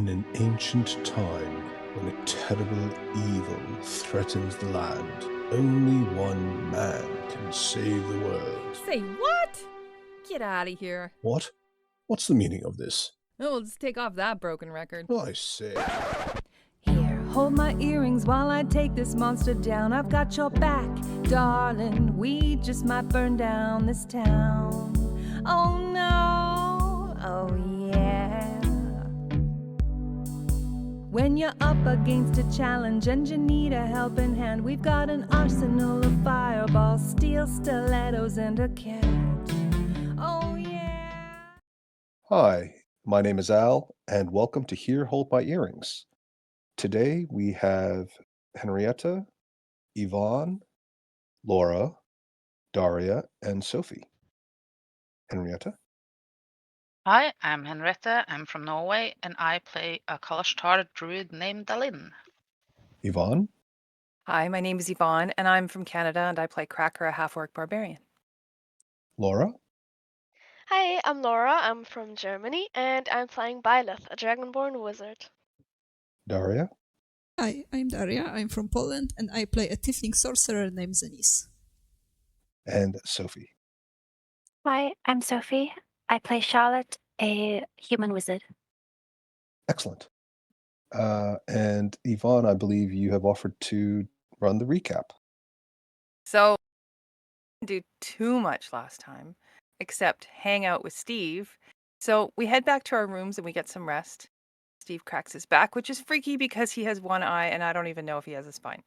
In an ancient time, when a terrible evil threatens the land, only one man can save the world. Say what? Get out of here. What? What's the meaning of this? Oh, let's take off that broken record. I say. Here, hold my earrings while I take this monster down. I've got your back, darling. We just might burn down this town. Oh no, oh yeah. When you're up against a challenge and you need a helping hand, we've got an arsenal of fireballs, steel stilettos, and a cat. Oh yeah. Hi, my name is Al, and welcome to Here Hold My Earrings. Today we have Henrietta, Yvonne, Laura, Daria, and Sophie. Henrietta? Hi, I'm Henriette. I'm from Norway, and I play a color-star druid named Dalin. Yvonne? Hi, my name is Yvonne, and I'm from Canada, and I play Cracker, a half-orc barbarian. Laura? Hi, I'm Laura. I'm from Germany, and I'm playing Byleth, a Dragonborn wizard. Daria? Hi, I'm Daria. I'm from Poland, and I play a tiefling sorcerer named Zenis. And Sophie. Hi, I'm Sophie. I play Charlotte, a human wizard. Excellent. And Yvonne, I believe you have offered to run the recap. So, didn't do too much last time, except hang out with Steve. So we head back to our rooms and we get some rest. Steve cracks his back, which is freaky because he has one eye and I don't even know if he has a spine.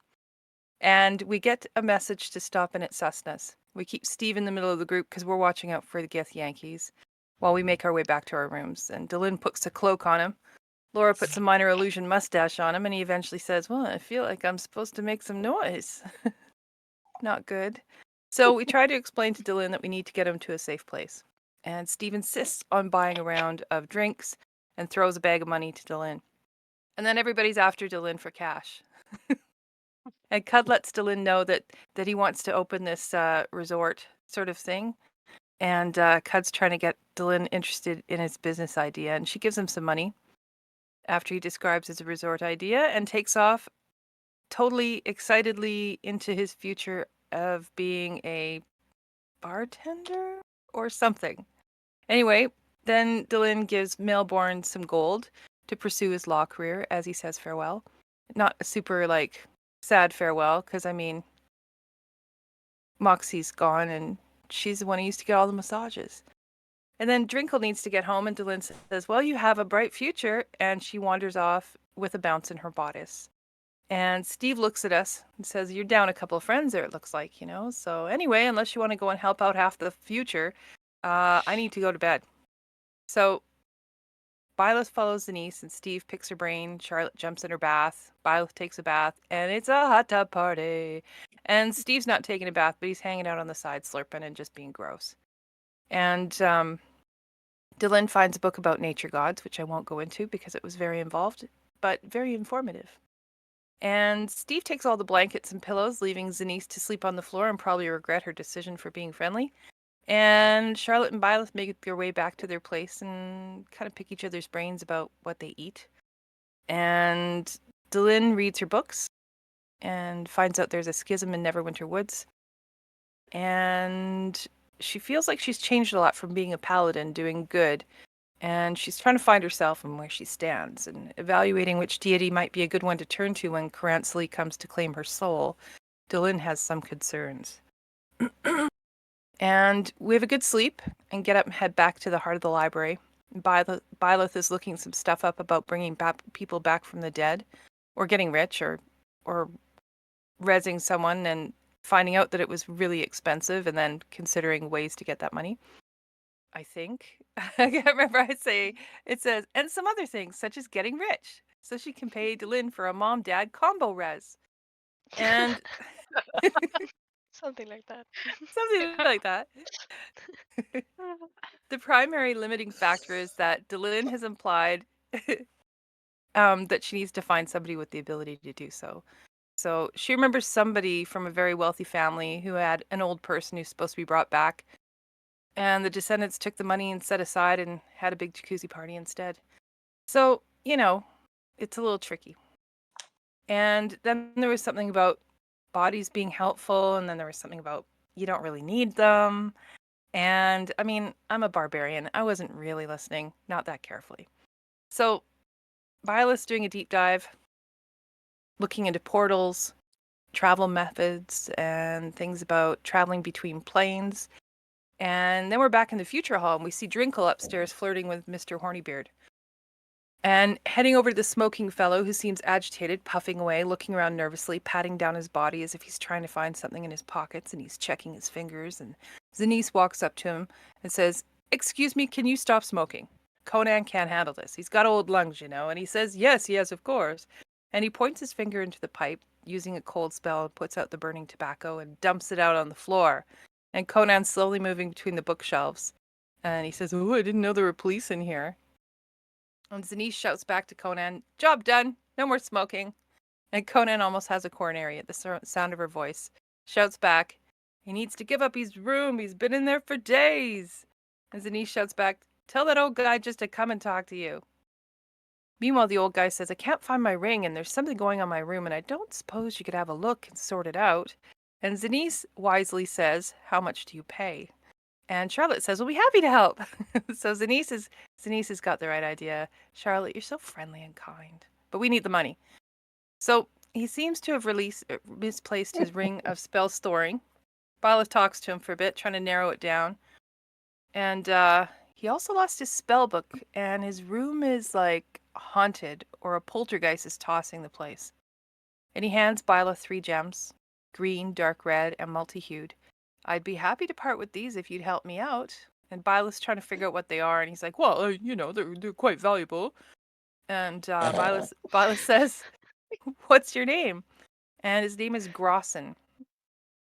And we get a message to stop in at Susness. We keep Steve in the middle of the group because we're watching out for the Gith Yankees while we make our way back to our rooms. And Dylan puts a cloak on him. Laura puts a minor illusion mustache on him, and he eventually says, "Well, I feel like I'm supposed to make some noise." Not good. So we try to explain to Dylan that we need to get him to a safe place. And Steve insists on buying a round of drinks and throws a bag of money to Dylan. And then everybody's after Dylan for cash. And Cud lets Dylan know that he wants to open this resort sort of thing. And Cud's trying to get Dylan interested in his business idea. And she gives him some money after he describes his resort idea and takes off totally excitedly into his future of being a bartender or something. Anyway, then Dylan gives Melbourne some gold to pursue his law career as he says farewell. Not a super, sad farewell, because, I mean, Moxie's gone and she's the one who used to get all the massages. And then Drinkle needs to get home, and Dylan says, "Well, you have a bright future," and she wanders off with a bounce in her bodice. And Steve looks at us and says, "You're down a couple of friends there, it looks like, So anyway, unless you want to go and help out half the future, I need to go to bed." So Byleth follows Denise, and Steve picks her brain. Charlotte jumps in her bath. Byleth takes a bath, and it's a hot tub party. And Steve's not taking a bath, but he's hanging out on the side, slurping and just being gross. And Dylan finds a book about nature gods, which I won't go into because it was very involved, but very informative. And Steve takes all the blankets and pillows, leaving Zenise to sleep on the floor and probably regret her decision for being friendly. And Charlotte and Byleth make their way back to their place and kind of pick each other's brains about what they eat. And Dylan reads her books and finds out there's a schism in Neverwinter Woods. And she feels like she's changed a lot from being a paladin, doing good. And she's trying to find herself and where she stands, and evaluating which deity might be a good one to turn to when Caranthely comes to claim her soul. Dylan has some concerns. And we have a good sleep and get up and head back to the heart of the library. Byleth is looking some stuff up about bringing people back from the dead, or getting rich, or rezzing someone and finding out that it was really expensive and then considering ways to get that money. I think. I can't remember. It says, and some other things, such as getting rich, so she can pay Dylan for a mom-dad combo res. And Something like that. something like that. The primary limiting factor is that Dylan has implied that she needs to find somebody with the ability to do so. So she remembers somebody from a very wealthy family who had an old person who's supposed to be brought back. And the descendants took the money and set aside and had a big jacuzzi party instead. So, it's a little tricky. And then there was something about bodies being helpful, and then there was something about you don't really need them. And I mean, I'm a barbarian. I wasn't really listening, not that carefully. So Byleth's doing a deep dive, looking into portals, travel methods, and things about traveling between planes. And then we're back in the future hall, and we see Drinkle upstairs flirting with Mr. Hornybeard. And heading over to the smoking fellow, who seems agitated, puffing away, looking around nervously, patting down his body as if he's trying to find something in his pockets, and he's checking his fingers. And Zenise walks up to him and says, "Excuse me, can you stop smoking? Conan can't handle this. He's got old lungs, you know." And he says, "Yes, of course." And he points his finger into the pipe, using a cold spell, and puts out the burning tobacco and dumps it out on the floor. And Conan's slowly moving between the bookshelves. And he says, "Oh, I didn't know there were police in here." And Zenise shouts back to Conan, "Job done. No more smoking." And Conan almost has a coronary at the sound of her voice. Shouts back, "He needs to give up his room. He's been in there for days." And Zenise shouts back, "Tell that old guy just to come and talk to you." Meanwhile, the old guy says, "I can't find my ring, and there's something going on in my room, and I don't suppose you could have a look and sort it out." And Zenise wisely says, "How much do you pay?" And Charlotte says, "We'll be happy to help." So Zenise has got the right idea. "Charlotte, you're so friendly and kind, but we need the money." So he seems to have misplaced his ring of spell storing. Byleth talks to him for a bit, trying to narrow it down. And he also lost his spell book, and his room is like haunted, or a poltergeist is tossing the place. And he hands Byleth 3 gems, green, dark red, and multi-hued. "I'd be happy to part with these if you'd help me out." And Byleth's trying to figure out what they are, and he's like, "Well, they're quite valuable." And Byleth says, "What's your name?" And his name is Grosson.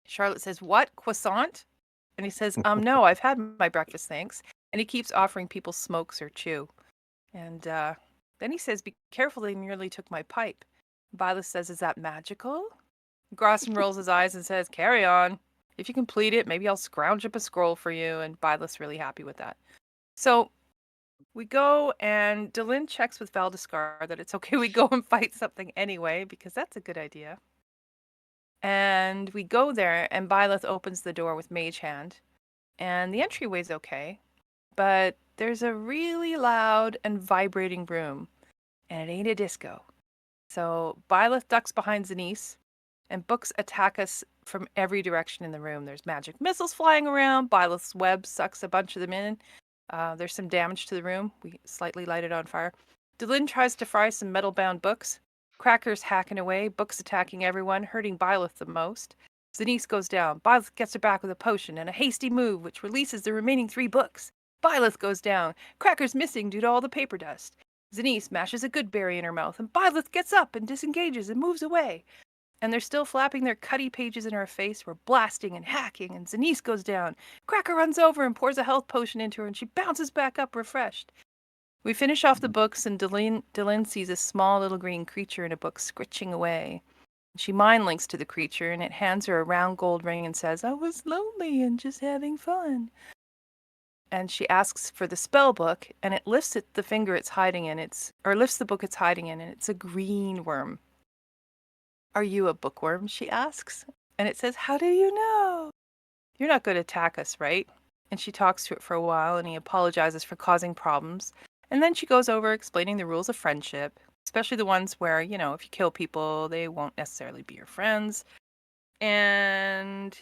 Charlotte says, "What? Croissant?" And he says, "No, I've had my breakfast, thanks." And he keeps offering people smokes or chew. And then he says, "Be careful, they nearly took my pipe." Byleth says, "Is that magical?" Grosson rolls his eyes and says, "Carry on. If you complete it, maybe I'll scrounge up a scroll for you." And Byleth's really happy with that. So we go, and Delin checks with Valdescar that it's okay we go and fight something anyway, because that's a good idea. And we go there, and Byleth opens the door with Mage Hand. And the entryway's okay, but there's a really loud and vibrating room, and it ain't a disco. So Byleth ducks behind Zenise, and books attack us from every direction in the room. There's magic missiles flying around. Byleth's web sucks a bunch of them in. There's some damage to the room. We slightly light it on fire. Delin tries to fry some metal-bound books. Cracker's hacking away, books attacking everyone, hurting Byleth the most. Zenise goes down. Byleth gets her back with a potion and a hasty move, which releases the remaining 3 books. Byleth goes down. Cracker's missing due to all the paper dust. Zenise mashes a good berry in her mouth, and Byleth gets up and disengages and moves away. And they're still flapping their cutty pages in her face. We're blasting and hacking, and Zenise goes down. Cracker runs over and pours a health potion into her, and she bounces back up refreshed. We finish off the books, and Delin sees a small little green creature in a book scritching away. She mind links to the creature, and it hands her a round gold ring and says, "I was lonely and just having fun." And she asks for the spell book, and it lifts the finger it's hiding in. Lifts the book it's hiding in, and it's a green worm. "Are you a bookworm?" she asks. And it says, "How do you know? You're not going to attack us, right?" And she talks to it for a while, and he apologizes for causing problems. And then she goes over explaining the rules of friendship, especially the ones where, if you kill people, they won't necessarily be your friends. And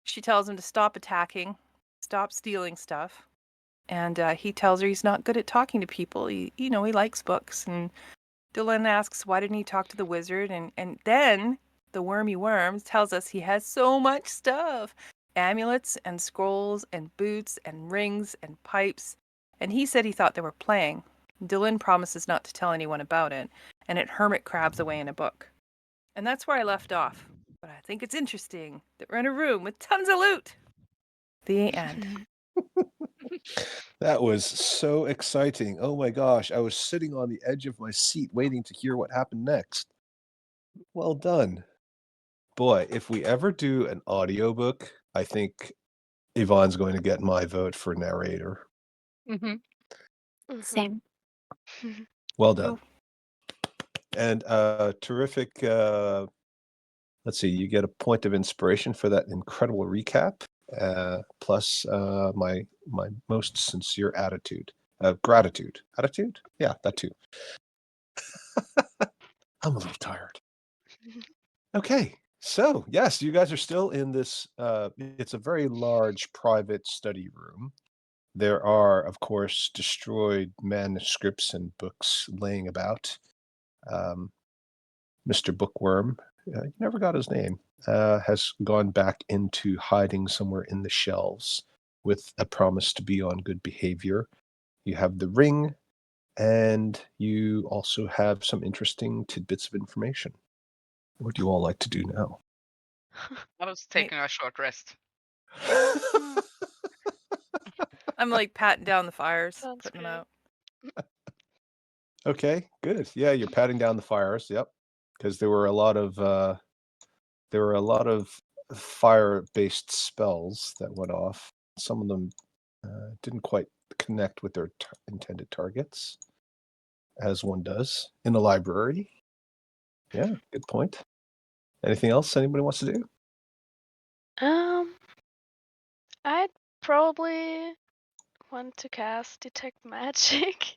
she tells him to stop attacking, stop stealing stuff. And he tells her he's not good at talking to people. He likes books. And Delin asks, why didn't he talk to the wizard? And then the wormy worm tells us he has so much stuff. Amulets and scrolls and boots and rings and pipes. And he said he thought they were playing. Delin promises not to tell anyone about it. And it hermit crabs away in a book. And that's where I left off. But I think it's interesting that we're in a room with tons of loot. The end. That was so exciting. Oh my gosh, I was sitting on the edge of my seat waiting to hear what happened next. Well done. Boy, if we ever do an audiobook, I think Yvonne's going to get my vote for narrator. Mm-hmm. Mhm. Same. Well done. And terrific. Let's see, you get a point of inspiration for that incredible recap, plus my most sincere gratitude. Attitude? Yeah, that too. I'm a little tired. Okay, so yes, you guys are still in this. It's a very large private study room. There are, of course, destroyed manuscripts and books laying about. Mr. Bookworm, you never got his name, has gone back into hiding somewhere in the shelves with a promise to be on good behavior. You have the ring, and you also have some interesting tidbits of information. What do you all like to do now? I was taking a short rest. I'm like patting down the fires, Sounds putting great. them out. Okay, good. Yeah, you're patting down the fires. Yep, because there were a lot of fire-based spells that went off. Some of them didn't quite connect with their intended targets, as one does in the library. Yeah, good point. Anything else anybody wants to do? I'd probably want to cast Detect Magic.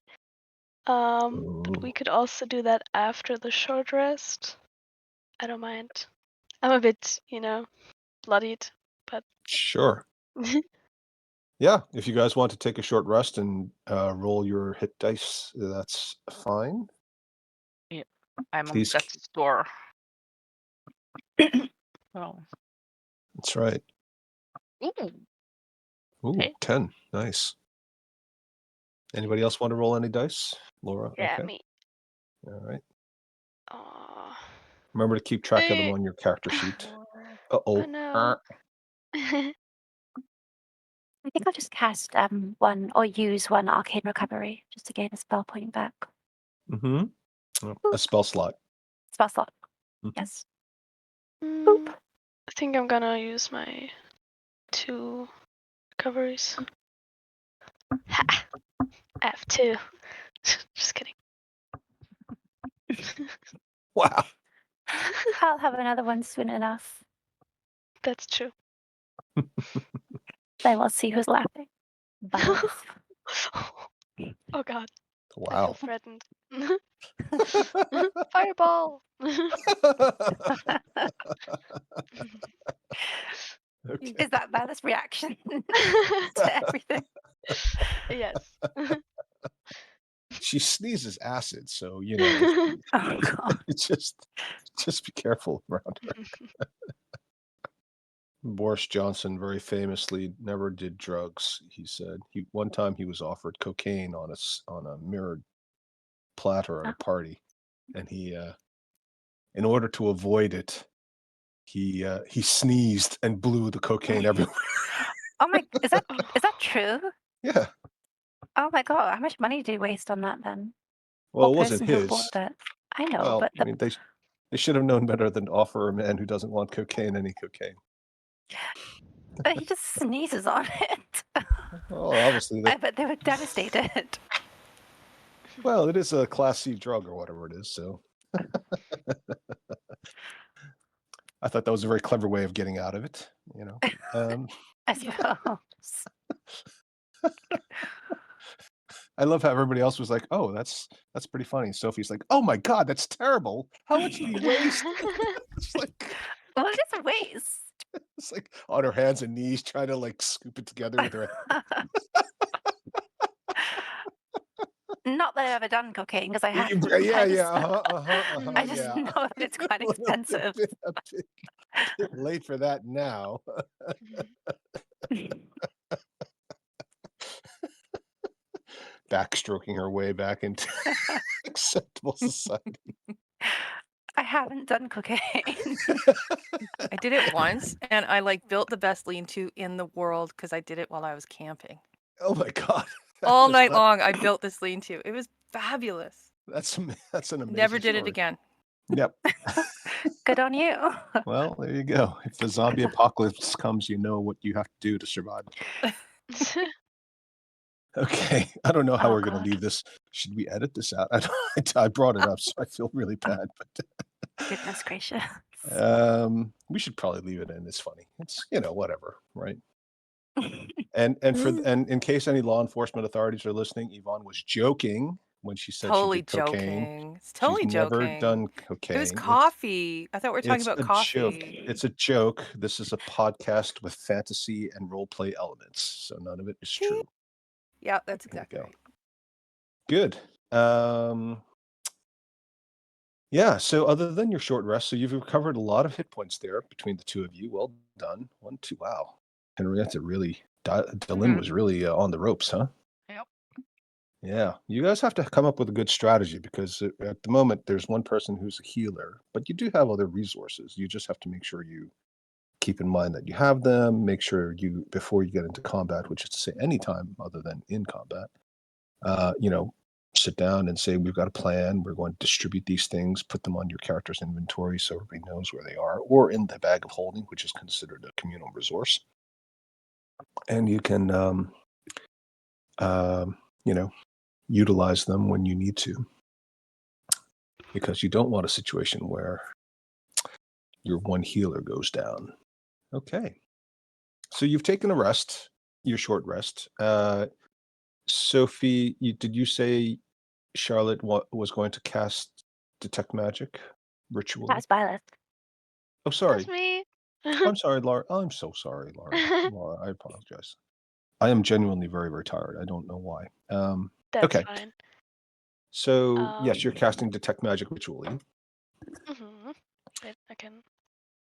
But we could also do that after the short rest. I don't mind. I'm a bit, bloodied, but Sure. Yeah, if you guys want to take a short rest and roll your hit dice, that's fine. I'm Please. on death's door. Oh. That's right. Ooh. Ooh, Okay. 10. Nice. Anybody else want to roll any dice? Laura? yeah, Okay. me. All right. Oh, Remember to keep track of them on your character sheet. oh Uh-oh. no. I think I'll just cast one or use one arcane recovery just to gain a spell point back. Mm-hmm. A spell slot. Spell slot. Mhm. Yes. I think I'm gonna use my 2 recoveries. Ha! I have 2. Just kidding. Wow. I'll have another one soon enough. That's true. Then we'll see who's laughing. Bye. Oh god, I feel Wow. threatened. Fireball! Okay. Is that Violet's reaction to everything? Yes. She sneezes acid, so if Oh god. just be careful around her. Boris Johnson very famously never did drugs. He said one time he was offered cocaine on a mirrored platter at a party, and he in order to avoid it, he sneezed and blew the cocaine everywhere. Oh my, is that true? Yeah. Oh my god, how much money did you waste on that then? Well, Poor it wasn't person who his. bought that. I know, Well, but I mean, they should have known better than to offer a man who doesn't want cocaine any cocaine. but he just sneezes on it. Well, obviously, I bet they were devastated. well, it is a Class C drug or whatever it is. So, I thought that was a very clever way of getting out of it. I suppose. I love how everybody else was like, "Oh, that's pretty funny." Sophie's like, "Oh my god, that's terrible! How much did he waste?" It's like, Well, it is a waste. it's like on her hands and knees trying to like scoop it together with her. Not that I've ever done cocaine because I haven't. Yeah, I just, I just yeah. know that it's quite expensive. A bit late for that now. Backstroking her way back into acceptable society. I haven't done cocaine. I did it once, and I like built the best lean-to in the world because I did it while I was camping. Oh my god! All night long, I built this lean-to. It was fabulous. That's an amazing. Never did it story. again. Yep. Good on you. Well, there you go. If the zombie apocalypse comes, you know what you have to do to survive. Okay, I don't know how Oh, we're going to God. leave this. Should we edit this out? I brought it up, so I feel really bad. Goodness gracious. But we should probably leave it in. It's funny. It's whatever, right? And in case any law enforcement authorities are listening, Yvonne was joking when she said Totally she did cocaine. joking. It's She's totally never joking. done It was cocaine. coffee. I thought we were talking It's about a joke. coffee. It's a joke. This is a podcast with fantasy and role play elements, so none of it is See? true. Yeah, that's There we exactly go. right. Good. Yeah, so other than your short rest, so you've recovered a lot of hit points there between the two of you. Well done. 1, 2. Wow. Henrietta really, Dylan was really on the ropes, huh? Yep. Yeah. You guys have to come up with a good strategy because at the moment there's one person who's a healer, but you do have other resources. You just have to make sure you keep in mind that you have them, make sure you, before you get into combat, which is to say any time other than in combat, you know, sit down and say, we've got a plan. We're going to distribute these things, put them on your character's inventory so everybody knows where they are, or in the bag of holding, which is considered a communal resource. And you can, you know, utilize them when you need to, because you don't want a situation where your one healer goes down. Okay. So you've taken a rest, your short rest. Sophie, did you say Charlotte was going to cast Detect Magic ritually? That was Violet. Oh, sorry. That's me. I'm sorry, Laura. I'm so sorry, Laura. Laura, I apologize. I am genuinely very, very tired. I don't know why. That's Okay. fine. So, yes, you're casting Detect Magic ritually. Wait, I can.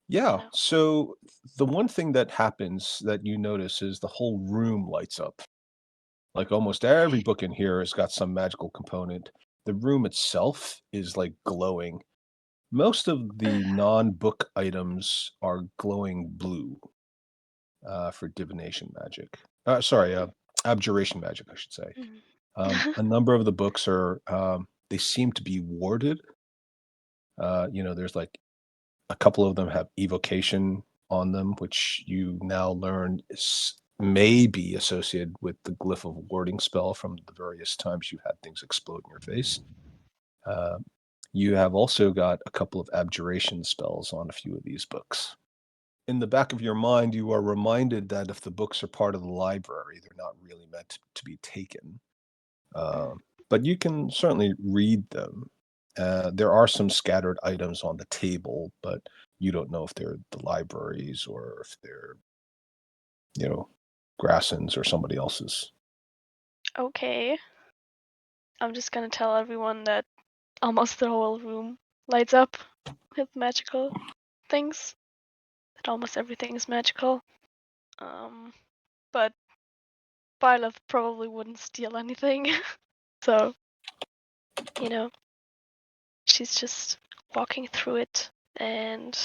Yeah. No. So the one thing that happens that you notice is the whole room lights up. Like almost every book in here has got some magical component. The room itself is like glowing. Most of the non-book items are glowing blue for divination magic. Sorry, abjuration magic, I should say. A number of the books are, they seem to be warded. There's like a couple of them have evocation on them, which you now learn may be associated with the glyph of warding spell from the various times you had things explode in your face. You have also got a couple of abjuration spells on a few of these books. In the back of your mind, you are reminded that if the books are part of the library, they're not really meant to be taken. But you can certainly read them. There are some scattered items on the table, but you don't know if they're the libraries or if they're, Grasson's or somebody else's. Okay. I'm just gonna tell everyone that almost the whole room lights up with magical things. That almost everything is magical. But Violet probably wouldn't steal anything. So, she's just walking through it. And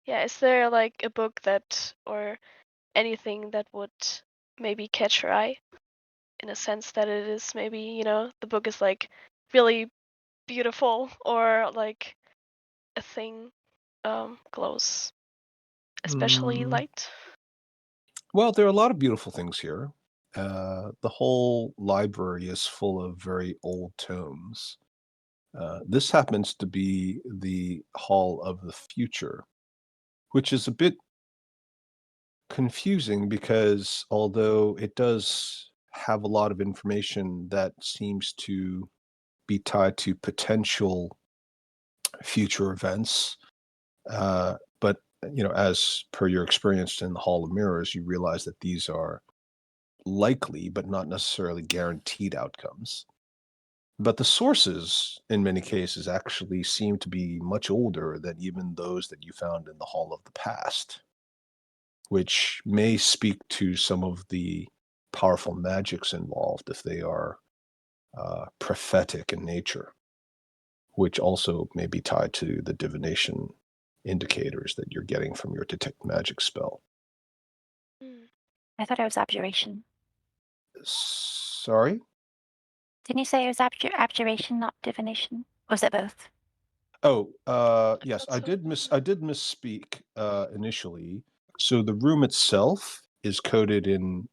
yeah, is there like a book that, or anything that would maybe catch her eye? In a sense that it is maybe, the book is like really beautiful, or like a thing glows especially light. Well, there are a lot of beautiful things here. The whole library is full of very old tomes. This happens to be the Hall of the Future, which is a bit confusing because although it does have a lot of information that seems to be tied to potential future events, but as per your experience in the Hall of Mirrors, you realize that these are likely but not necessarily guaranteed outcomes. But the sources, in many cases, actually seem to be much older than even those that you found in the Hall of the Past, which may speak to some of the powerful magics involved if they are prophetic in nature, which also may be tied to the divination indicators that you're getting from your detect magic spell. I thought it was abjuration. Sorry? Didn't you say it was abjuration, not divination? Or was it both? Oh, yes, I did misspeak initially. So the room itself is coded in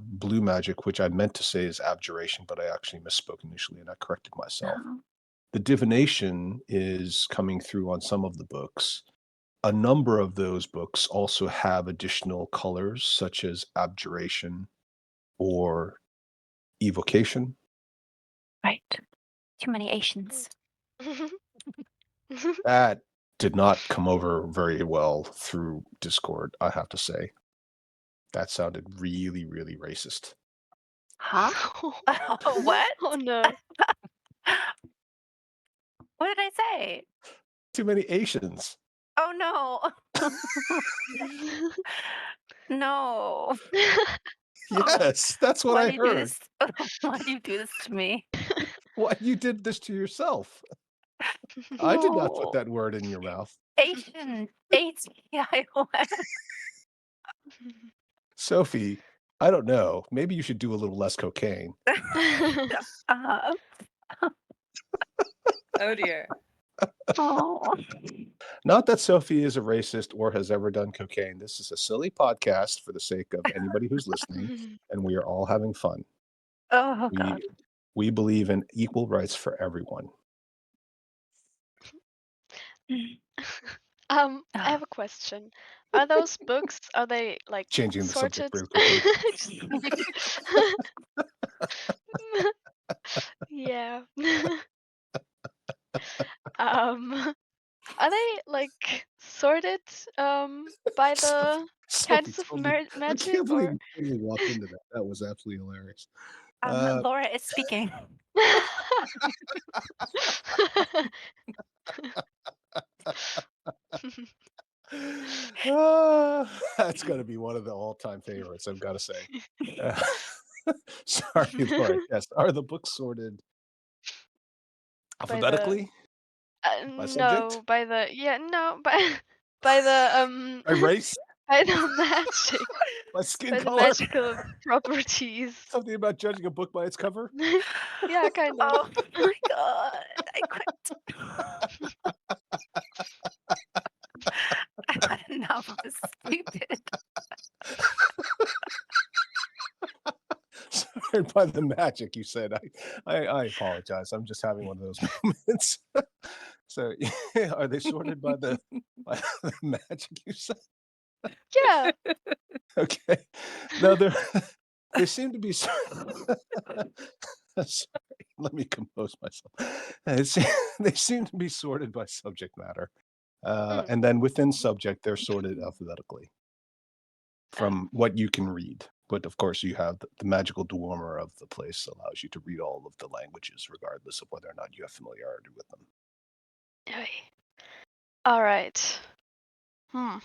blue magic, which I meant to say is abjuration, but I actually misspoke initially and I corrected myself. Oh. The divination is coming through on some of the books. A number of those books also have additional colors, such as abjuration or evocation. Right. Too many Asians. That did not come over very well through Discord, I have to say. That sounded really, really racist. Huh? What? Oh no. What did I say? Too many Asians. Oh no. No. Yes, that's what Why I do you do heard. this? Why do you do this to me? Why you did this to yourself? I did not put No. that word in your mouth. Asian. ATION. Sophie, I don't know. Maybe you should do a little less cocaine. Uh, Oh dear. oh. Not that Sophie is a racist or has ever done cocaine. This is a silly podcast for the sake of anybody who's listening, and we are all having fun. Oh God. We believe in equal rights for everyone. I have a question. Are those books, are they like Changing the subject sorted? very quickly. Yeah. Are they like sorted by the kinds of I magic can't believe or you totally walked into that. That was absolutely hilarious. Laura is speaking. That's going to be one of the all-time favorites, I've got to say. Sorry, Laura. Yes, are the books sorted by the alphabetically? By no, subject? by the no, by the By race? by the magic, By skin by the color? magical properties. Something about judging a book by its cover? Yeah, kind of. Oh my God. I quit. I've had enough of this stupid. Sorry, by the magic, you said. I apologize. I'm just having one of those moments. So, are they sorted by the magic, you said? Yeah. Okay. No, they seem to be sorry, let me compose myself. They seem to be sorted by subject matter. Mm. And then within subject, they're sorted alphabetically from what you can read. But of course, you have the magical dormer of the place allows you to read all of the languages, regardless of whether or not you have familiarity with them. Oy. All right. Hmm.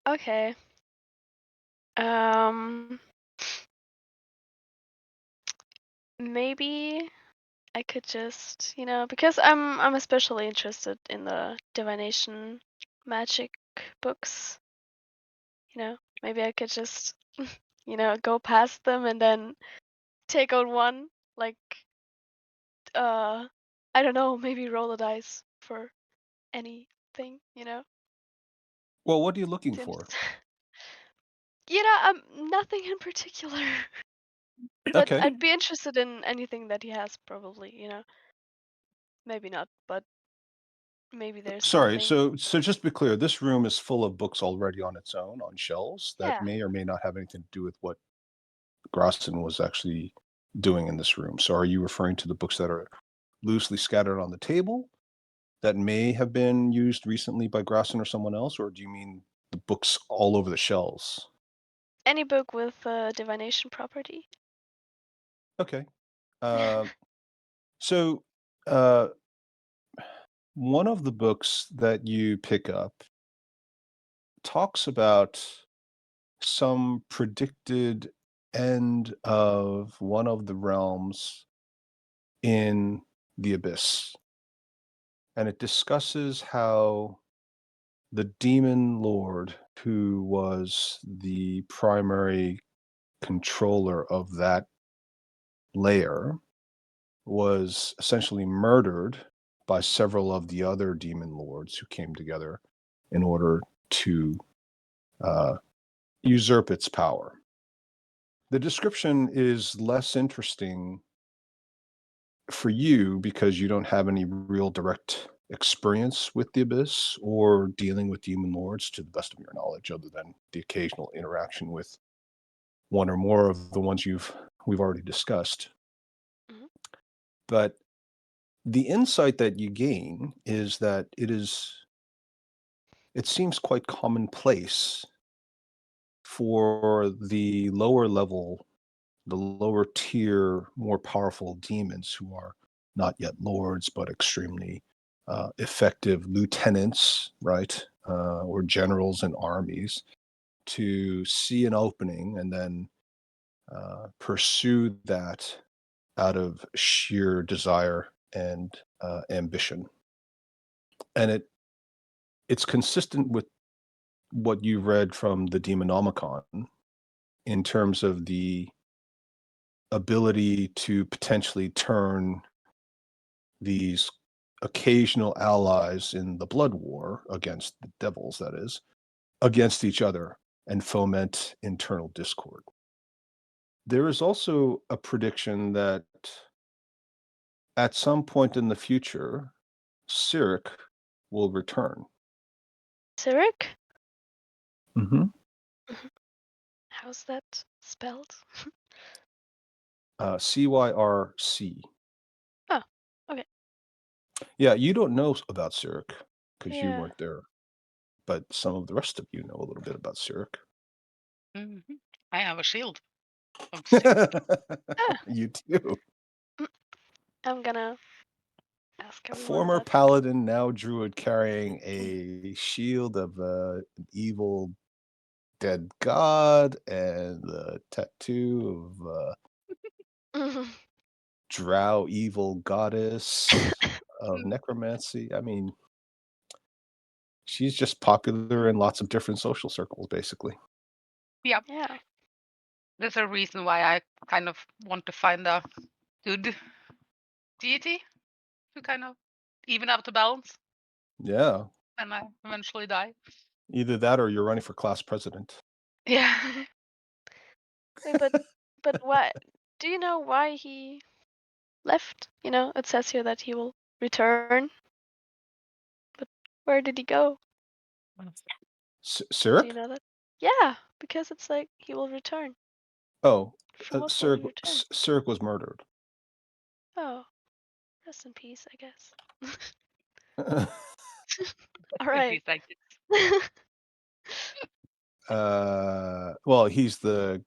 Okay. Maybe I could just, because I'm especially interested in the divination magic books. Maybe I could just, go past them and then take out one, like, I don't know, maybe roll a dice for anything. Well, what are you looking Seems, for? nothing in particular. But Okay. I'd be interested in anything that he has, probably. Maybe not, but maybe there's Sorry. something. So just to be clear, this room is full of books already on its own on shelves that Yeah. may or may not have anything to do with what Groston was actually doing in this room. So are you referring to the books that are loosely scattered on the table that may have been used recently by Groston or someone else, or do you mean the books all over the shelves? Any book with a divination property. Okay. So uh, one of the books that you pick up talks about some predicted end of one of the realms in the abyss. And it discusses how the demon lord, who was the primary controller of that layer, was essentially murdered by several of the other demon lords who came together in order to usurp its power. The description is less interesting for you because you don't have any real direct experience with the Abyss or dealing with demon lords to the best of your knowledge, other than the occasional interaction with one or more of the ones we've already discussed. Mhm. But the insight that you gain is that it seems quite commonplace for the lower tier, more powerful demons who are not yet lords, but extremely effective lieutenants, right? Or generals in armies, to see an opening and then pursue that out of sheer desire and ambition. And it's consistent with what you read from the Demonomicon in terms of the ability to potentially turn these occasional allies in the blood war against the devils, that is, against each other and foment internal discord. There is also a prediction that at some point in the future, Cyric will return. Cyric? Mm-hmm. How's that spelled? CYRC. Oh, okay. Yeah, you don't know about Cyric because you Yeah. weren't there, but some of the rest of you know a little bit about Cyric. Mhm. I have a shield of Cyric. You do. I'm gonna ask A everyone former about that. paladin, now druid, carrying a shield of an evil dead god and a tattoo of drow evil goddess of necromancy. I mean, she's just popular in lots of different social circles, basically. Yeah, Yeah. there's a reason why I kind of want to find a good deity to kind of even out the balance Yeah. when I eventually die. Either that or you're running for class president. Yeah. Wait, but why? Do you know why he left? You know, it says here that he will return. But where did he go? Do Cyric? you know that? Yeah, because it's like he will return. Oh, From what will Cyric, he return? Cyric was murdered. Oh, rest in peace, I guess. All right. He's like, Well, he's the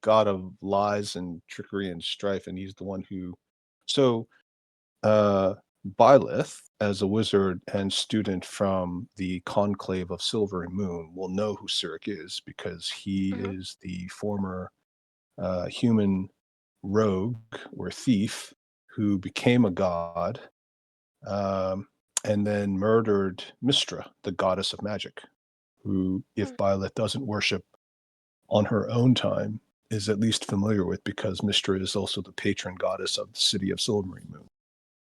god of lies and trickery and strife, and he's the one who. So, Byleth, as a wizard and student from the Conclave of Silvery Moon, will know who Cyric is because he Mhm. is the former human rogue or thief who became a god, um, and then murdered Mystra, the goddess of magic, who, if Byleth doesn't worship on her own time, is at least familiar with because Mystra is also the patron goddess of the city of Silvery Moon.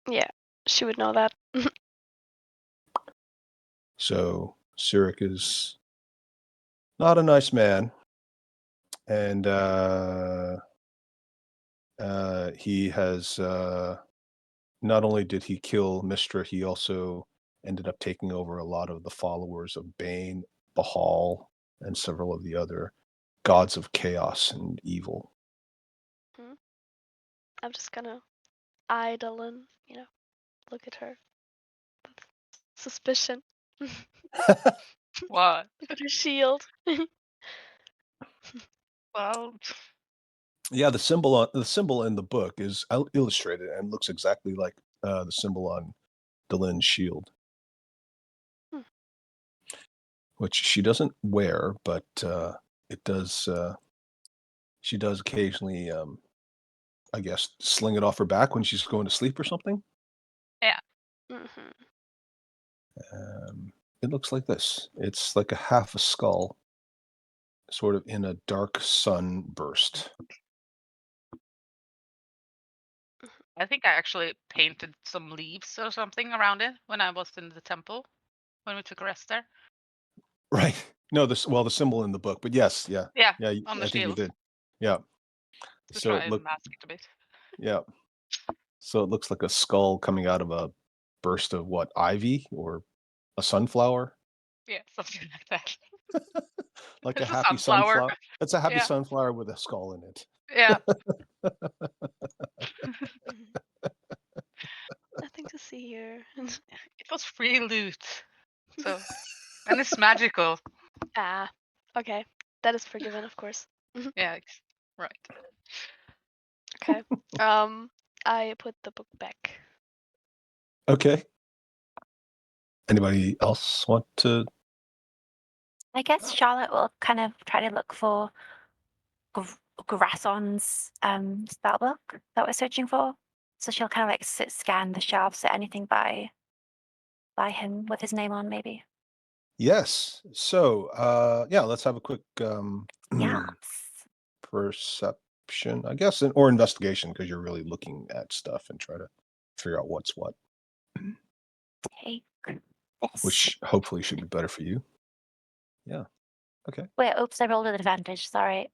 Yeah, she would know that. So Cyric is not a nice man, and he has not only did he kill Mystra, he also ended up taking over a lot of the followers of Bane, Bahal, and several of the other gods of chaos and evil. I'm just gonna idle and, look at her. Suspicion. what? With her shield. Well, Yeah, the symbol in the book is illustrated and looks exactly like the symbol on Delenn's shield, Hmm. which she doesn't wear, but it does. She does occasionally, I guess, sling it off her back when she's going to sleep or something. yeah. Mm-hmm. It looks like this. It's like a half a skull, sort of in a dark sunburst. I think I actually painted some leaves or something around it when I was in the temple when we took a rest there. Right. No, the symbol in the book, but yes, yeah. Yeah, Yeah, on the I think you shield. did. Yeah. To So try and mask it a bit. yeah. So it looks like a skull coming out of a burst of what, ivy or a sunflower? Yeah, something like that. Like a It's a happy sunflower. sunflower. It's a happy Yeah. sunflower with a skull in it. Yeah. Nothing to see here. It was free loot. So, and it's magical. Ah, okay. That is forgiven, of course. Yeah, right. Okay. I put the book back. Okay. Anybody else want to? I guess Charlotte will kind of try to look for Grasson's spellbook that we're searching for. So she'll kind of like scan the shelves at anything by him with his name on, maybe. Yes. So, yeah, let's have a quick Yes. perception, I guess, or investigation, because you're really looking at stuff and try to figure out what's what, Take this. which hopefully should be better for you. Yeah. Okay. Wait, oops, I rolled with advantage. Sorry.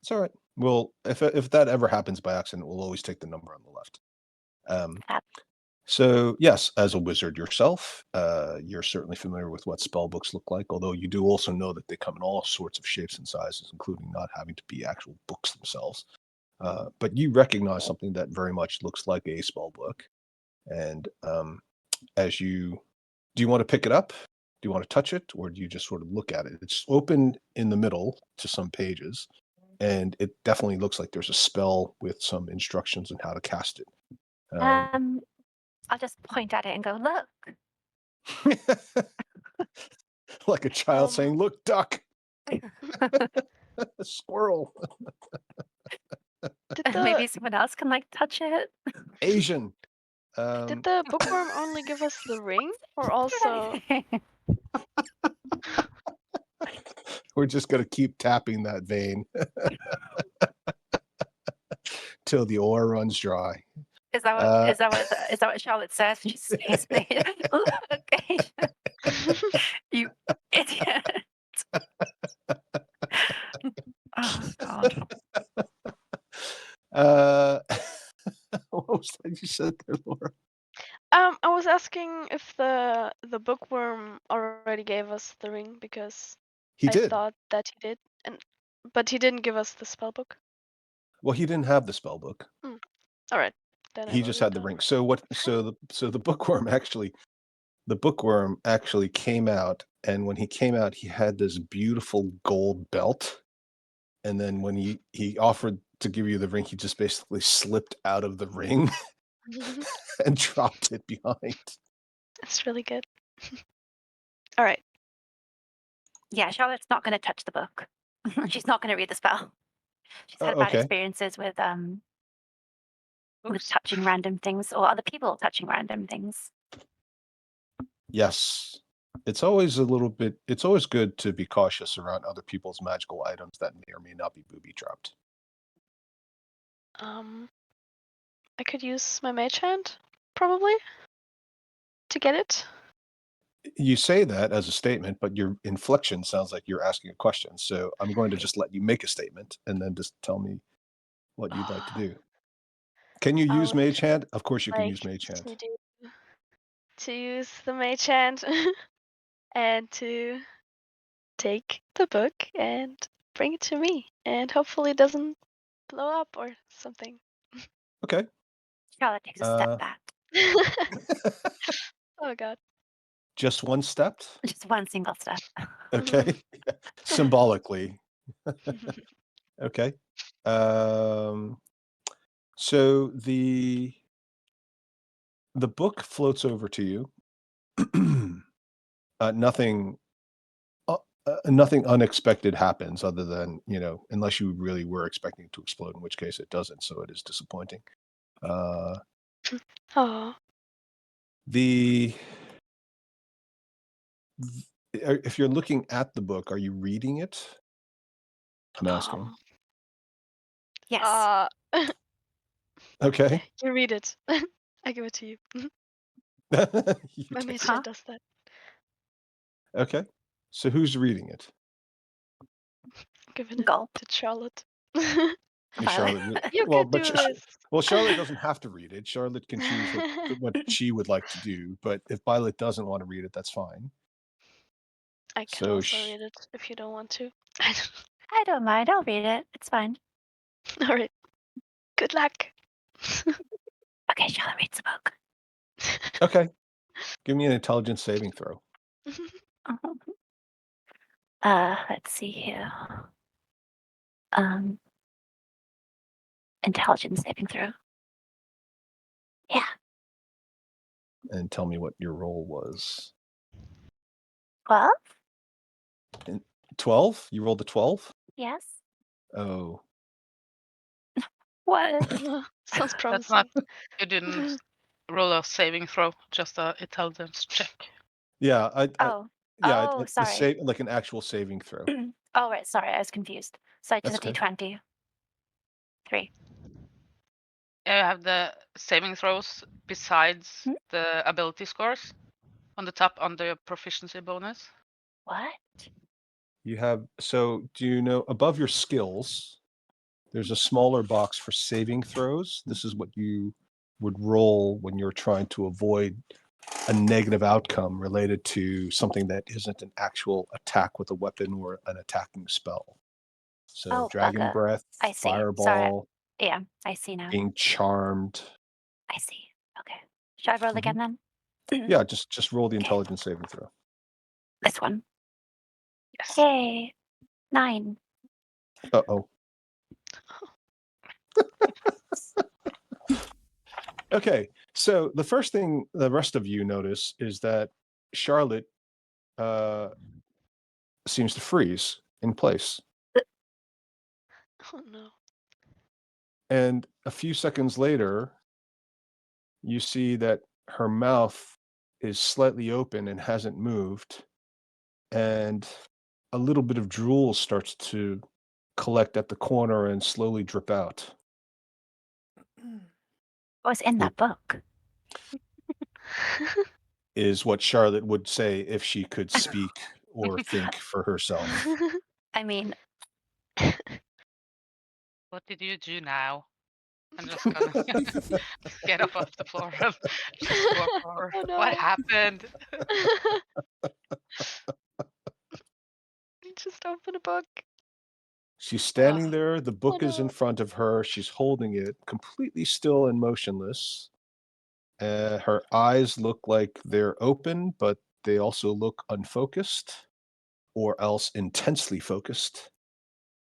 It's all right. Well, if that ever happens by accident, we'll always take the number on the left. Fab. So yes, as a wizard yourself, you're certainly familiar with what spell books look like, although you do also know that they come in all sorts of shapes and sizes, including not having to be actual books themselves. But you recognize something that very much looks like a spell book. And do you want to pick it up? Do you want to touch it, or do you just sort of look at it? It's open in the middle to some pages, and it definitely looks like there's a spell with some instructions on how to cast it. I'll just point at it and go, look. Like a child Um, saying, "Look, duck, a squirrel, Did the Maybe someone else can like touch it. Asian." did the bookworm only give us the ring, or also? We're just gonna keep tapping that vein till the ore runs dry. Is that what Charlotte says? She sees me. Okay. You idiot. Oh God. What was that you said there, Laura? I was asking if the bookworm already gave us the ring, because He I did. thought that he did, but he didn't give us the spell book. Well, he didn't have the spell book. All right, then I He will just read had the that. ring. So what? So the bookworm actually came out, and when he came out, he had this beautiful gold belt. And then when he offered to give you the ring, he just basically slipped out of the ring and dropped it behind. That's really good. All right. Yeah, Charlotte's not going to touch the book. She's not going to read the spell. She's had bad Okay. experiences with touching random things or other people touching random things. Yes. It's always good to be cautious around other people's magical items that may or may not be booby trapped. I could use my mage hand, probably, to get it. You say that as a statement, but your inflection sounds like you're asking a question. So I'm going to just let you make a statement and then just tell me what you'd like to do. Can you I use would Mage Hand? Of course you can like use Mage Hand. to use the mage hand and to take the book and bring it to me, and hopefully it doesn't blow up or something. Okay. Charlotte takes a step back. Oh God. Just one step? Just one single step. Okay. Symbolically. Okay. So the book floats over to you. Nothing unexpected happens other than, unless you really were expecting it to explode, in which case it doesn't, so it is disappointing. Oh. If you're looking at the book, are you reading it? I'm asking. Yes. Okay. You read it. I give it to you. You My take mage it. hand does that. Okay. So who's reading it? Giving it Gulp. to Charlotte. Is Violet. Charlotte You well, can but do this. well, Charlotte doesn't have to read it. Charlotte can choose what she would like to do. But if Violet doesn't want to read it, that's fine. I can So also read it if you don't want to. I don't mind. I'll read it. It's fine. All right. Good luck. Okay, Charlotte reads the book. Okay, give me an intelligence saving throw. Let's see here. Intelligence saving throw. Yeah. And tell me what your roll was. 12? 12? You rolled a 12? Yes. Oh. What? Sounds That's promising. not. You didn't roll a saving throw, just a intelligence check. Yeah, Oh, sorry. like an actual saving throw. Oh, right. Sorry, I was confused. So I just That's a okay. D20. 3. You have the saving throws besides Hmm? the ability scores on the top on the proficiency bonus. What? You have, so do you know above your skills, there's a smaller box for saving throws. This is what you would roll when you're trying to avoid a negative outcome related to something that isn't an actual attack with a weapon or an attacking spell. So Oh, dragon bugger. breath, I see. Sorry. fireball, Yeah, I see now. being charmed. I see. Okay. Should I roll again then? Yeah, just roll the Okay. intelligence saving throw. This one. Yes. Hey, 9. Uh-oh. Okay, so the first thing the rest of you notice is that Charlotte seems to freeze in place. Oh no. And a few seconds later, you see that her mouth is slightly open and hasn't moved. And a little bit of drool starts to collect at the corner and slowly drip out. What's in that book? Is what Charlotte would say if she could speak or think for herself. I mean, What did you do now? I'm just gonna get up off the floor and just walk over. Oh, no. What happened? Just open a book. She's standing Ugh. there. The book is in no. front of her. She's holding it completely still and motionless. Her eyes look like they're open, but they also look unfocused or else intensely focused.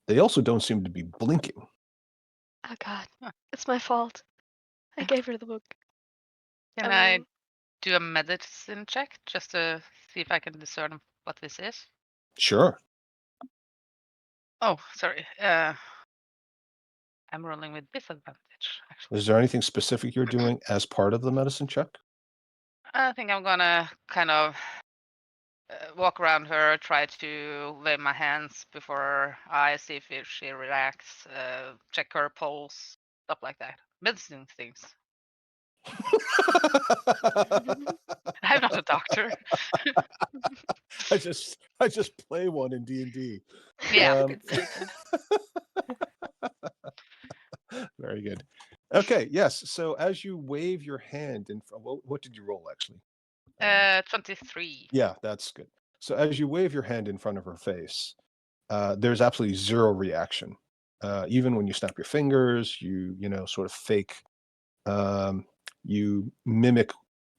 They also don't seem to be blinking. Oh god. Huh. It's my fault. I gave her the book. Can I do a medicine check just to see if I can discern what this is? Sure. Oh, sorry. I'm rolling with disadvantage, actually. Is there anything specific you're doing as part of the medicine check? I think I'm gonna kind of walk around her, try to lay my hands before her eyes, see if she relaxes, check her pulse, stuff like that. Medicine things. I'm not a doctor. I just play one in D&D. Yeah. Good surgeon. Very good. Okay, yes. So as you wave your hand in front, what did you roll actually? 23. Yeah, that's good. So as you wave your hand in front of her face, there's absolutely zero reaction. Even when you snap your fingers, you sort of fake, you mimic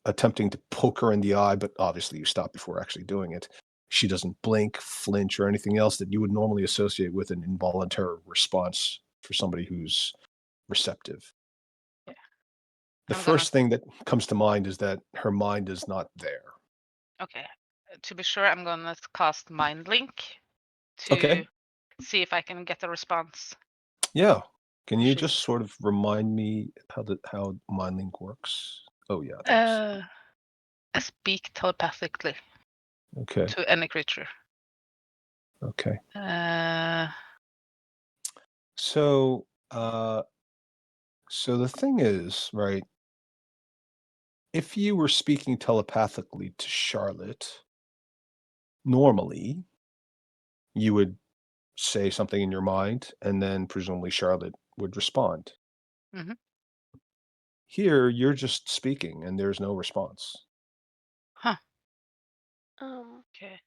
attempting to poke her in the eye, but obviously you stop before actually doing it. She doesn't blink, flinch, or anything else that you would normally associate with an involuntary response for somebody who's receptive. Yeah. The I'm first thing that comes to mind is that her mind is not there. Okay. To be sure, I'm gonna cast Mind Link to Okay. see if I can get a response. Yeah. Can you Sure. just sort of remind me how Mind Link works? Oh yeah. thanks. I speak telepathically Okay. to any creature. Okay. Uh, So so the thing is, right? If you were speaking telepathically to Charlotte, normally you would say something in your mind, and then presumably Charlotte would respond. Mhm. Here, you're just speaking, and there's no response. Huh. Okay.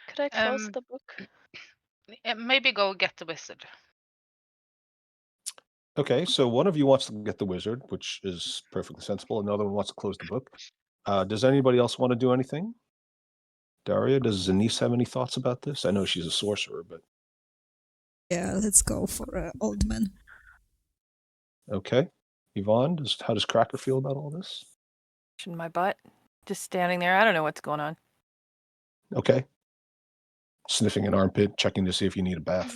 Could I close Um, the book? Maybe go get the wizard. Okay, so one of you wants to get the wizard, which is perfectly sensible. Another one wants to close the book. Does anybody else want to do anything? Daria, does Zanice have any thoughts about this? I know she's a sorcerer, but Yeah, let's go for old man. okay. Yvonne, how does Cracker feel about all this? In my butt. Just standing there. I don't know what's going on. Okay. Sniffing an armpit, checking to see if you need a bath.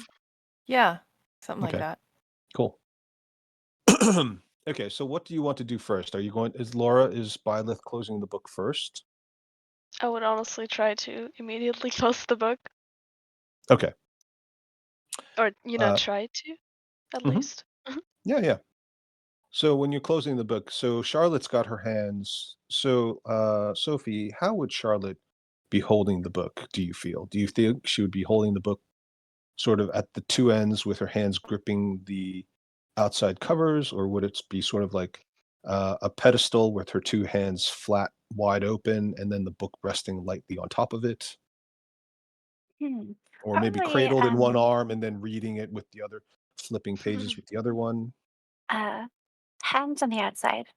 Yeah, something like Okay. that. Cool. Okay, so what do you want to do first? Is Byleth closing the book first? I would honestly try to immediately close the book, Okay. or Uh, try to, at mhm. least. Yeah. So when you're closing the book, so Charlotte's got her hands. So, Sophie, how would Charlotte be holding the book, do you feel? Do you think she would be holding the book sort of at the two ends with her hands gripping the outside covers, or would it be sort of like a pedestal with her two hands flat, wide open, and then the book resting lightly on top of it? Hmm. Or maybe Probably cradled in one arm and then reading it with the other, flipping pages Mm-hmm. with the other one? Hands on the outside,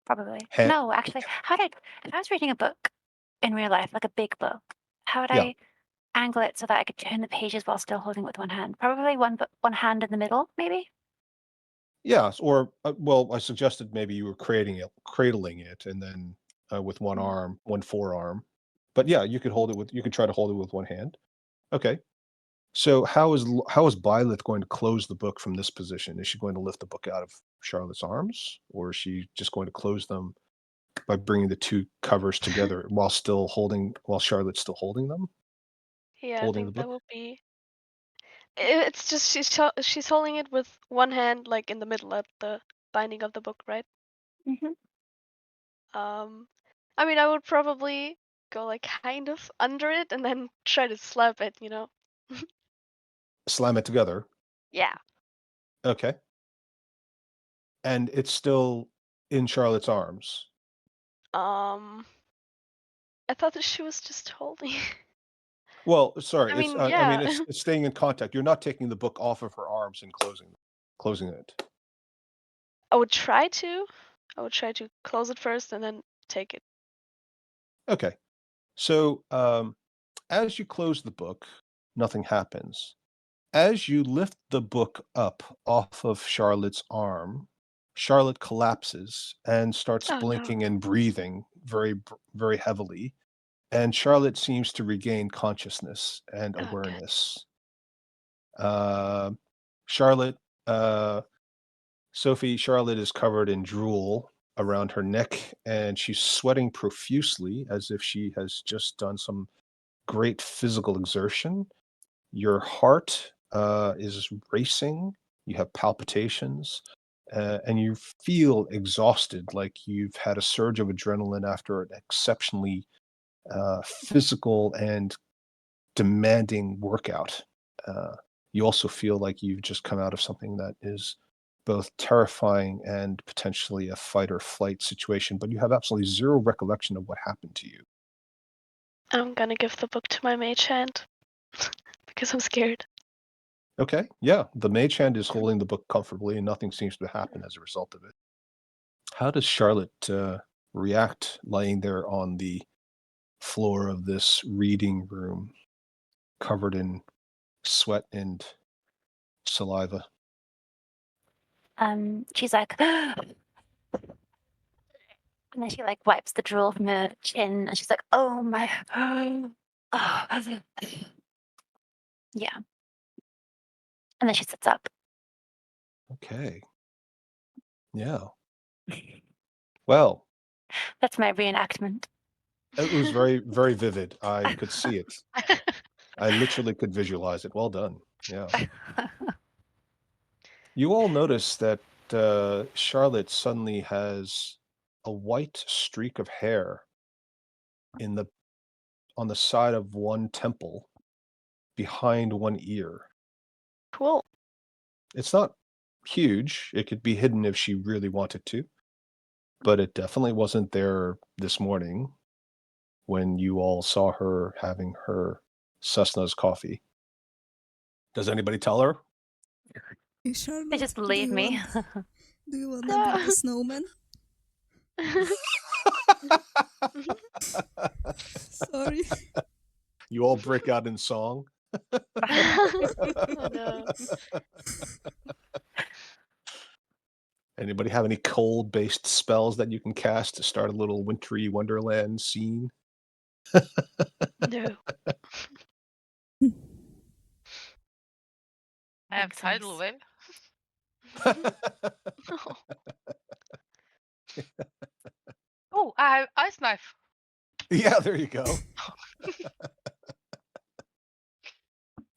probably. Ha- No, actually, if I was reading a book in real life, like a big book, how would yeah. I angle it so that I could turn the pages while still holding it with one hand? Probably one hand in the middle, maybe? Yes, or well, I suggested maybe you were cradling it, and then with one Mm. arm, one forearm. But yeah, you could try to hold it with one hand. Okay. So how is Byleth going to close the book from this position? Is she going to lift the book out of Charlotte's arms, or is she just going to close them by bringing the two covers together while Charlotte's still holding them, Yeah, I holding the think that book? will be. It's just she's holding it with one hand, like in the middle at the binding of the book, right? Hmm. I mean, I would probably go like kind of under it and then try to slap it, Slam it together. Yeah. Okay. And it's still in Charlotte's arms. I thought that she was just holding. Well, sorry, I it's mean, I mean yeah. it's staying in contact. You're not taking the book off of her arms and closing it. I would try to. I would try to close it first and then take it. Okay. So as you close the book, nothing happens. As you lift the book up off of Charlotte's arm, Charlotte collapses and starts Oh no. blinking and breathing very heavily, and Charlotte seems to regain consciousness and Oh good. awareness. Uh, Charlotte, Sophie, Charlotte is covered in drool around her neck, and she's sweating profusely as if she has just done some great physical exertion. Your heart is racing, you have palpitations, and you feel exhausted, like you've had a surge of adrenaline after an exceptionally physical and demanding workout. Uh, you also feel like you've just come out of something that is both terrifying and potentially a fight or flight situation, but you have absolutely zero recollection of what happened to you. I'm gonna give the book to my mage hand because I'm scared. Okay, yeah, the mage hand is holding the book comfortably, and nothing seems to happen as a result of it. How does Charlotte react laying there on the floor of this reading room, covered in sweat and saliva? She's like, and then she like wipes the drool from her chin, and she's like, "Oh my, oh, yeah." And then she sits up. Okay, yeah. Well, That's my reenactment. it was very vivid. I could see it. I literally could visualize it. Well done. Yeah. You all notice that Charlotte suddenly has a white streak of hair in the on the side of one temple, behind one ear. Cool. It's not huge. It could be hidden if she really wanted to, but it definitely wasn't there this morning when you all saw her having her Cessna's coffee. Does anybody tell her? Hey, Charlotte, They just do believe you me. do you want to be the snowman? Sorry. You all break out in song. Oh no. Anybody have any cold-based spells that you can cast to start a little wintry wonderland scene? No. I have Makes tidal sense. wave. Oh, I have ice knife. Yeah, there you go.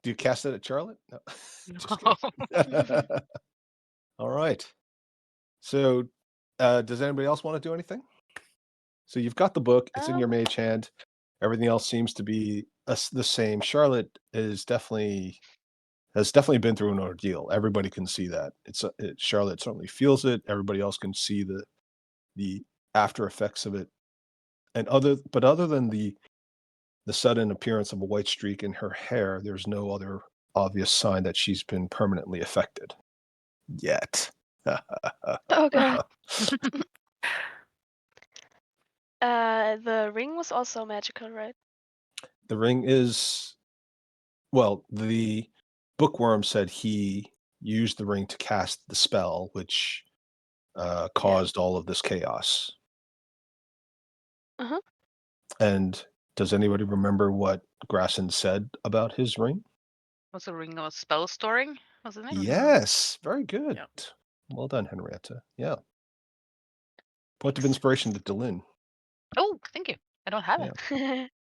Do you cast it at Charlotte? No. Just kidding. All right. So, does anybody else want to do anything? So you've got the book. It's in your mage hand. Everything else seems to be the same. Charlotte has definitely been through an ordeal. Everybody can see that. Charlotte certainly feels it. Everybody else can see the after effects of it. And other than the sudden appearance of a white streak in her hair, there's no other obvious sign that she's been permanently affected yet. Oh god. The ring was also magical, right? The ring is, well, the bookworm said he used the ring to cast the spell, which caused all of this chaos. Uh-huh. And does anybody remember what Grasson said about his ring? Was a ring of spell storing, wasn't it? Yes, very good. Yep. Well done, Henrietta. Yeah. Point of inspiration to Delin. Oh, thank you. I don't have Yeah. it.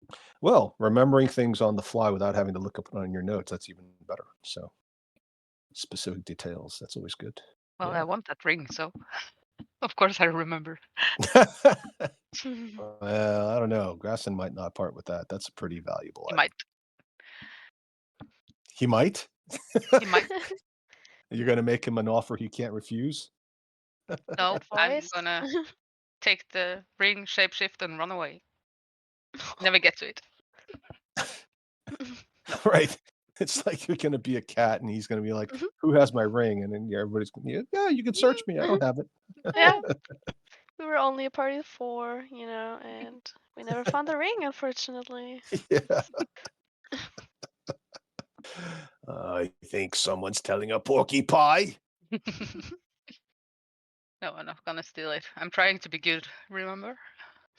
Well, remembering things on the fly without having to look up on your notes, that's even better. So specific details, that's always good. Well, Yeah. I want that ring, so of course I remember. Well, I don't know. Grasson might not part with that. That's a pretty valuable He item. might. He might? He might. You're going to make him an offer he can't refuse? No, I'm Voice. gonna take the ring, shapeshift, and run away. Never get to it. Right. It's like you're going to be a cat and he's going to be like, Mhm. who has my ring? And then everybody's going to be, yeah, you can search me. I don't have it. Yeah. We were only a party of 4, and we never found the ring, unfortunately. Yeah. I think someone's telling a porky pie. No, I'm not gonna steal it. I'm trying to be good, remember?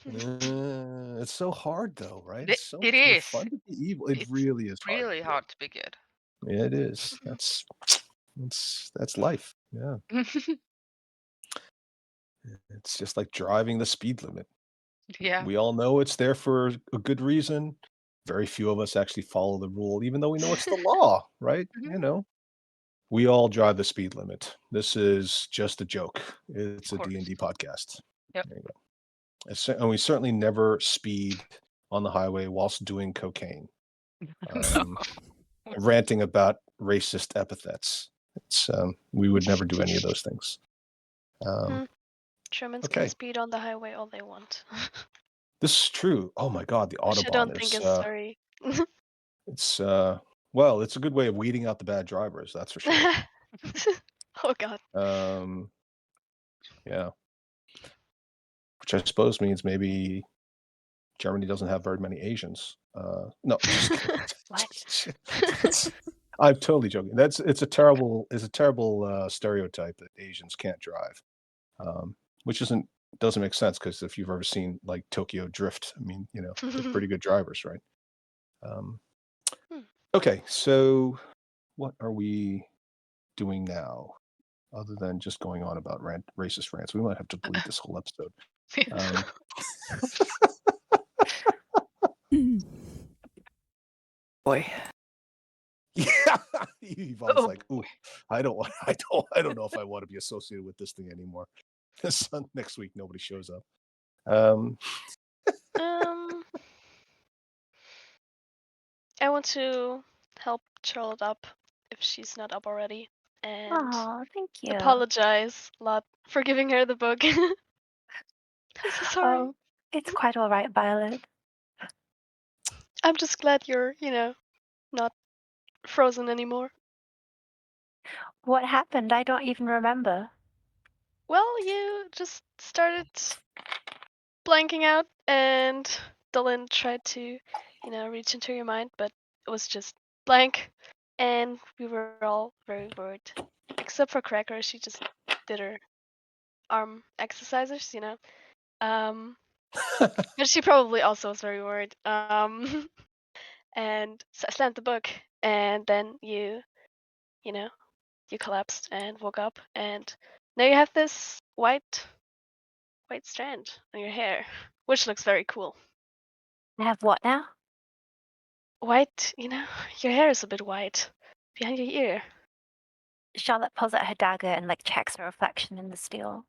It's so hard though, right? It- So it much is. fun to be evil. It It's really is really hard. hard to be good. Yeah, it is. That's life. Yeah. It's just like driving the speed limit. Yeah. We all know it's there for a good reason. Very few of us actually follow the rule, even though we know it's the law, right? Mhm. You know, we all drive the speed limit. This is just a joke. It's a Of course. D&D podcast. Yep. There you go. And we certainly never speed on the highway whilst doing cocaine, No. ranting about racist epithets. It's we would never do any of those things. Germans Okay. can speed on the highway all they want. This is true. Oh my God, the Which I don't Autobahn think is is very. it's well, it's a good way of weeding out the bad drivers, that's for sure. Oh god. Yeah. Which I suppose means maybe Germany doesn't have very many Asians. No, just kidding. What? I'm totally joking. It's a terrible stereotype that Asians can't drive, which doesn't make sense because if you've ever seen like Tokyo Drift, I mean, they're pretty good drivers, right? Okay, so what are we doing now, other than just going on about racist rants? We might have to delete this whole episode. Boy. Yeah, Yvonne's like, ooh, I don't know if I want to be associated with this thing anymore. Next week, nobody shows up. I want to help Charlotte up if she's not up already, and Oh, thank you. apologize a lot for giving her the book. I'm so sorry. Oh, it's quite all right, Violet. I'm just glad you're, not frozen anymore. What happened? I don't even remember. Well, you just started blanking out, and Dylan tried to, reach into your mind, but it was just blank, and we were all very worried. Except for Cracker, she just did her arm exercises, But she probably also was very worried. And so I slammed the book, and then you know, you collapsed and woke up, and now you have this white strand on your hair, which looks very cool. I have what now? White, your hair is a bit white behind your ear. Charlotte pulls out her dagger and like checks her reflection in the steel.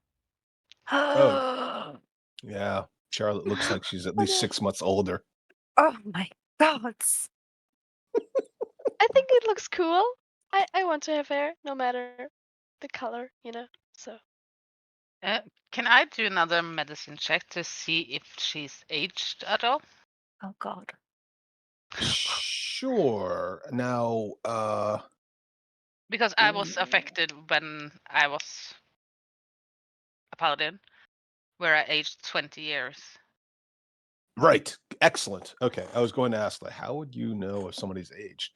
Oh. Yeah, Charlotte looks like she's at least no. 6 months older. Oh my god. I think it looks cool. I want to have hair, no matter the color, So Can I do another medicine check to see if she's aged at all? Oh god. Sure. Now, Because I was affected when I was a paladin, where I aged 20 years. right. Excellent. Okay. I was going to ask, like, how would you know if somebody's aged?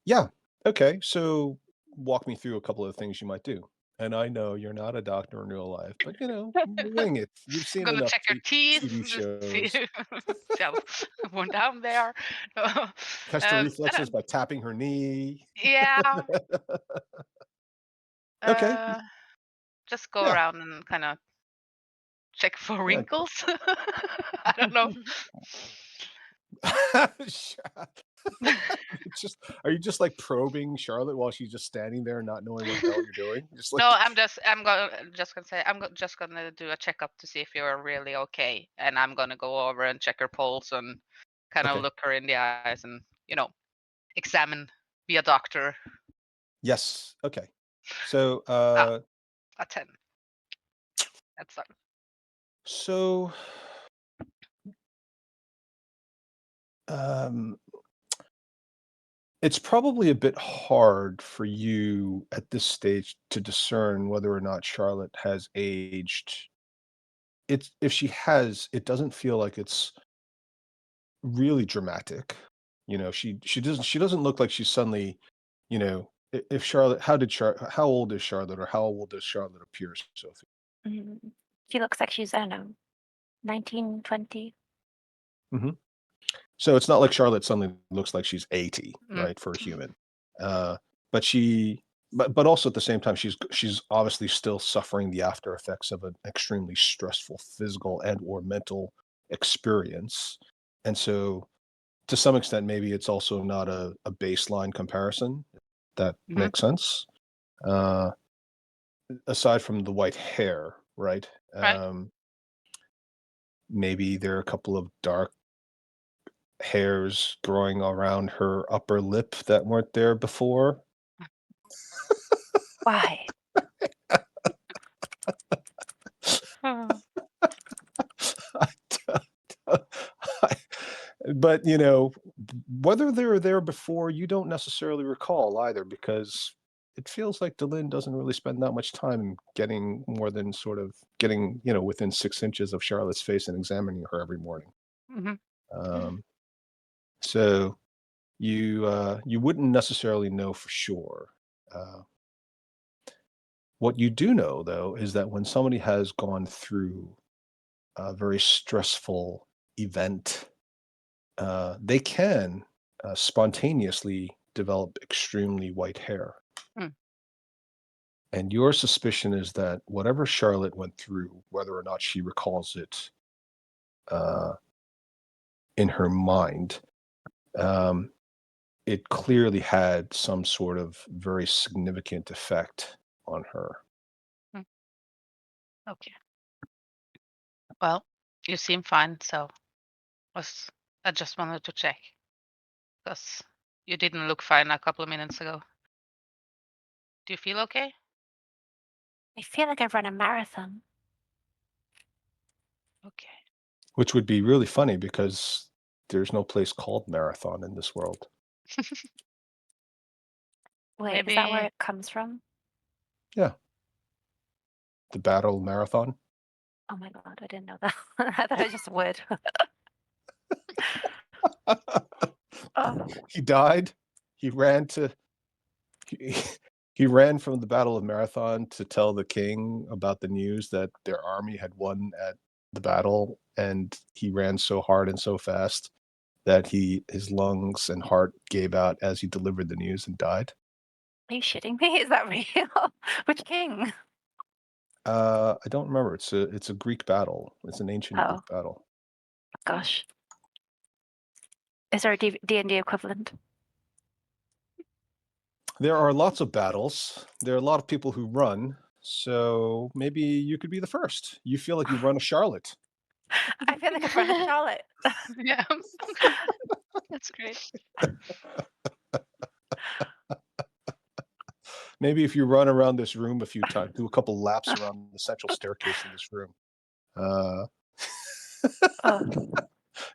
Yeah. Okay. So walk me through a couple of things you might do. And I know you're not a doctor in real life, but wing it. You've I'm seen gonna enough check your teeth TV to see shows. one down there. Test her I reflexes don't- by tapping her knee. yeah. Okay. Just go Yeah. around and kind of check for Yeah. wrinkles. I don't know. Are you just like probing Charlotte while she's just standing there not knowing what the hell you're doing? Just like No, just gonna say just gonna do a checkup to see if you're really okay, and I'm gonna go over and check her pulse and kind of okay. look her in the eyes and examine, be a doctor. Yes. Okay. So A 10. That's done. so um it's probably a bit hard for you at this stage to discern whether or not Charlotte has aged. It's if she has, it doesn't feel like it's really dramatic. She doesn't look like she's suddenly, if Charlotte how old is Charlotte, or how old does Charlotte appear, Sophie? She looks like she's, I don't know, 19, 20. hmm So it's not like Charlotte suddenly looks like she's 80, Mm. right, for a human. But but also at the same time, she's obviously still suffering the after effects of an extremely stressful physical and or mental experience. And so to some extent, maybe it's also not a baseline comparison. That Mhm. makes sense. Uh, aside from the white hair, right? Right. Maybe there are a couple of dark hairs growing around her upper lip that weren't there before. Why? Oh. I don't- I- but whether they were there before, you don't necessarily recall either, because it feels like Delin doesn't really spend that much time getting more than sort of getting within 6 inches of Charlotte's face and examining her every morning. Mhm. Um, so you wouldn't necessarily know for sure. Uh, what you do know, though, is that when somebody has gone through a very stressful event, they can spontaneously develop extremely white hair. Mm. And your suspicion is that whatever Charlotte went through, whether or not she recalls it uh, in her mind, um, it clearly had some sort of very significant effect on her. Okay. Well, you seem fine, so I just wanted to check. Because you didn't look fine a couple of minutes ago. Do you feel okay? I feel like I've run a marathon. Okay. Which would be really funny because there's no place called Marathon in this world. Wait, is that where Maybe it comes from? The Battle Marathon. Oh my god, I didn't know that. I thought it was just wood. Oh, He died. He ran to. He, he ran from the Battle of Marathon to tell the king about the news that their army had won at the battle, and he ran so hard and so fast that his lungs and heart gave out as he delivered the news and died. are you shitting me? Is that real? Which king? I don't remember. It's a Greek battle. It's an ancient Oh. Greek battle. Gosh. Is there a D&D equivalent? There are lots of battles. There are a lot of people who run. So maybe you could be the first. You feel like you run a Charlotte. I feel like I've run a Charlotte. yeah. That's great. Maybe if you run around this room a few times, do a couple laps around the central staircase in this room. Oh.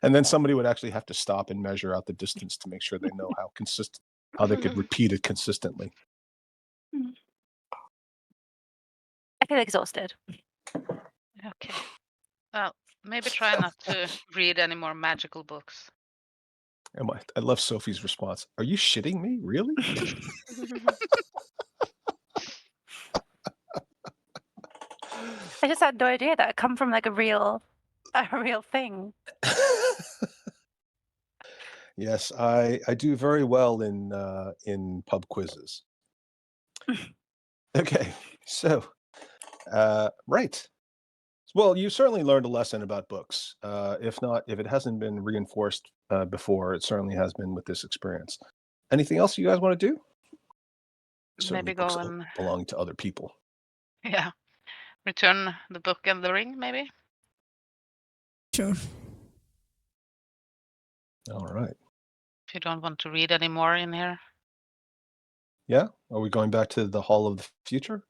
And then somebody would actually have to stop and measure out the distance to make sure they know how they could repeat it consistently. I feel exhausted. Okay. Well, maybe try not to read any more magical books. I love Sophie's response. Are you shitting me? Really? I just had no idea that it come from like a real thing. Yes, I do very well in pub quizzes. Okay, so right. Well, you certainly learned a lesson about books. If it hasn't been reinforced before, it certainly has been with this experience. Anything else you guys want to do? Certainly Maybe books go and belong to other people. yeah, return the book and the ring. Maybe. Sure. All right. If you don't want to read any more in here. Yeah. Are we going back to the Hall of the Future?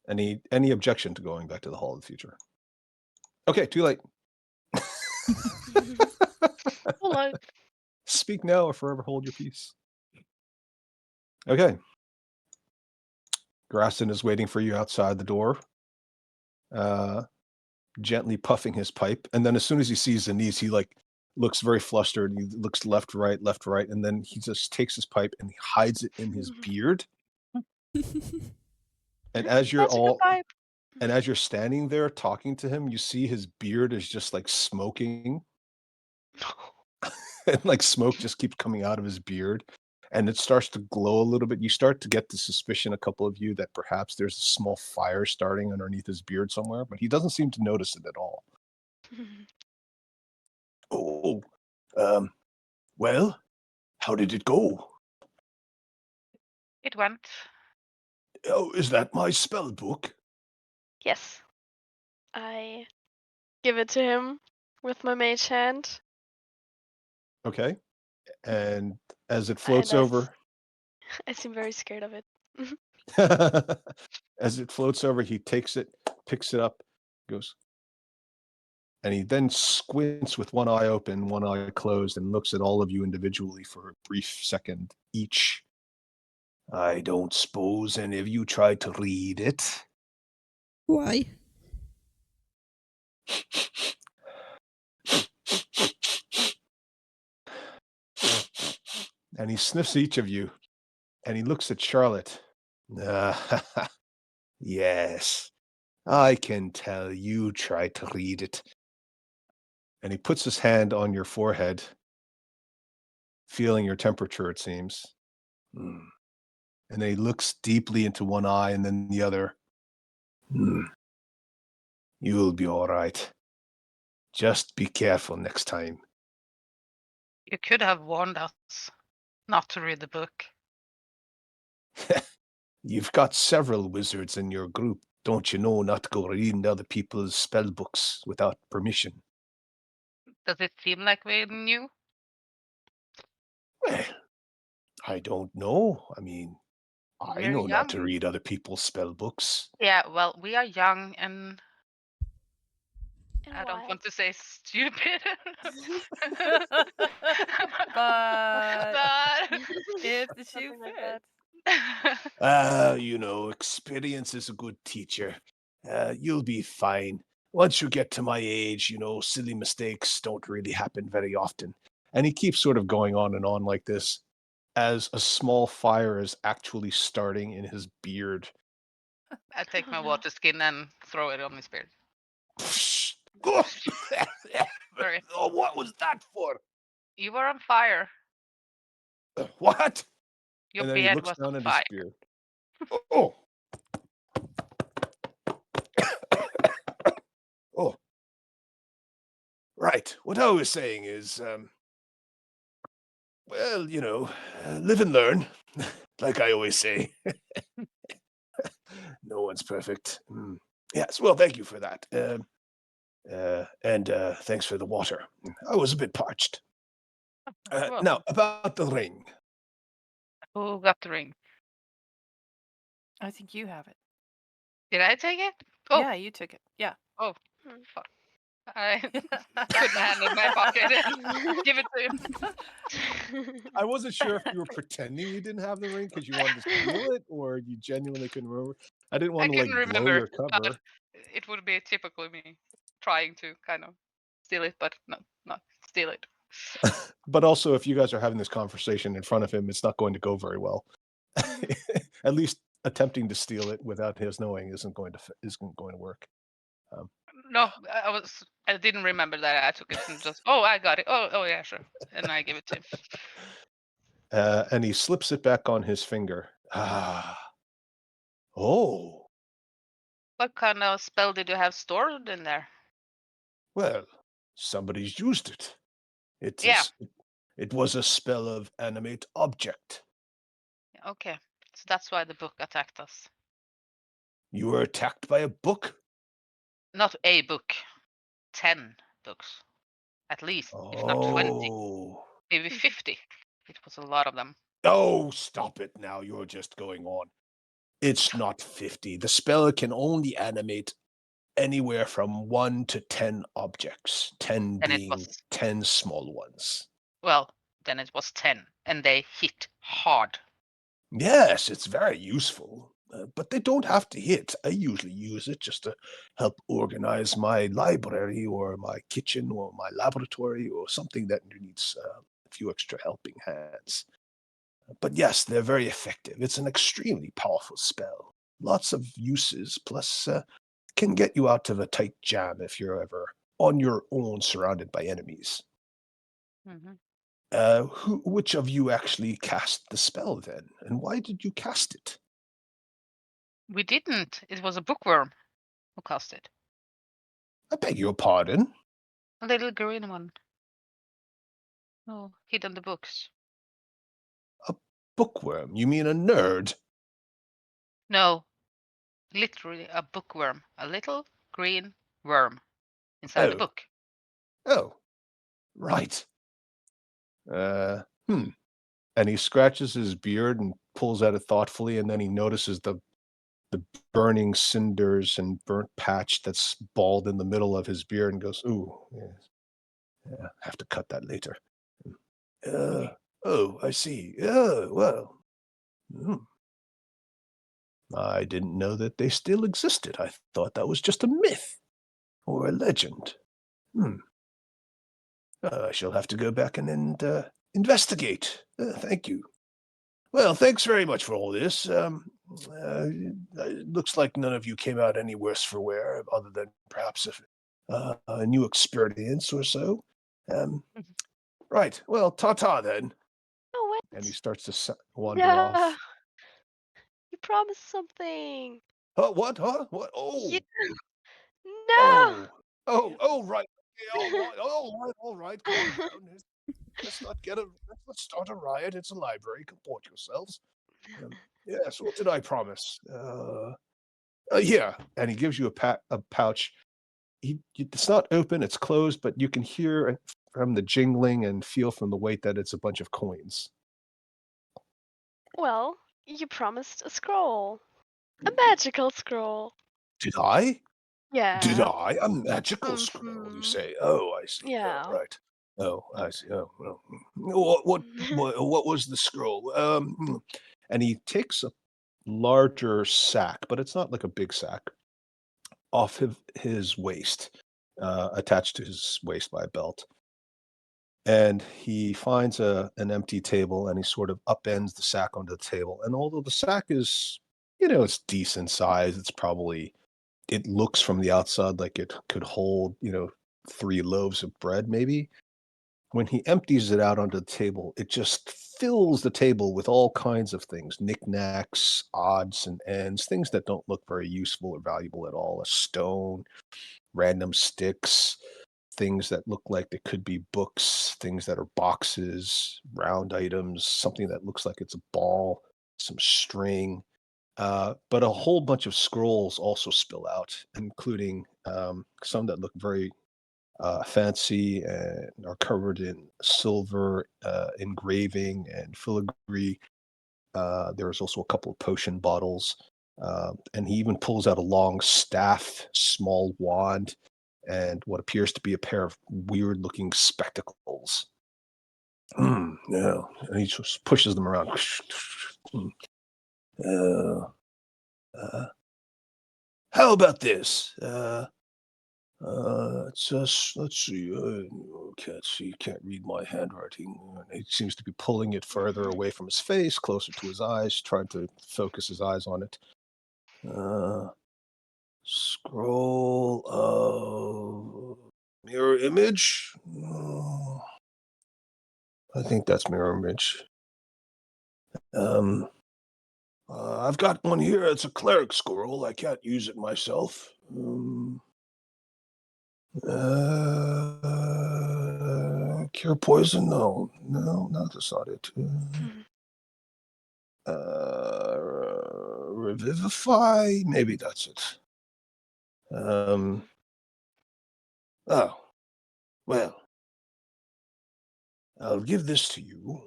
Any objection to going back to the Hall of the Future? Okay, too late. Hello. Speak now or forever hold your peace. Okay. Graston is waiting for you outside the door, gently puffing his pipe. And then as soon as he sees Denise, he looks very flustered. He looks left, right, and then he just takes his pipe and he hides it in his beard. And as you're That's a good vibe. and as you're standing there talking to him, you see his beard is just like smoking. And like smoke just keeps coming out of his beard. And it starts to glow a little bit. You start to get the suspicion, a couple of you, that perhaps there's a small fire starting underneath his beard somewhere, but he doesn't seem to notice it at all. Oh, well, how did it go? It went. Oh, is that my spell book? Yes. I give it to him with my mage hand. Okay. And as it And floats over, I seem very scared of it. as it floats over, he takes it, picks it up, goes, and he then squints with one eye open, one eye closed, and looks at all of you individually for a brief second each. I don't suppose any of you tried to read it. Why? And he sniffs each of you, and he looks at Charlotte. Yes, I can tell you tried to read it. And he puts his hand on your forehead, feeling your temperature, it seems. And then he looks deeply into one eye and then the other. You'll be all right. Just be careful next time. You could have warned us not to read the book. You've got several wizards in your group. Don't you know not to go reading other people's spell books without permission? Does it seem like we knew? Well, I don't know. I mean, I We're know not to young. read other people's spell books. Yeah, well, we are young and And I don't wild. want to say stupid. But but if the shoe Something like that. You know, experience is a good teacher. You'll be fine. Once you get to my age, you know, silly mistakes don't really happen very often. And he keeps sort of going on and on like this as a small fire is actually starting in his beard. I take Oh, my no. water skin and throw it on his beard. Oh, Sorry. oh, what was that for? You were on fire. What? Your And then he beard looks was on down at his fire. beard. Oh. Oh. Right. What I was saying is, well, you know, live and learn, like I always say. No one's perfect. Yes, well, thank you for that. And thanks for the water. I was a bit parched. Well, Now, about the ring. who got the ring? I think you have it. Did I take it? Oh, Yeah, you took it. Yeah. oh, Hmm. fuck. I put my hand in my pocket and give it to him. I wasn't sure if you were pretending you didn't have the ring because you wanted to steal it, or you genuinely couldn't remember. I didn't I want to like couldn't blow remember, your but cover. it would be typically me trying to kind of steal it, but not steal it. But also, if you guys are having this conversation in front of him, it's not going to go very well. At least attempting to steal it without his knowing isn't going to work. No, I didn't remember that I took it and just I got it. Oh yeah, sure. And I give it to him. And he slips it back on his finger. Oh, What kind of spell did you have stored in there? well, somebody's used it. Yeah. It was a spell of animate object. Okay. So that's why the book attacked us. You were attacked by a book? Not a book. 10 books. At least. If not 20. Oh. Maybe 50. It was a lot of them. Oh, stop it now. You're just going on. It's not 50. The spell can only animate anywhere from 1 to 10 objects, 10 And it being was 10 small ones. well, then it was 10. And they hit hard. Yes, it's very useful, but they don't have to hit. I usually use it just to help organize my library or my kitchen or my laboratory or something that needs a few extra helping hands. But yes, they're very effective. It's an extremely powerful spell. Lots of uses, plus can get you out of a tight jam if you're ever on your own surrounded by enemies. Mhm. Which of you actually cast the spell then? And why did you cast it? We didn't. It was a bookworm who cast it. I beg your pardon? A little green one. Oh, hid in the books. Bookworm? You mean a nerd? No, literally a bookworm. A little green worm inside the Oh. book. Oh, right. And he scratches his beard and pulls at it thoughtfully, and then he notices the burning cinders and burnt patch that's bald in the middle of his beard and goes, ooh, yes. Yeah, have to cut that later. Oh, I see. Well. I didn't know that they still existed. I thought that was just a myth or a legend. I shall have to go back and investigate. Thank you. Well, thanks very much for all this. It looks like none of you came out any worse for wear, other than perhaps a new experience or so. Right. Well, ta-ta then. Oh, And he wait. starts to wander No. off. You promised something. What? Huh? What? Oh. Yeah. No. Right. Okay, all right. Calm down. Let's start a riot. It's a library. Comport yourselves. Yes. What did I promise? Here, and he gives you a pouch. It's not open. It's closed, but you can hear from the jingling and feel from the weight that it's a bunch of coins. Well, you promised a scroll. A magical scroll. Did I? Did Yeah. I? A magical scroll, you Mhm. say? Oh, I see. Yeah. Right. Oh, I see. Oh, well. What was the scroll? And he takes a larger sack, but it's not like a big sack, off of his waist, attached to his waist by a belt. And he finds an empty table and he sort of upends the sack onto the table. And although the sack is, it's decent size, it looks from the outside like it could hold, 3 loaves of bread maybe. When he empties it out onto the table, it just fills the table with all kinds of things, knickknacks, odds and ends, things that don't look very useful or valuable at all. A stone, random sticks, things that look like they could be books, things that are boxes, round items, something that looks like it's a ball, some string. But a whole bunch of scrolls also spill out, including some that look very fancy and are covered in silver engraving and filigree. There's also a couple of potion bottles. And he even pulls out a long staff, small wand, and what appears to be a pair of weird looking spectacles. Yeah. And he just pushes them around. Uh, uh, how about this? Let's see. Can't read my handwriting. He seems to be pulling it further away from his face, closer to his eyes, trying to focus his eyes on it. Scroll of mirror image. I think that's mirror image. I've got one here. It's a cleric scroll. I can't use it myself. Cure poison? No, that's not it. Revivify? Maybe that's it. Oh, well, I'll give this to you.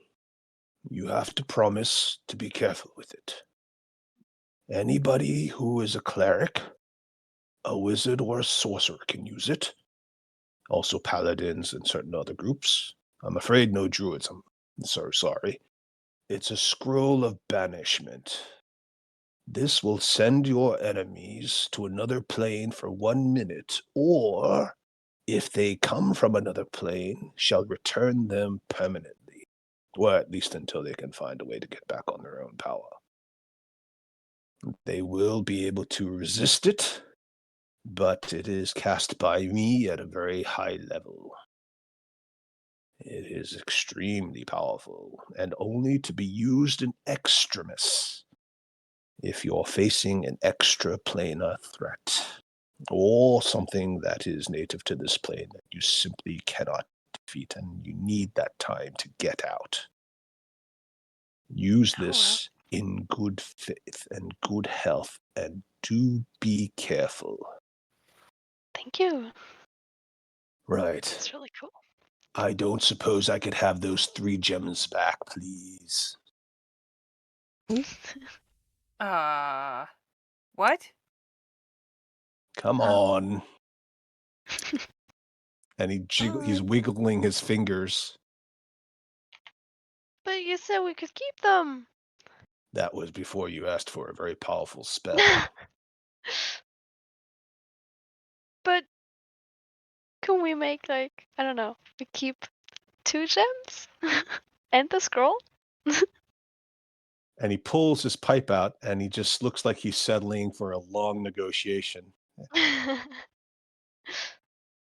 You have to promise to be careful with it. Anybody who is a cleric, a wizard, or a sorcerer can use it. Also paladins and certain other groups. I'm afraid no druids. I'm so sorry. It's a scroll of banishment. This will send your enemies to another plane for 1 minute, or, if they come from another plane, shall return them permanently, or at least until they can find a way to get back on their own power. They will be able to resist it, but it is cast by me at a very high level. It is extremely powerful, and only to be used in extremis, if you're facing an extraplanar threat, or something that is native to this plane that you simply cannot defeat, and you need that time to get out. Use this in good faith and good health, and do be careful. Thank you. Right. That's really cool. I don't suppose I could have those 3 gems back, please. What? Come on. And he's wiggling his fingers. But you said we could keep them. That was before you asked for a very powerful spell. But can we make I don't know, we keep 2 gems? And the scroll? And he pulls his pipe out, and he just looks like he's settling for a long negotiation.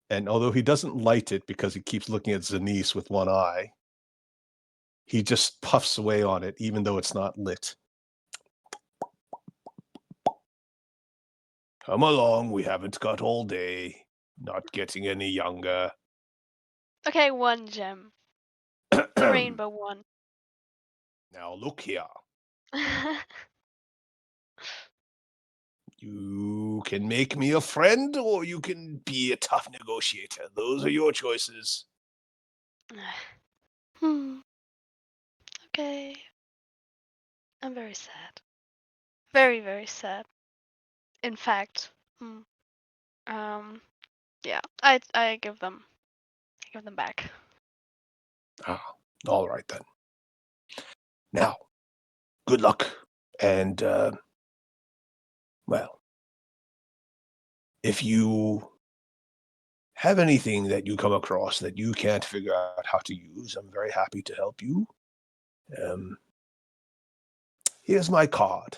And although he doesn't light it because he keeps looking at Zanice with one eye, he just puffs away on it, even though it's not lit. Come along, we haven't got all day. Not getting any younger. Okay, 1 gem. The rainbow one. Now look here. You can make me a friend, or you can be a tough negotiator. Those are your choices. Okay. I'm very sad. Very, very sad. In fact, yeah, I give them back. Ah, all right then. Now, good luck, and well, if you have anything that you come across that you can't figure out how to use, I'm very happy to help you. Um, Here's my card.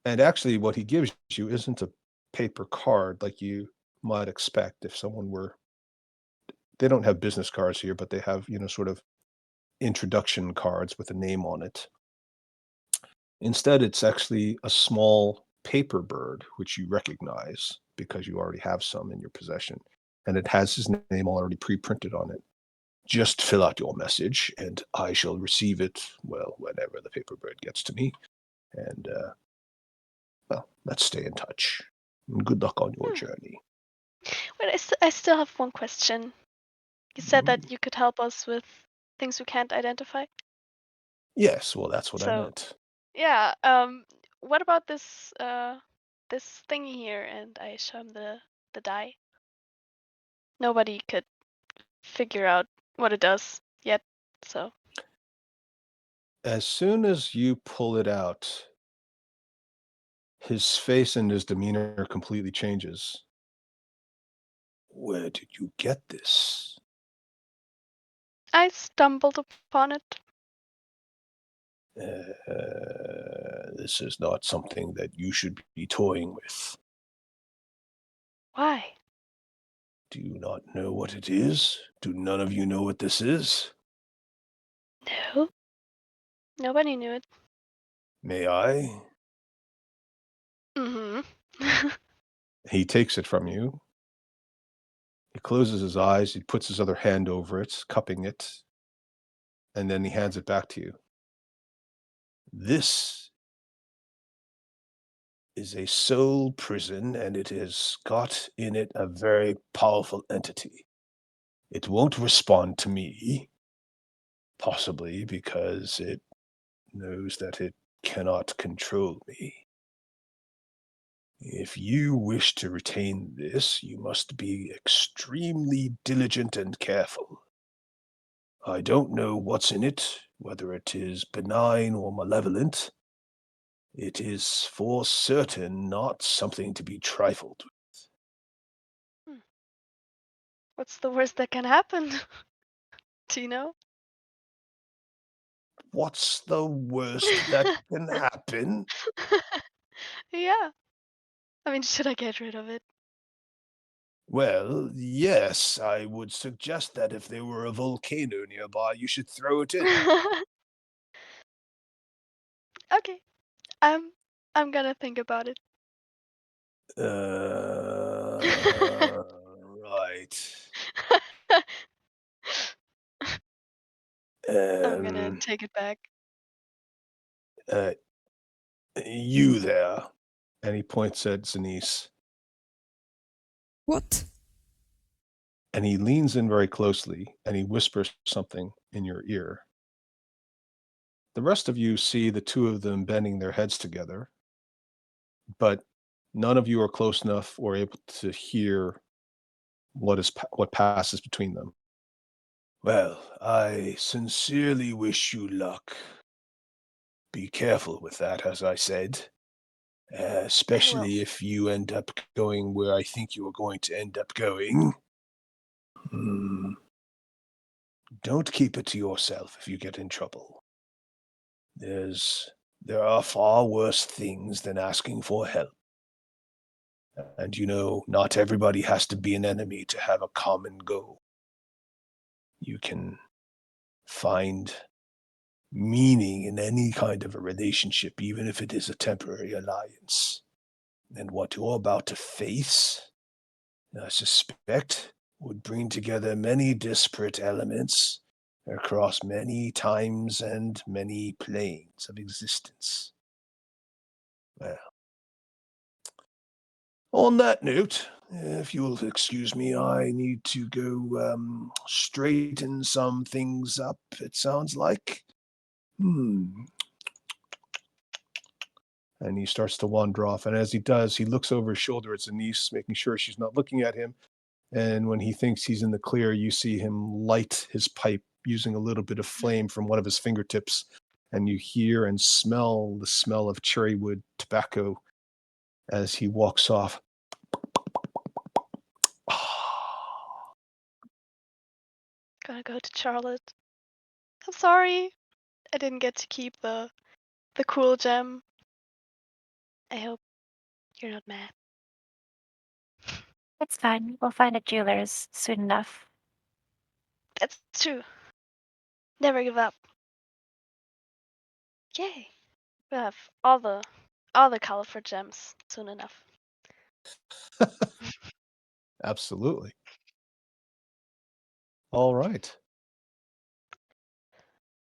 And actually, what he gives you isn't a paper card like you might expect if someone were. They don't have business cards here, but they have, sort of introduction cards with a name on it. Instead, it's actually a small paper bird, which you recognize because you already have some in your possession. And it has his name already pre-printed on it. Just fill out your message, and I shall receive it, well, whenever the paper bird gets to me. And, well, let's stay in touch. And good luck on your journey. Wait, I still have one question. You said that you could help us with things we can't identify. Yes, well, that's what I So meant. yeah, what about this this thingy here? And I show him the die. Nobody could figure out what it does yet. So As soon as you pull it out, his face and his demeanor completely changes. Where did you get this? I stumbled upon it. This is not something that you should be toying with. Why? Do you not know what it is? Do none of you know what this is? No. Nobody knew it. May I? Mm-hmm. He takes it from you. He closes his eyes. He puts his other hand over it, cupping it, and then he hands it back to you. This is a soul prison, and it has got in it a very powerful entity. It won't respond to me, possibly because it knows that it cannot control me. If you wish to retain this, you must be extremely diligent and careful. I don't know what's in it, whether it is benign or malevolent. It is for certain not something to be trifled with. What's the worst that can happen? Do you know? What's the worst that can happen? Yeah. I mean, should I get rid of it? Well, yes, I would suggest that if there were a volcano nearby, you should throw it in. Okay. I'm gonna think about it. Right. I'm gonna Um, take it back. uh, you there. And he points at Zanice. What? And he leans in very closely and he whispers something in your ear. The rest of you see the two of them bending their heads together, but none of you are close enough or able to hear what passes between them. Well, I sincerely wish you luck. Be careful with that, as I said, especially if you end up going where I think you are going to end up going. Don't keep it to yourself if you get in trouble. There are far worse things than asking for help. And not everybody has to be an enemy to have a common goal. You can find meaning in any kind of a relationship, even if it is a temporary alliance. And what you're about to face, I suspect, would bring together many disparate elements across many times and many planes of existence. Well, on that note, If you'll excuse me, I need to go straighten some things up, it sounds like. And he starts to wander off. And as he does, he looks over his shoulder at Zanise, making sure she's not looking at him. And when he thinks he's in the clear, you see him light his pipe using a little bit of flame from one of his fingertips. And you hear and smell the smell of cherry wood tobacco as he walks off. Gonna go to Charlotte. I'm sorry. I didn't get to keep the cool gem. I hope you're not mad. It's fine. We'll find a jeweler's soon enough. That's true. Never give up. Yay. We'll have all the colorful gems soon enough. Absolutely. All right.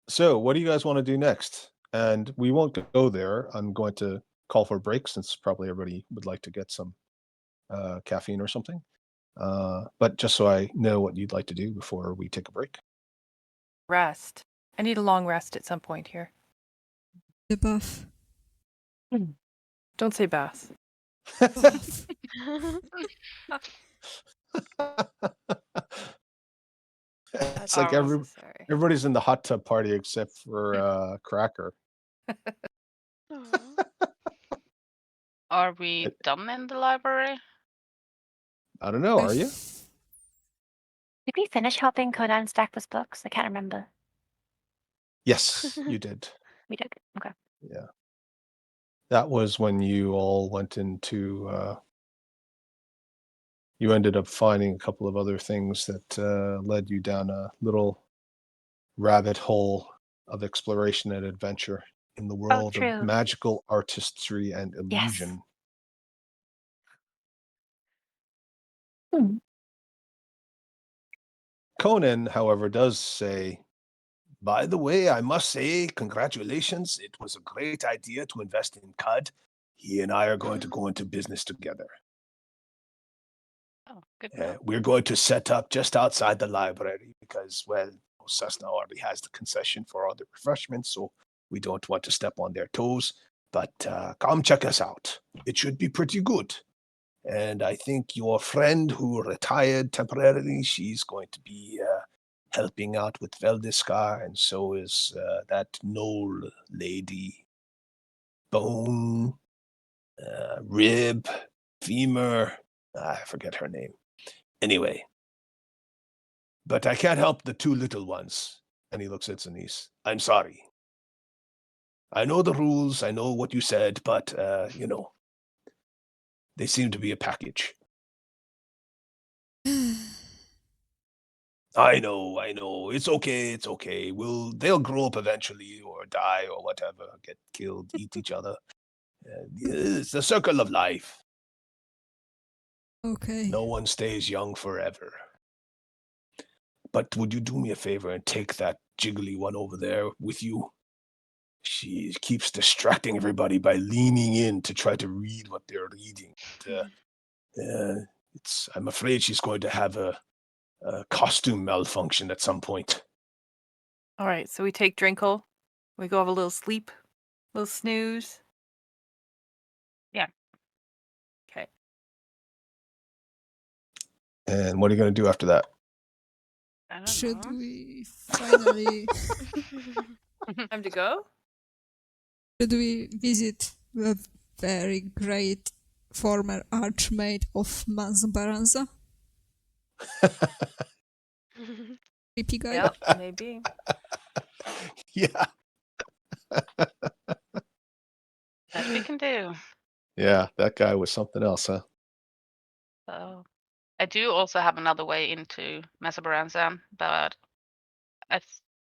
So, what do you guys want to do next? And we won't go there. I'm going to call for a break since probably everybody would like to get some caffeine or something. But just so I know what you'd like to do before we take a break. Rest. I need a long rest at some point here. The buff. Don't say bath. Buff. It's That's like unnecessary. everybody's in the hot tub party except for Cracker. Aw. Are we done in the library? I don't know. Are you? Did we finish helping Conan stack those books? I can't remember. Yes, you did. We did. Okay. Yeah. That was when you all went into. You ended up finding a couple of other things that led you down a little rabbit hole of exploration and adventure in the world true. of magical artistry and Yes. illusion. Hmm. Conan, however, does say, by the way, I must say, congratulations. It was a great idea to invest in Cud. He and I are going to go into business together. Oh, good. to know. We're going to set up just outside the library because, well, Cessna already has the concession for all the refreshments, so we don't want to step on their toes. But come check us out. It should be pretty good. And I think your friend who retired temporarily, she's going to be helping out with Veldiskar, and so is that Knoll lady. Bone, Rib, Femur, I forget her name. Anyway, but I can't help the two little ones. And he looks at Zanise. I'm sorry. I know the rules, I know what you said, but, they seem to be a package. I know. It's okay. They'll grow up eventually or die or whatever, get killed, eat each other. It's the circle of life. Okay. No one stays young forever. But would you do me a favor and take that jiggly one over there with you? She keeps distracting everybody by leaning in to try to read what they're reading. I'm afraid she's going to have a costume malfunction at some point. All right, so we take Drinkle. We go have a little sleep, little snooze. Yeah. Okay. And what are you going to do after that? I don't Should know. we finally Time to go? should we visit the very great former archmage of Manzabaranza? Creepy guy? Yep, maybe. Yeah. That we can do. Yeah, that guy was something else, huh? So I do also have another way into Mesobaranzan, but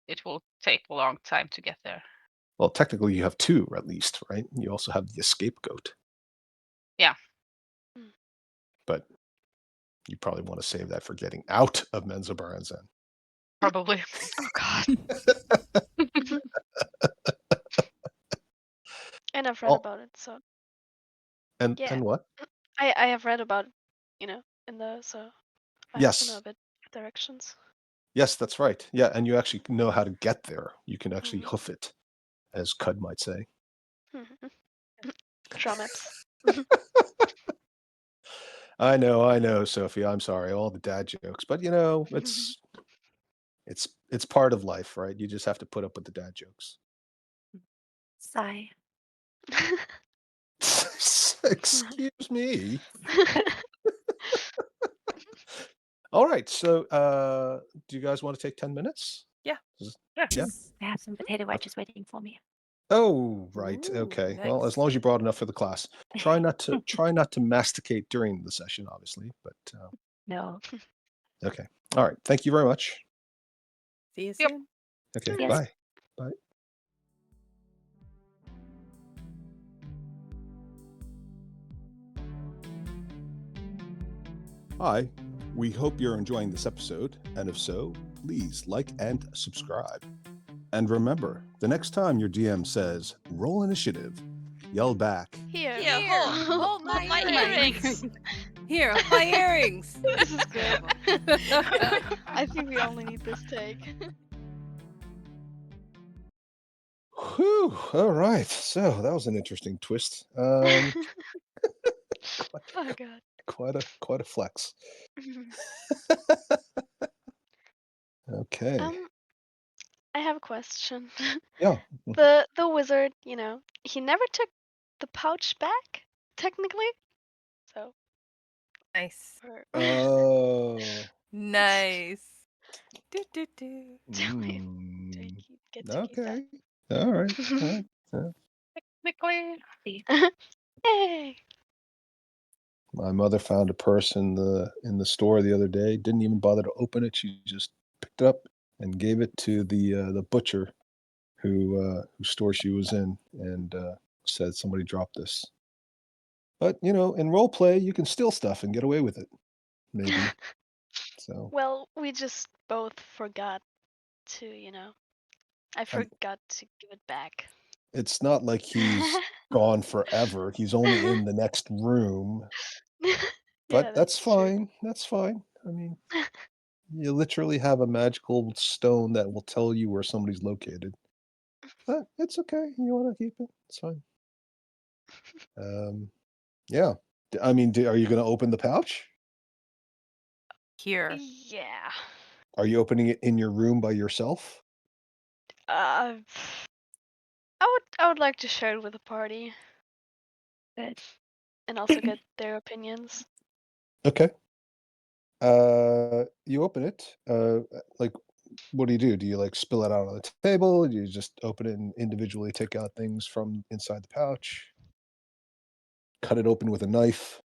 it will take a long time to get there. Well, technically you have two at least, right? You also have the scapegoat. Yeah. But you probably want to save that for getting out of Menzoberranzan. Probably. Oh God. And I've read Oh. about it, so And Yeah. what? I have read about in the so I Yes. also know a bit of directions. Yes, that's right. Yeah, and you actually know how to get there. You can actually Mhm. hoof it, as Cud might say. Draw maps. I know, Sophie. I'm sorry, all the dad jokes, but it's part of life, right? You just have to put up with the dad jokes. Sigh. Excuse me. All right, so do you guys want to take 10 minutes? Yeah. Yeah. I have some potato wedges waiting for me. Oh, right. Ooh, Okay. Well, as nice. long as you brought enough for the class. Try not to masticate during the session, obviously, but No. okay. All right. Thank you very much. See you Yep. soon. Okay. Yes. Bye. Bye. Hi. We hope you're enjoying this episode, and if so, please like and subscribe. And remember, the next time your DM says, roll initiative, yell back, Here. hold my earrings. Here, hold my earrings. This is good. I think we only need this take. Whew. All right. So that was an interesting twist. Oh god. Quite a flex. Okay. I have a question. Yeah. The wizard, he never took the pouch back, technically. So Nice. Oh. Nice. Do, do, do. do we Mm, get to keep that? okay. All right. All right. Yeah. Technically. Hey. My mother found a purse in the store the other day. Didn't even bother to open it. She just picked it up and gave it to the butcher whose store she was in, and said somebody dropped this. But in role play, you can steal stuff and get away with it, maybe. So Well, we just both forgot to, I Um, forgot to give it back. it's not like he's gone forever. He's only in the next room. But Yeah, that's true. fine. That's fine. I mean, you literally have a magical stone that will tell you where somebody's located. But it's okay. You want to keep it? It's fine. Yeah. I mean, are you going to open the pouch? Here. Yeah. Are you opening it in your room by yourself? I would like to share it with the party. Good. And also get their opinions. Okay. You open it. Like, what do? Do you like spill it out on the table? Do you just open it and individually take out things from inside the pouch? Cut it open with a knife?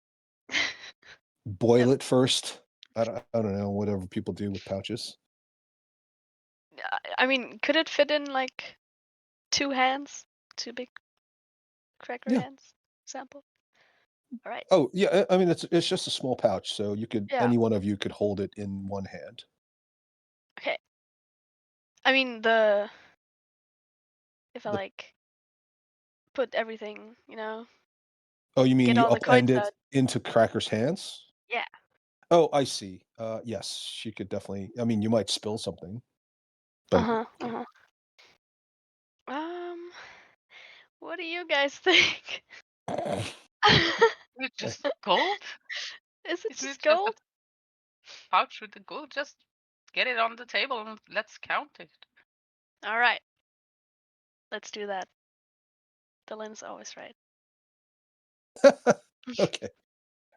Boil it first? I don't know, whatever people do with pouches. I mean, could it fit in like 2 hands? 2 big cracker Yeah. hands? Sample. All right. Oh, yeah, I mean, it's just a small pouch, so Yeah. any one of you could hold it in one hand. Okay. I mean, if I The like put everything, Oh, you mean get you all the coins upend it out. into Cracker's hands? Yeah. Oh, I see. Yes, she could definitely. I mean, you might spill something, but What do you guys think? It's just gold? Is it Isn't just it just a gold? pouch with the gold? Just get it on the table and let's count it. All right. Let's do that. Dylan's always right. okay.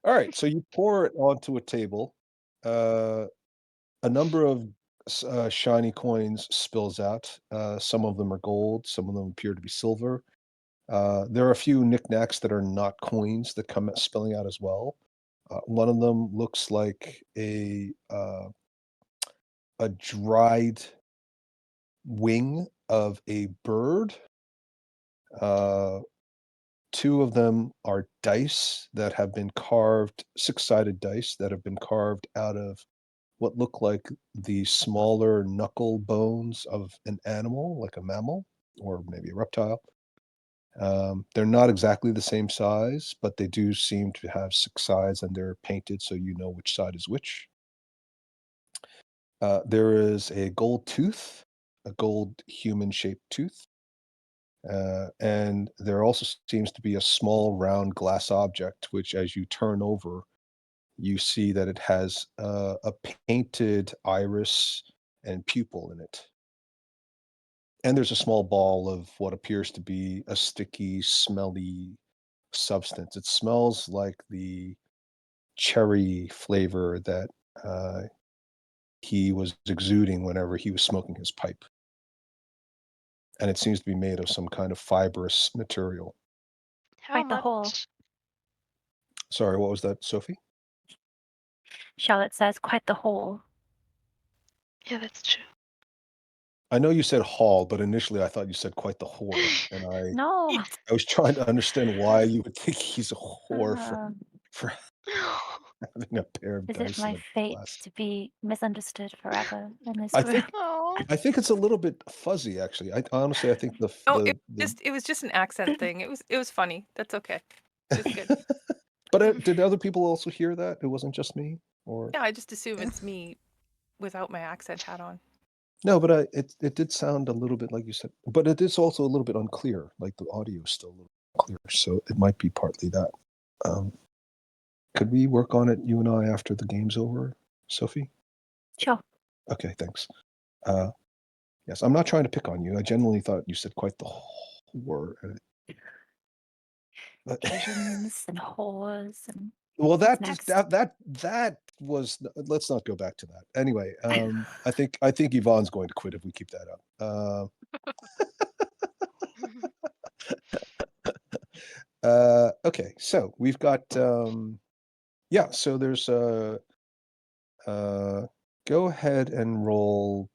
All right, so you pour it onto a table. A number of shiny coins spills out. Some of them are gold. Some of them appear to be silver. There are a few knickknacks that are not coins that come spilling out as well. One of them looks like a dried wing of a bird. Two of them are dice that have been carved, six-sided dice that have been carved out of what look like the smaller knuckle bones of an animal, like a mammal or maybe a reptile. They're not exactly the same size, but they do seem to have 6 sides and they're painted so you know which side is which. There is a gold tooth, a gold human-shaped tooth. And there also seems to be a small round glass object, which as you turn over, you see that it has a painted iris and pupil in it. And there's a small ball of what appears to be a sticky, smelly substance. It smells like the cherry flavor that he was exuding whenever he was smoking his pipe. And it seems to be made of some kind of fibrous material. How Quite the hole. much? Sorry, what was that, Sophie? Charlotte says, quite the hole. Yeah, that's true. I know you said hall, but initially I thought you said quite the whore, and No. I was trying to understand why you would think he's a whore for having a pair of Is it dice my and a fate glass. to be misunderstood forever in this I group? think Oh. I think it's a little bit fuzzy, actually. I honestly, I think Oh, the it was just an accent thing. It was funny. That's okay. It was good. But did other people also hear that? It wasn't just me, or Yeah, I just assume it's me without my accent hat on. no? But it did sound a little bit like you said, but it is also a little bit unclear. Like the audio is still a little unclear, so it might be partly that. Could we work on it, you and I, after the game's over, Sophie? Sure. Okay, thanks. Yes, I'm not trying to pick on you. I genuinely thought you said quite the word. Pigeons and whores and Well, what's that next? that was. Let's not go back to that. Anyway, I think Yvonne's going to quit if we keep that up. Okay, so we've got yeah. So there's go ahead and roll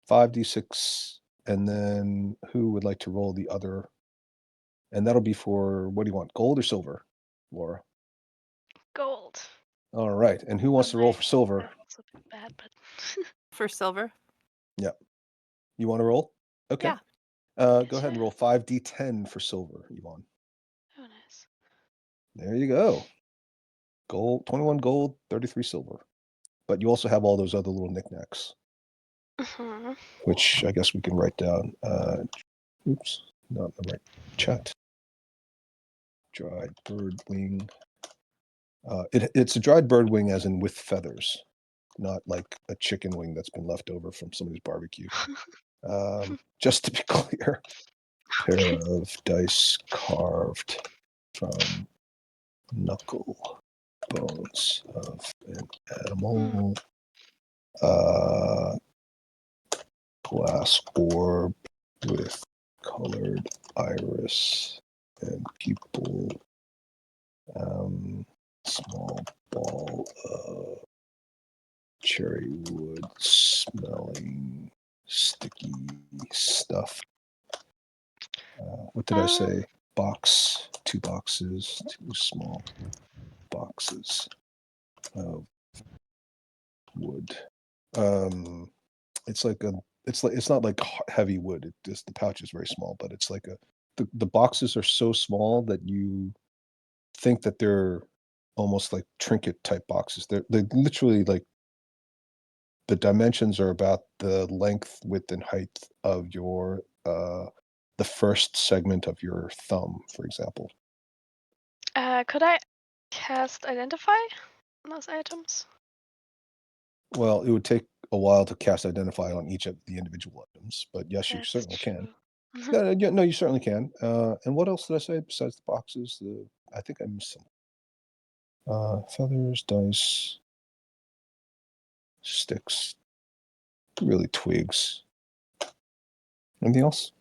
5d6, and then who would like to roll the other? And that'll be for, what do you want, gold or silver, Laura? Gold. All right, and who wants to roll My for silver? level's a bit bad, but For silver. You want to roll? Okay. Yeah. Go ahead and roll 5d10 for silver, Yvonne. oh nice. There you go. Gold, 21 gold, 33 silver. But you also have all those other little knickknacks, Mhm. which I guess we can write down. Oops, not in the right chat. Dried bird wing. It's a dried bird wing as in with feathers, not like a chicken wing that's been left over from somebody's barbecue. Just to be clear, pair of dice carved from knuckle bones of an animal. Glass orb with colored iris and pupil. Small ball of cherry wood smelling sticky stuff. What did I say? Box, 2 boxes, 2 small boxes of wood. It's like it's not like heavy wood. It just, the pouch is very small, but it's like the boxes are so small that you think that they're almost like trinket type boxes. They're literally like, the dimensions are about the length, width, and height of your the first segment of your thumb, for example. Could I cast Identify on those items? Well, it would take a while to cast Identify on each of the individual items, but yes, you That's certainly can. true. Yeah, no, you certainly can. And what else did I say besides the boxes? I think I missed some. Feathers, dice, sticks, really twigs. Anything else?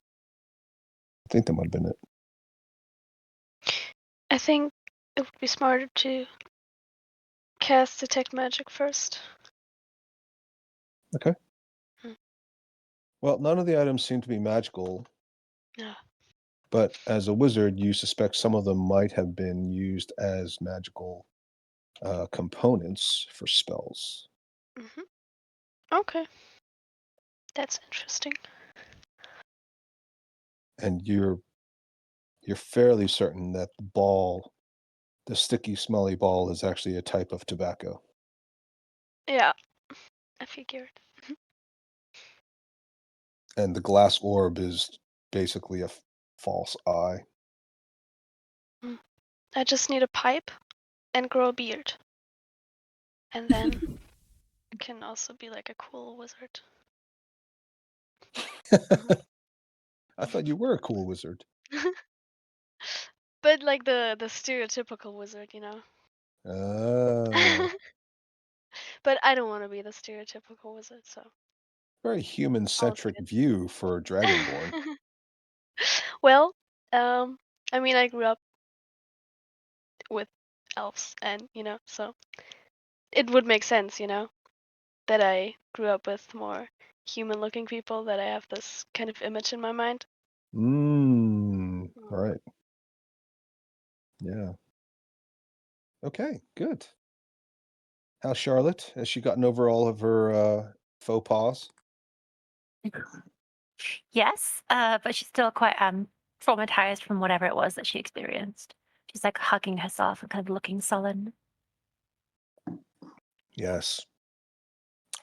I think that might have been it. I think it would be smarter to cast Detect Magic first. Okay. Hmm. Well, none of the items seem to be magical, Yeah. but as a wizard, you suspect some of them might have been used as magical components for spells. Okay. That's interesting. And you're you're fairly certain that the ball, the sticky, smelly ball, is actually a type of tobacco. Yeah, I figured. And the glass orb is basically a false eye. I just need a pipe and grow a beard. And then I can also be like a cool wizard. I thought you were a cool wizard. But like the stereotypical wizard, you know. Oh, But I don't want to be the stereotypical wizard, so. very human-centric good. view for Dragonborn. Well, I mean, I grew up with elves, and so it would make sense, that I grew up with more human-looking people, that I have this kind of image in my mind. Right. Yeah. Okay, good. How's Charlotte? Has she gotten over all of her faux pas? Yes, but she's still quite traumatized from whatever it was that she experienced. She's like hugging herself and kind of looking sullen. Yes.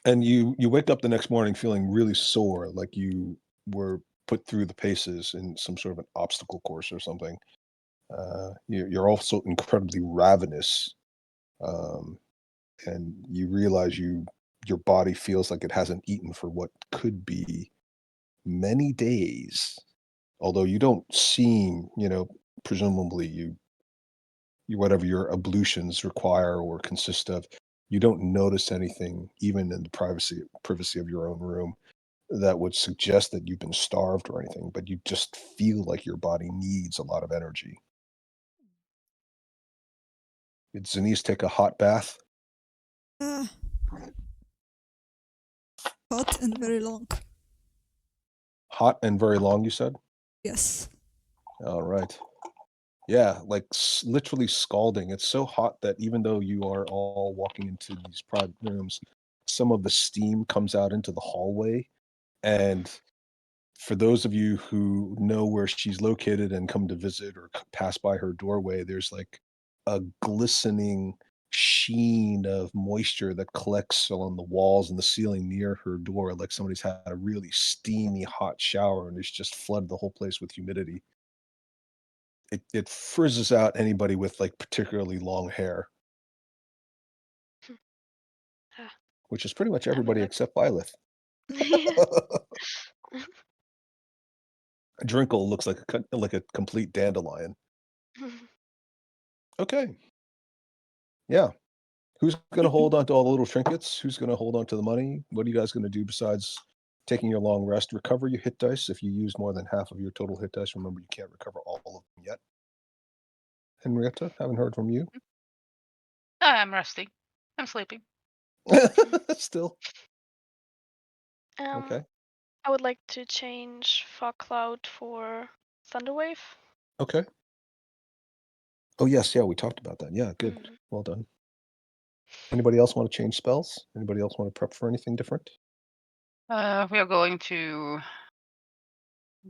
And you wake up the next morning feeling really sore, like you were put through the paces in some sort of an obstacle course or something. You're also incredibly ravenous, and you realize your body feels like it hasn't eaten for what could be many days. Although you don't seem, presumably whatever your ablutions require or consist of, you don't notice anything, even in the privacy of your own room, that would suggest that you've been starved or anything, but you just feel like your body needs a lot of energy. Did Zenise take a hot bath? Uh, hot and very long. Hot and very long, you said? Yes. All right. Yeah, like literally scalding. It's so hot that even though you are all walking into these private rooms, some of the steam comes out into the hallway. And for those of you who know where she's located and come to visit or pass by her doorway, there's like a glistening sheen of moisture that collects on the walls and the ceiling near her door, like somebody's had a really steamy hot shower and it's just flooded the whole place with humidity. It frizzes out anybody with like particularly long hair, Ah, which is pretty much I mean, everybody that's except Byleth. Drinkle looks like a complete dandelion. Okay. Yeah. Who's gonna hold on to all the little trinkets? Who's gonna hold on to the money? What are you guys gonna do besides taking your long rest? Recover your hit dice. If you use more than half of your total hit dice, remember you can't recover all of them yet. Henrietta, haven't heard from you. I'm resting. I'm sleeping. Still. Um, Okay. I would like to change Fog Cloud for Thunderwave. Okay. Oh yes, yeah, we talked about that. Yeah, good. Mm. Well done. Anybody else want to change spells? Anybody else want to prep for anything different? We are going to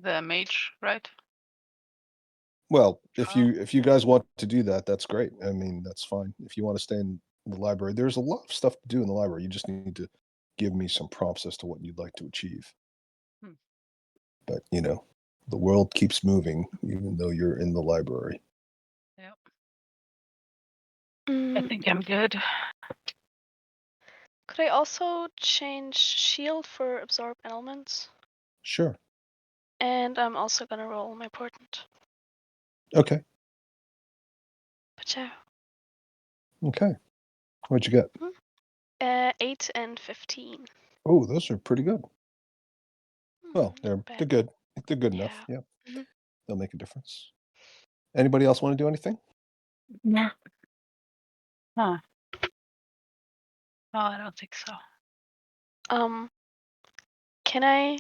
the mage, right? Well, Oh. if you guys want to do that, that's great. I mean, that's fine. If you want to stay in the library, there's a lot of stuff to do in the library. You just need to give me some prompts as to what you'd like to achieve. Hmm. But the world keeps moving, even though you're in the library. Yep. Mm. I think I'm good. Could I also change Shield for Absorb Elements? Sure. And I'm also gonna roll my portent. Okay. But yeah. Okay. What'd you get? 8 and 15. Oh, those are pretty good. Well, Not they're bad. good. They're good enough. Yeah. Yeah. Mhm. They'll make a difference. Anybody else want to do anything? Nah. Huh. No, I don't think so. Can I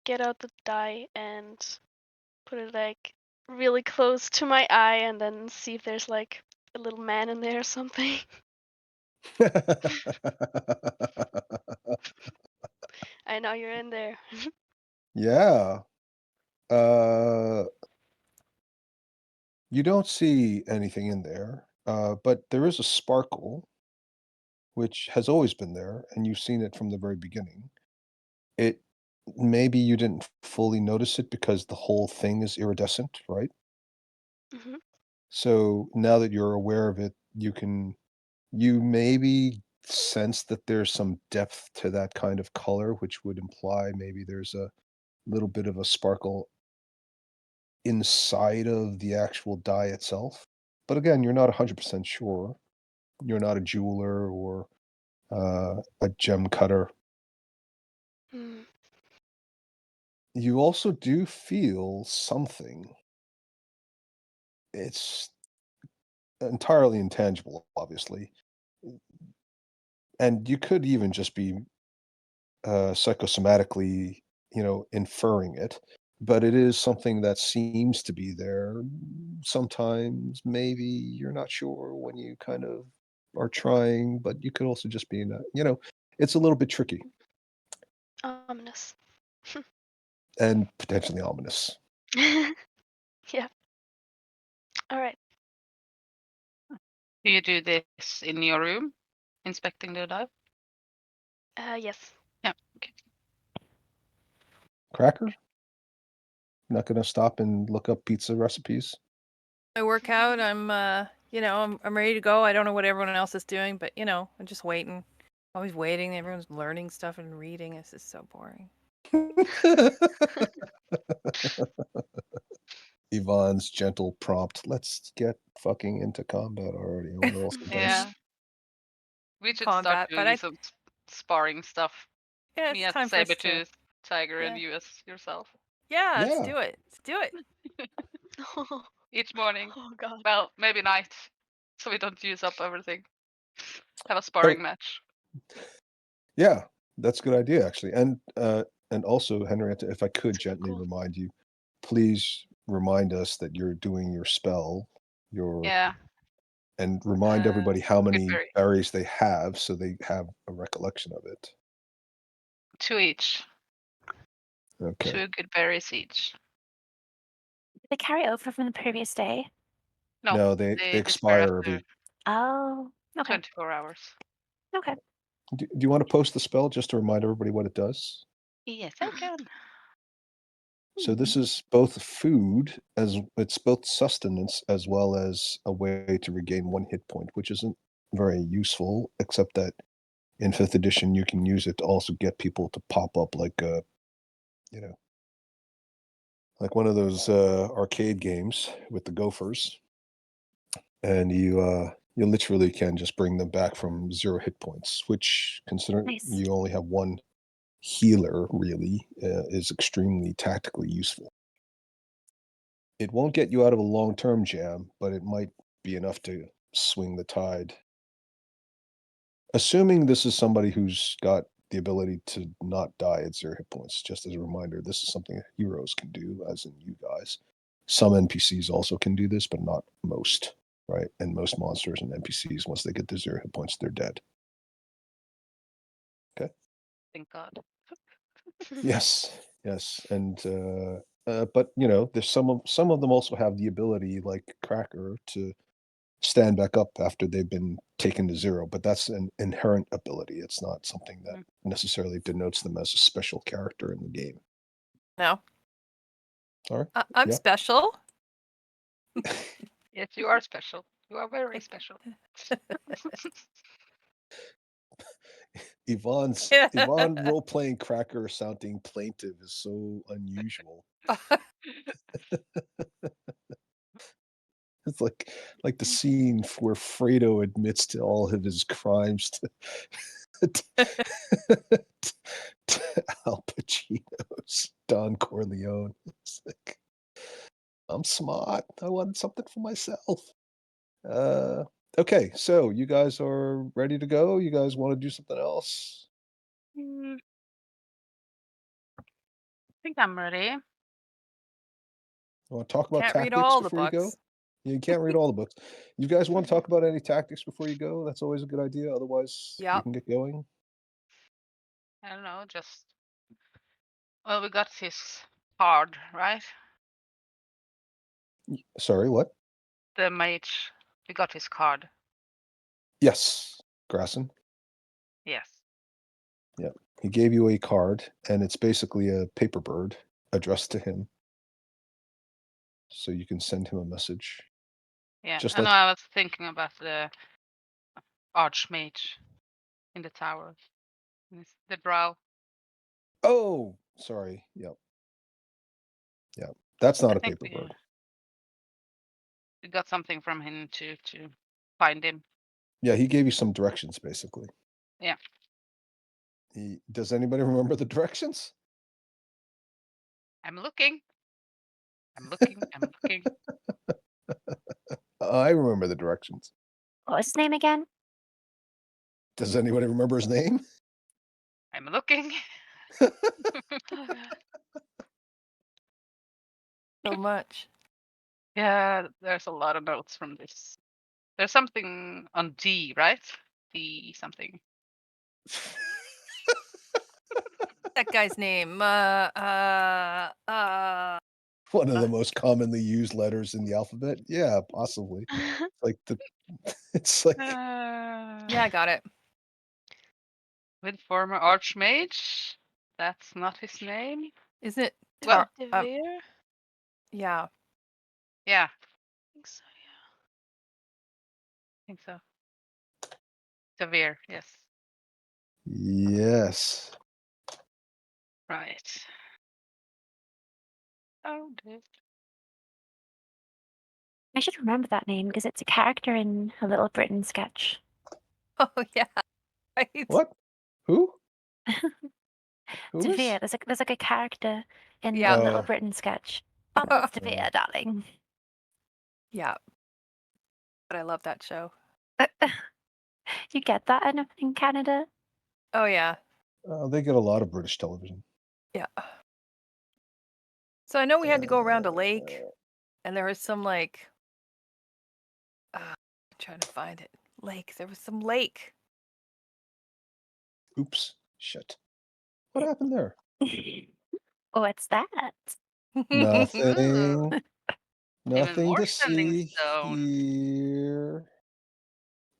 get out the die and put it like really close to my eye and then see if there's like a little man in there or something? I know you're in there. Yeah. You don't see anything in there, but there is a sparkle, which has always been there, and you've seen it from the very beginning. It maybe you didn't fully notice it because the whole thing is iridescent, right? Hmm. So now that you're aware of it, you maybe sense that there's some depth to that kind of color, which would imply maybe there's a little bit of a sparkle inside of the actual dye itself. But again, you're not 100% sure. You're not a jeweler or a gem cutter. Mm. You also do feel something. It's entirely intangible, obviously. And you could even just be psychosomatically, inferring it, but it is something that seems to be there. Sometimes maybe you're not sure when you kind of are trying, but you could also just be in it's a little bit tricky Ominous. and potentially ominous. Yeah. All right. Do you do this in your room, inspecting the dive? Yes. Yeah. Okay. Cracker? Not gonna stop and look up pizza recipes? I work out. I'm ready to go. I don't know what everyone else is doing, but I'm just waiting. Always waiting. Everyone's learning stuff and reading. This is so boring. Yvonne's gentle prompt, "Let's get fucking into combat already." I wonder what else it does. Yeah. We should start Combat, but doing some sparring stuff. yeah, Me it's as time for us to. Sabertooth, Tiger, and Yeah, you as yourself. yeah. Let's Yeah. do it. Let's do it. Each morning. Oh God. Well, maybe night, so we don't use up everything. Have a Oh, sparring match. yeah, that's a good idea, actually, and also, Henrietta, if I could gently Cool. remind you, please remind us that you're doing your spell, Yeah. and remind everybody how Good many berry. berries they have so they have a recollection of it. 2 each. Okay. 2 good berries each. Did they carry over from the previous day? No, No, they they disappear expire after every Oh, okay. 24 hours. Okay. do you wanna post the spell just to remind everybody what it does? Yes, I can. So this is both food as it's both sustenance as well as a way to regain 1 hit point, which isn't very useful, except that in 5th edition, you can use it to also get people to pop up like you know, like one of those, arcade games with the gophers, and you literally can just bring them back from 0 hit points, which considering Nice. you only have 1 healer really, is extremely tactically useful. It won't get you out of a long-term jam, but it might be enough to swing the tide. Assuming this is somebody who's got the ability to not die at 0 hit points, just as a reminder, this is something that heroes can do, as in you guys. Some NPCs also can do this, but not most, right? And most monsters and NPCs, once they get to 0 hit points, they're dead. Okay? Thank God. Yes, yes, and, but, there's some of them also have the ability, like Cracker, to stand back up after they've been taken to 0, but that's an inherent ability. It's not something that Mm. necessarily denotes them as a special character in the game. No, Sorry? I'm Yeah. special. Yes, you are special. You are very special. Yvonne role-playing Cracker sounding plaintive is so unusual. It's like the scene where Fredo admits to all of his crimes to Al Pacino's Don Corleone. It's like, I'm smart. I want something for myself. Uh, okay, so you guys are ready to go? You guys wanna do something else? Mm, I think I'm ready. You wanna talk about Can't read tactics all the before you go? books. You can't read all the books. You guys wanna talk about any tactics before you go? That's always a good idea, otherwise we Yep. can get going. I don't know, just well, we got his card, right? Sorry, what? the mage. We got his card. Yes, Grasson. Yes. He gave you a card, and it's basically a paper bird addressed to him. So you can send him a message. Yeah. Just I know. like- I was thinking about the archmage in the tower. The drow. Oh, sorry. Yep. That's not I a think paper bird. we got something from him to find him. Yeah, he gave you some directions, basically. Yeah. Does anybody remember the directions? I'm looking. I'm looking. I'm looking. I remember the directions. What was his name again? Does anybody remember his name? I'm looking. Oh, God. So much. Yeah, there's a lot of notes from this. There's something on D, right? D something. That guy's name. One of the most commonly used letters in the alphabet. Yeah, possibly. Like it's like Yeah, I got it. With former archmage. That's not his name. Isn't it? Well, Devere? Yeah. Yeah, I think so, I think so. Severe, yes. yes. Right. Found it. I should remember that name because it's a character in a Little Britain sketch. Oh yeah. Right. What? Who? Who is? Devere. There's like a character in Yeah. the Little Oh. Britain sketch. Oh, Devere, darling. Yeah. But I love that show. You get that in Canada? Oh yeah. They get a lot of British television. Yeah. So I know we had to go around a lake, and there was some like. I'm trying to find it. Lake. There was some lake. Oops. Shit. What happened there? What's that? Nothing. Nothing more to sending see stone. here.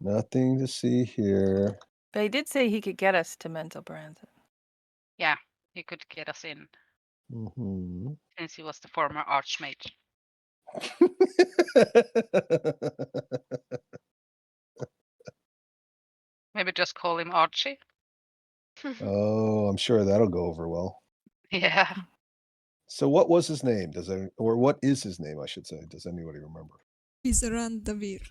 Nothing to see here. But he did say he could get us to Mental Branson. Yeah, he could get us in Mm-hmm. since he was the former archmage. Maybe just call him Archie. Oh, I'm sure that'll go over well. Yeah. So what was his name? Or what is his name, I should say? Does anybody remember? Vizeran Davir.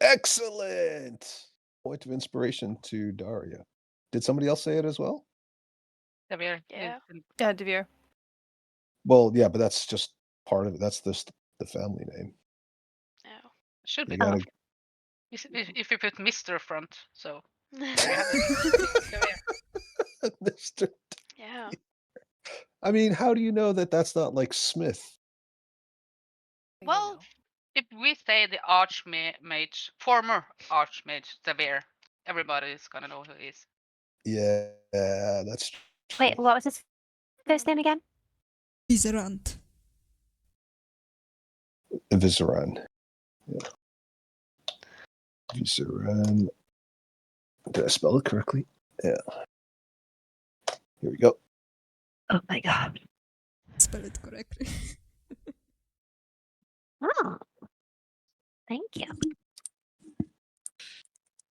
Excellent! Point of inspiration to Daria. Did somebody else say it as well? Severe. Yeah. Yeah, Devere. Well, yeah, but that's just part of it. That's the family name. No. Should You be. gotta If you put Mr. front, so. Mr. Yeah. I mean, how do you know that that's not like Smith? Well, if we say the archmage, former archmage Severe, everybody is gonna know who he is. Yeah, that's true. Wait, what was his first name again? Vizerant. Vizeran. Yeah. Vizeran. Did I spell it correctly? Yeah. Here we go. Oh my god. Spell it correctly. Oh. Thank you.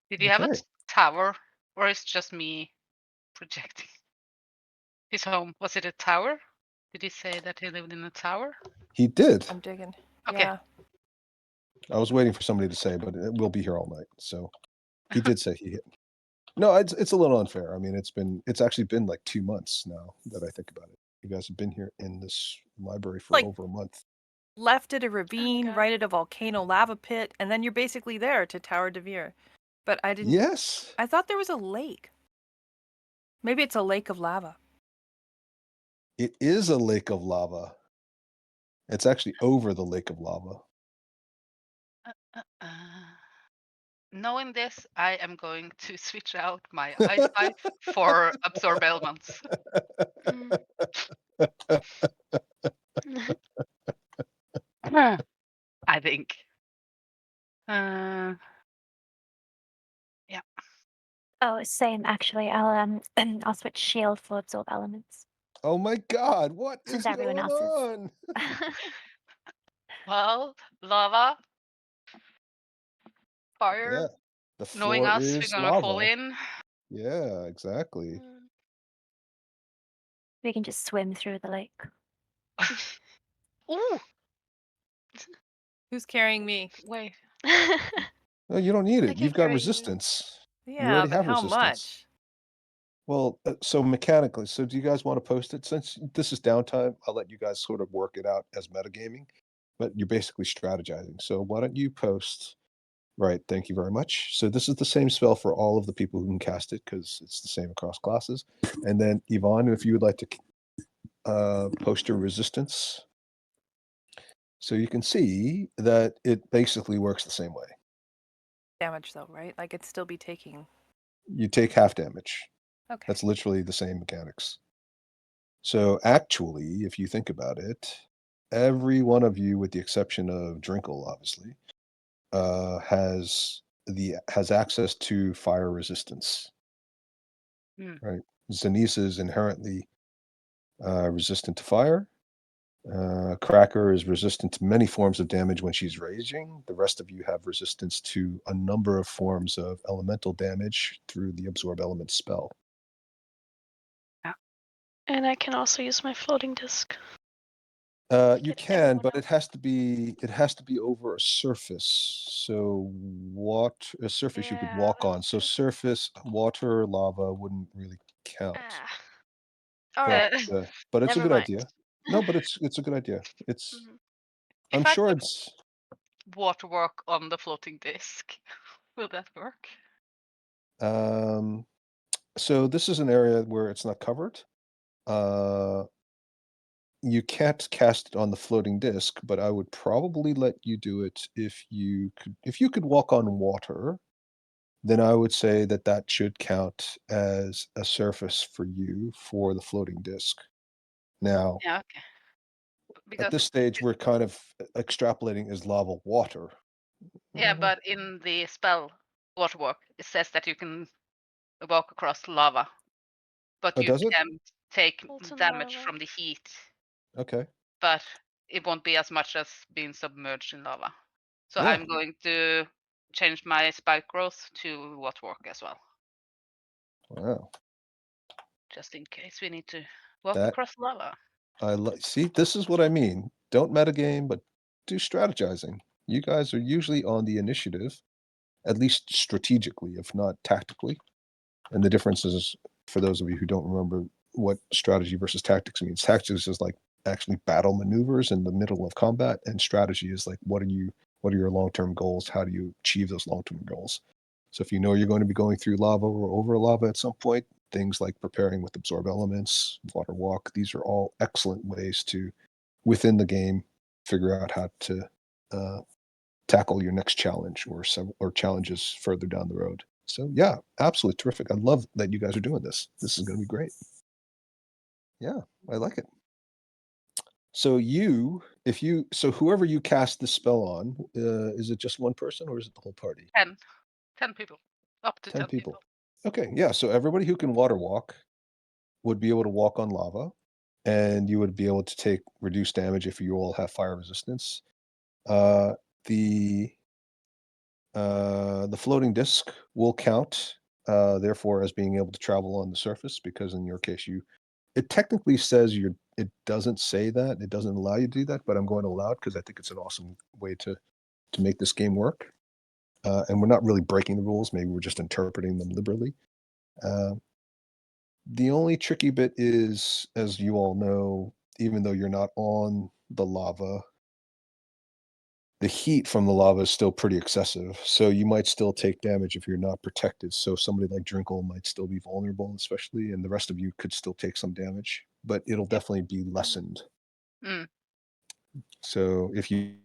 Did you have a Okay. tower, or is just me projecting? His home, was it a tower? Did he say that he lived in a tower? He did. I'm digging. Okay. Yeah. I was waiting for somebody to say, but we'll be here all night. So he did say he hit. No, it's a little unfair. I mean, it's actually been like 2 months now that I think about it. You guys have been here in this library for Like- over a month. Left at a ravine, God. right at a volcano lava pit, and then you're basically there to Tower Devere. But I didn't. Yes. I thought there was a lake. Maybe it's a lake of lava. It is a lake of lava. It's actually over the lake of lava. Knowing this, I am going to switch out my eyesight for absorb elements. Mm. I think. Same, actually. I'll switch shield for absorb elements. Oh my God, what Since is everyone going else is. on? Well, lava, fire, Yeah, the knowing floor us, we're is gonna fall lava. in. Yeah, exactly. Mm. We can just swim through the lake. Ooh, Who's carrying me? wait. No, you don't need I it. can You've got carry you. resistance. You Yeah, already but have how resistance. much? Well, so mechanically, so do you guys want to post it? Since this is downtime, I'll let you guys sort of work it out as metagaming, but you're basically strategizing. So why don't you post? Right, thank you very much. So this is the same spell for all of the people who can cast it because it's the same across classes. And then Yvonne, if you would like to post your resistance. So you can see that it basically works the same way. Damage though, right? Like it'd still be taking. You take half damage. Okay. That's literally the same mechanics. So actually, if you think about it, every one of you, with the exception of Drinkle, obviously, has access to fire resistance. Right? Zenise is inherently resistant to fire. Cracker is resistant to many forms of damage when she's raging. The rest of you have resistance to a number of forms of elemental damage through the Absorb Element spell. And I can also use my floating disc. You Get can, everyone but up. it has to be over a surface. So a surface you could Yeah, walk on. that's So true. surface, water, lava wouldn't really count. All right. But it's a Never good mind. idea. No, but it's a good idea. It's Mhm. I'm If I sure could it's water work on the floating disc, will that work? so this is an area where it's not covered. You can't cast it on the floating disc, but I would probably let you do it if you could walk on water, then I would say that that should count as a surface for you for the floating disc. Now, Yeah, okay. at Because this stage, we're kind of extrapolating as lava water. yeah, but in the spell water walk, it says that you can walk across lava, but Oh, you does it? can take Molten damage lava. from the heat, Okay. but it won't be as much as being submerged in lava. So Yeah. I'm going to change my spike growth to water walk as well, Wow. just in case we need to walk That across lava. see, this is what I mean. Don't metagame, but do strategizing. You guys are usually on the initiative, at least strategically, if not tactically. And the difference is, for those of you who don't remember what strategy versus tactics means, tactics is like actually battle maneuvers in the middle of combat, and strategy is like what are your long-term goals? How do you achieve those long-term goals? So if you know you're going to be going through lava or over lava at some point, things like preparing with absorb elements, water walk, these are all excellent ways to, within the game, figure out how to tackle your next challenge or challenges further down the road. So yeah, absolutely terrific. I love that you guys are doing this. This is going to be great. Yeah, I like it. So whoever you cast this spell on, is it just one person or is it the whole party? 10 people, up to 10 10 people. people. Okay, yeah. So everybody who can water walk would be able to walk on lava, and you would be able to take reduced damage if you all have fire resistance. Uh, the the floating disc will count, therefore, as being able to travel on the surface, because in your case, it technically says it doesn't say that, it doesn't allow you to do that, but I'm going to allow it because I think it's an awesome way to make this game work. And we're not really breaking the rules, maybe we're just interpreting them liberally. The only tricky bit is, as you all know, even though you're not on the lava, the heat from the lava is still pretty excessive, so you might still take damage if you're not protected. So somebody like Drinkle might still be vulnerable, especially, and the rest of you could still take some damage, but it'll definitely be lessened. Mm. So if you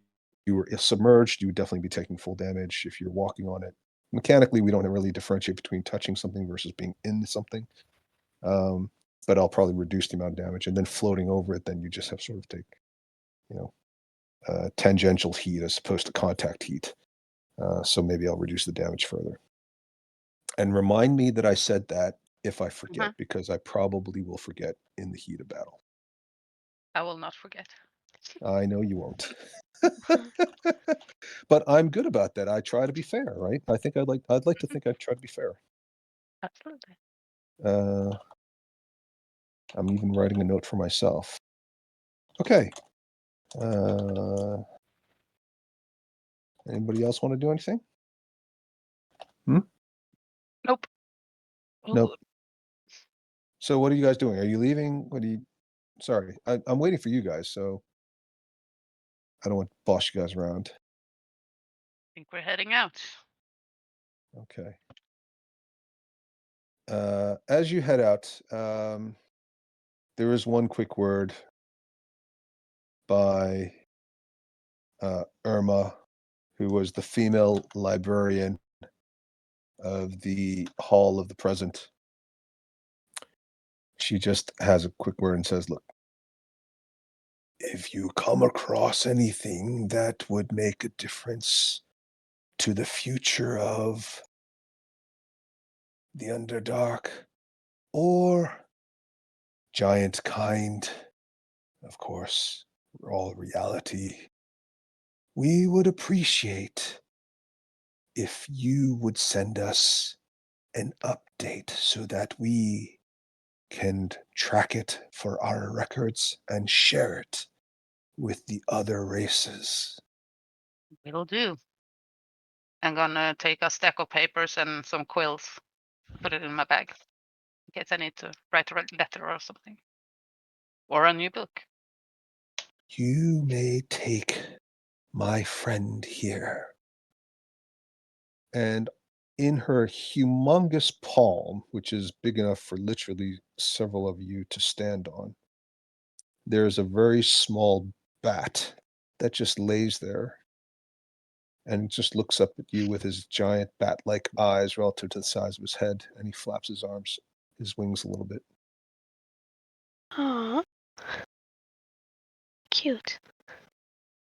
were submerged, you would definitely be taking full damage. If you're walking on it, mechanically, we don't really differentiate between touching something versus being in something. But I'll probably reduce the amount of damage, and then floating over it, then you just have sort of take, you know, tangential heat as opposed to contact heat. So maybe I'll reduce the damage further. And remind me that I said that if I forget, Mhm. because I probably will forget in the heat of battle. I will not forget. I know you won't. But I'm good about that. I try to be fair, right? I'd like to think I try to be fair. Absolutely. Uh, I'm even writing a note for myself. Okay. Anybody else want to do anything? Nope. Nope. Ooh, So what are you guys doing? Are you leaving? Sorry, I'm waiting for you guys, so I don't want to boss you guys around. I think we're heading out. Okay. As you head out, there is one quick word by Irma, who was the female librarian of the Hall of the Present. She just has a quick word and says, "Look, if you come across anything that would make a difference to the future of the Underdark or giant kind, of course, we're all reality, we would appreciate if you would send us an update so that we can track it for our records and share it with the other races." Will do. I'm gonna take a stack of papers and some quills, put it in my bag, in case I need to write a letter or something. Or a new book. You may take my friend here. And in her humongous palm, which is big enough for literally several of you to stand on, there's a very small bat that just lays there and just looks up at you with his giant bat-like eyes relative to the size of his head, and he flaps his wings a little bit. Aw. Cute.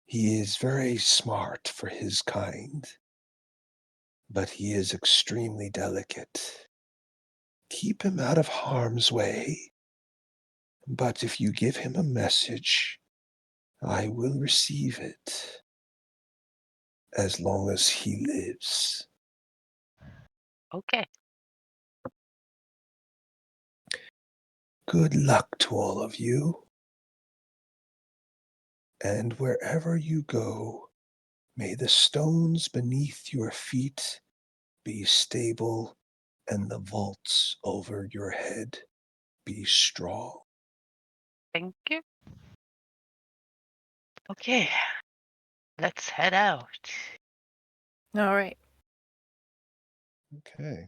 He is very smart for his kind, but he is extremely delicate. Keep him out of harm's way. But if you give him a message, I will receive it as long as he lives. Okay. Good luck to all of you. And wherever you go, may the stones beneath your feet be stable and the vaults over your head be strong. Thank you. Okay. Let's head out. All right. Okay.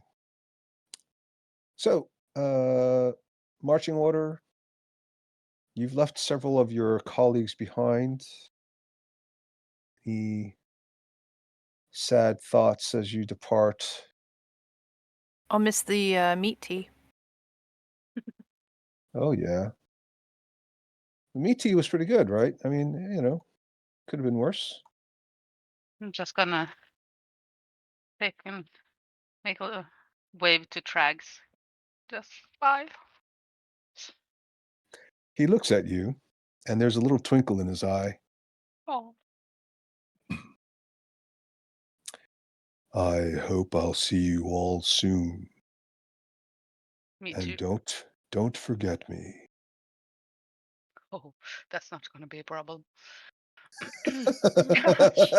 So, marching order. You've left several of your colleagues behind. Any sad thoughts as you depart? I'll miss the meat tea. Oh, yeah. The meat tea was pretty good, right? I mean, could have been worse. I'm just gonna take and make a wave to Trags. Just bye. He looks at you, and there's a little twinkle in his eye. Oh. I hope I'll see you all soon. Me And too. don't forget me. Oh, that's not gonna be a problem. Gosh.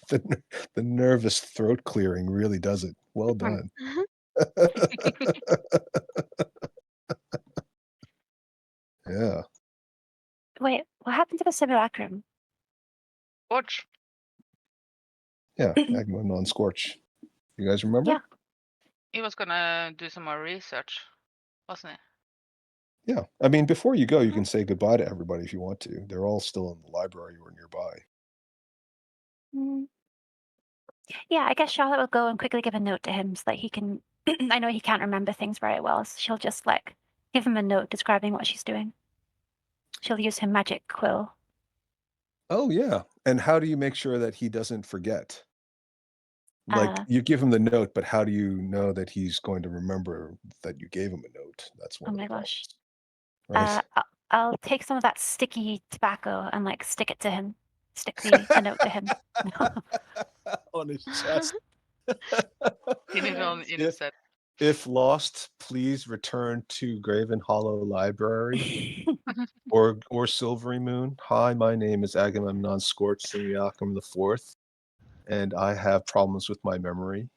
The nervous throat clearing really does it. Well done. Yeah. Wait, what happened to the simulacrum? Watch. Yeah. Agamemnon Scorch. You guys remember? Yeah. He was gonna do some more research, wasn't he? Yeah. I mean, before you go, you can say goodbye to everybody if you want to. They're all still in the library or nearby. Mm. Yeah, I guess Charlotte will go and quickly give a note to him so that he can. I know he can't remember things very well, so she'll just give him a note describing what she's doing. She'll use her magic quill. Oh, yeah. And how do you make sure that he doesn't forget? Like, Uh, you give him the note, but how do you know that he's going to remember that you gave him a note? That's oh one of the my gosh. problems, right? I'll take some of that sticky tobacco and like stick it to him. Stick the note to him. On his chest. In his If set. if lost, please return to Graven Hollow Library or Silvery Moon. Hi, my name is Agamemnon Scorch Simiakum the Fourth, and I have problems with my memory.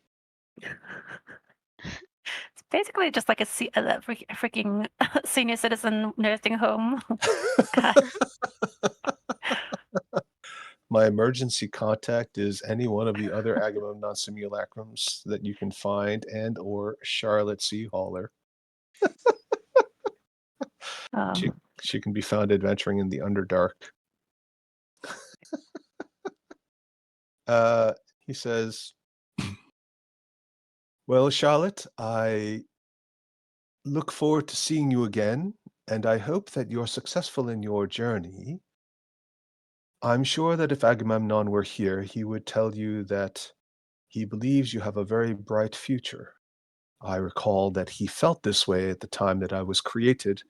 It's basically just like a freaking senior citizen nursing home. My emergency contact is any one of the other Agamemnon simulacrums that you can find and or Charlotte C. Haller. She Um, she can be found adventuring in the Underdark. He says, "Well, Charlotte, I look forward to seeing you again, and I hope that you're successful in your journey. I'm sure that if Agamemnon were here, he would tell you that he believes you have a very bright future. I recall that he felt this way at the time that I was created,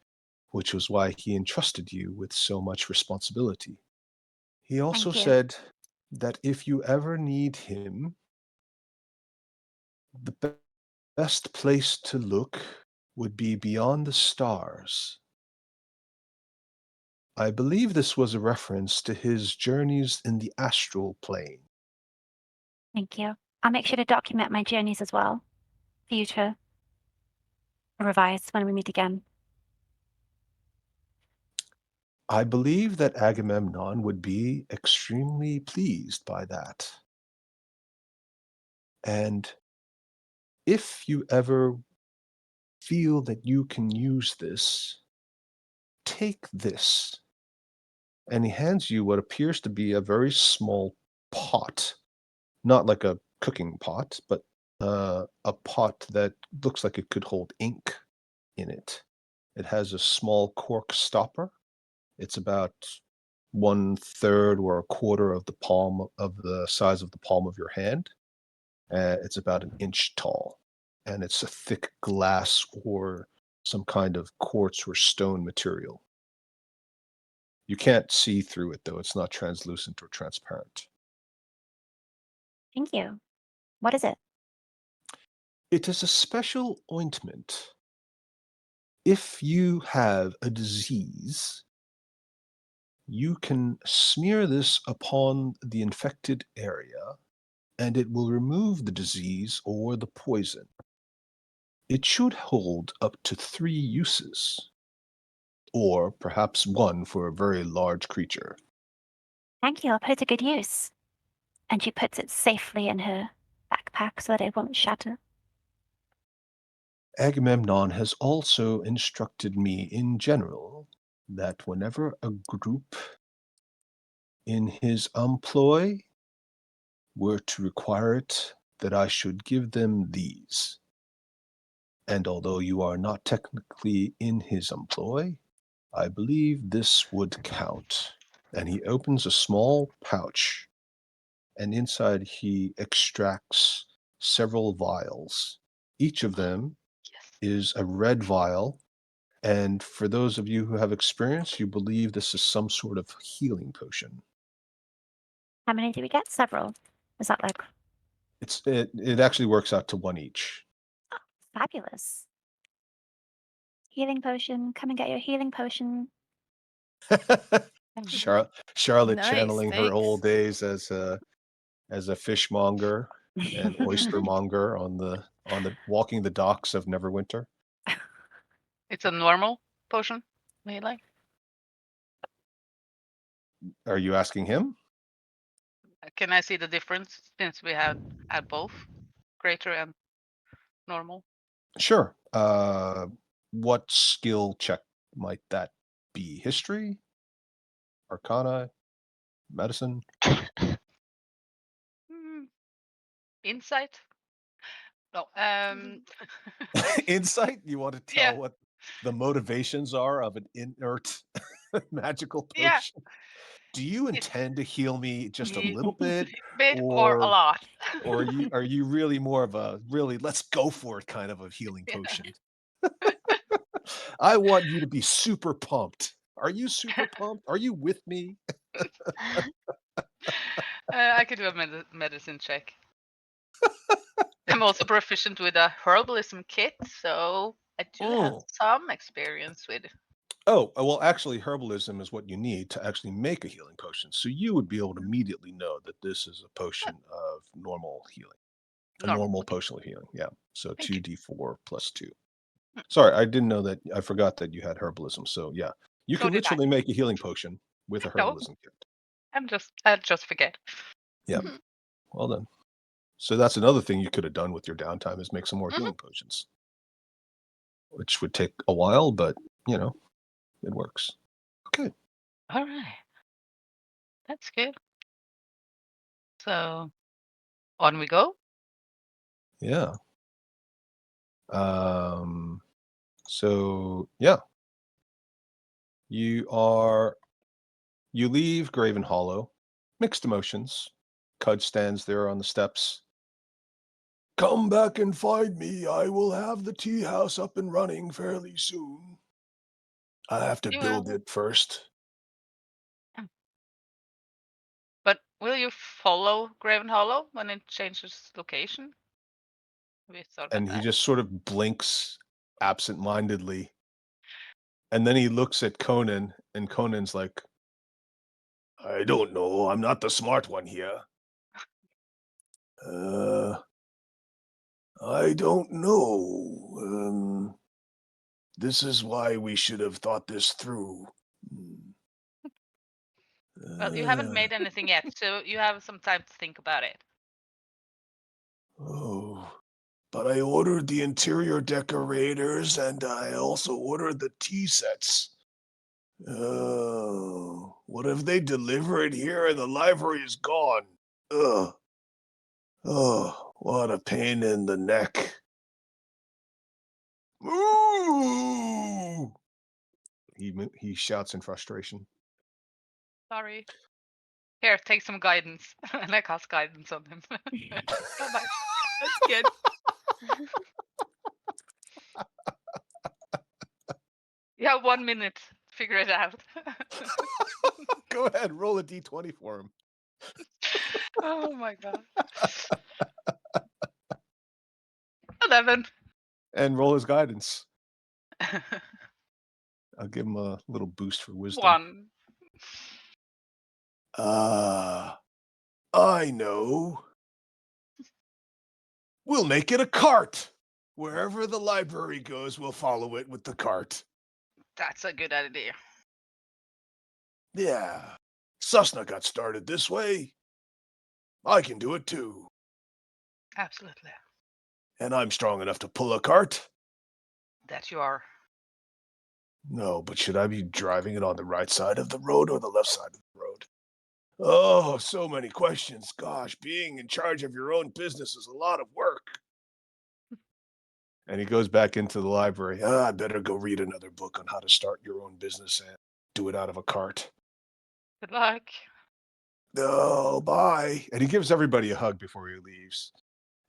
which was why he entrusted you with so much responsibility. He also Thank you. said that if you ever need him, the best place to look would be beyond the stars. I believe this was a reference to his journeys in the astral plane. Thank you. I'll make sure to document my journeys as well for you to revise when we meet again. I believe that Agamemnon would be extremely pleased by that. And if you ever feel that you can use this, take this." And he hands you what appears to be a very small pot, not like a cooking pot, but a pot that looks like it could hold ink in it. It has a small cork stopper. It's about 1/3 or a quarter of the palm of the size of the palm of your hand. It's about an inch tall, and it's a thick glass or some kind of quartz or stone material. You can't see through it, though. It's not translucent or transparent. Thank you. What is it? It is a special ointment. If you have a disease, you can smear this upon the infected area, and it will remove the disease or the poison. It should hold up to 3 uses, or perhaps 1 for a very large creature. Thank you. I'll put it to good use. And she puts it safely in her backpack so that it won't shatter. Agamemnon has also instructed me in general that whenever a group in his employ were to require it, that I should give them these. And although you are not technically in his employ, I believe this would count. And he opens a small pouch, and inside he extracts several vials. Each of them Yes. is a red vial. And for those of you who have experience, you believe this is some sort of healing potion. How many do we get? Several. Is that like It actually works out to 1 each. fabulous? Healing potion. Come and get your healing potion. Charlotte Nice, channeling her thanks. old days as a fishmonger and oystermonger on the walking the docks of Neverwinter. It's a normal potion, like. Are you asking him? Can I see the difference since we had both greater and normal? Sure. What skill check might that be? History? Arcana? Medicine? Hmm, Insight? No. Insight? You want to tell Yeah. what the motivations are of an inert magical Yeah. potion? do you intend to heal me just a Ye- little bit, Bit or a or lot? are you really more of a really let's go for it kind of a healing potion? I want you to be super pumped. Are you super pumped? Are you with me? I could do a medicine check. I'm also proficient with a herbalism kit, so I do have Mm. some experience with. Oh, well, actually, herbalism is what you need to actually make a healing potion. So you would be able to immediately know that this is a potion of normal healing, a Normal. normal Okay. potion of healing. Yeah. So Thank you. 2d4 plus 2. Hmm. Sorry, I didn't know that. I forgot that you had herbalism. So yeah, you So can did I. literally make a healing potion with a No, herbalism kit. I just forget. Yeah. Mhm. Well done. So that's another thing you could have done with your downtime is make some more Mhm. healing potions, which would take a while, but you know, it works. Okay. All right, that's good. So on we go. Yeah. Um. So yeah, you leave Graven Hollow. Mixed emotions. Cud stands there on the steps. Come back and find me. I will have the tea house up and running fairly soon. I have to You build will. it first. But will you follow Graven Hollow when it changes location? Have you thought about And he that? just sort of blinks absent-mindedly. And then he looks at Conan, and Conan's like, I don't know. I'm not the smart one here. I don't know. This is why we should have thought this through. Well, you haven't Uh, made anything yet, so you have some time to think about it. oh, but I ordered the interior decorators and I also ordered the tea sets. Oh, what if they deliver it here and the library is gone? Ugh. Oh, what a pain in the neck. Ooh! He shouts in frustration. Sorry. Here, take some guidance. And I cast guidance on him. Bye-bye. That's good. You have 1 minute. Figure it out. Go ahead, roll a d20 for him. Oh my god. 11. And roll his guidance. I'll give him a little boost for wisdom. 1. I know. We'll make it a cart. Wherever the library goes, we'll follow it with the cart. That's a good idea. Yeah. Susna got started this way. I can do it too. Absolutely. And I'm strong enough to pull a cart. That you are. No, but should I be driving it on the right side of the road or the left side of the road? Oh, so many questions. Gosh, being in charge of your own business is a lot of work. And he goes back into the library. I better go read another book on how to start your own business and do it out of a cart. Good luck. Oh, bye. And he gives everybody a hug before he leaves.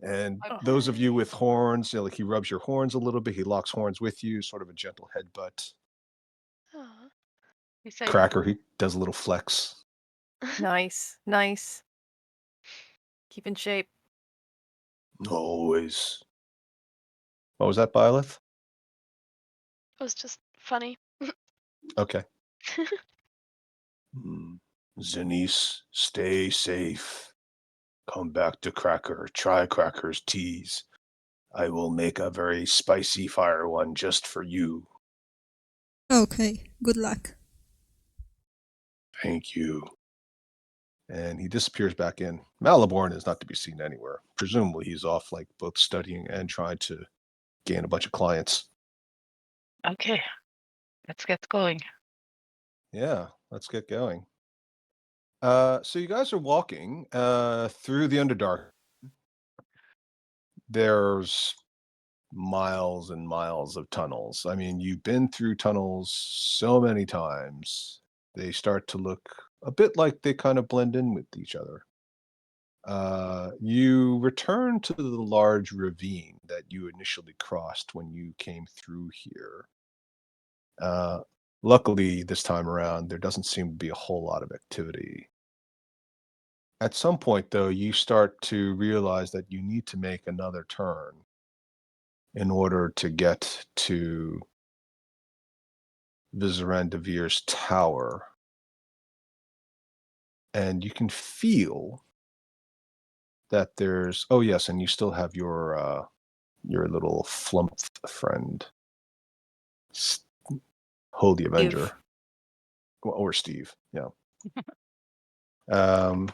And Oh. those of you with horns, like he rubs your horns a little bit. He locks horns with you, sort of a gentle headbutt. Aw. He said, Cracker, he does a little flex. Nice. Nice. Keep in shape. Always. What was that, Byleth? It was just funny. Okay. Zanice, stay safe. Come back to Cracker. Try Cracker's teas. I will make a very spicy fire one just for you. Okay, good luck. Thank you. And he disappears back in. Maliborn is not to be seen anywhere. Presumably he's off like both studying and trying to gain a bunch of clients. okay, let's get going. Yeah, let's get going. So you guys are walking through the Underdark. There's miles and miles of tunnels. I mean, you've been through tunnels so many times. They start to look a bit like they kind of blend in with each other. You return to the large ravine that you initially crossed when you came through here. Uh, Luckily, this time around, there doesn't seem to be a whole lot of activity. At some point, though, you start to realize that you need to make another turn in order to get to Vizerandavir's tower. And you can feel that there's oh yes, and you still have your little flump friend, S- Holy Avenger, Steve. Or Steve, yeah. Um,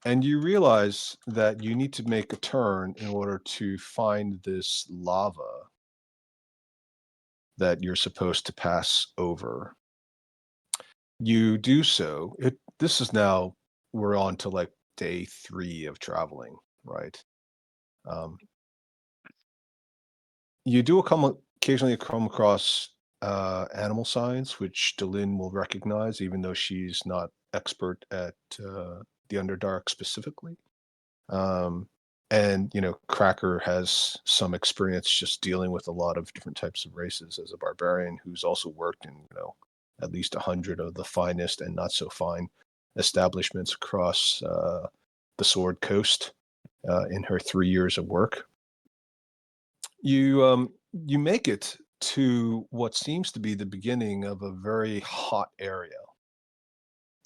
and you realize that you need to make a turn in order to find this lava that you're supposed to pass over. You do so. This is now we're on to like day 3 of traveling, right? Um, you do occasionally come across animal signs, which Delin will recognize, even though she's not expert at the Underdark specifically. And Cracker has some experience just dealing with a lot of different types of races as a barbarian who's also worked in at least 100 of the finest and not so fine establishments across the Sword Coast in her 3 years of work. You make it to what seems to be the beginning of a very hot area.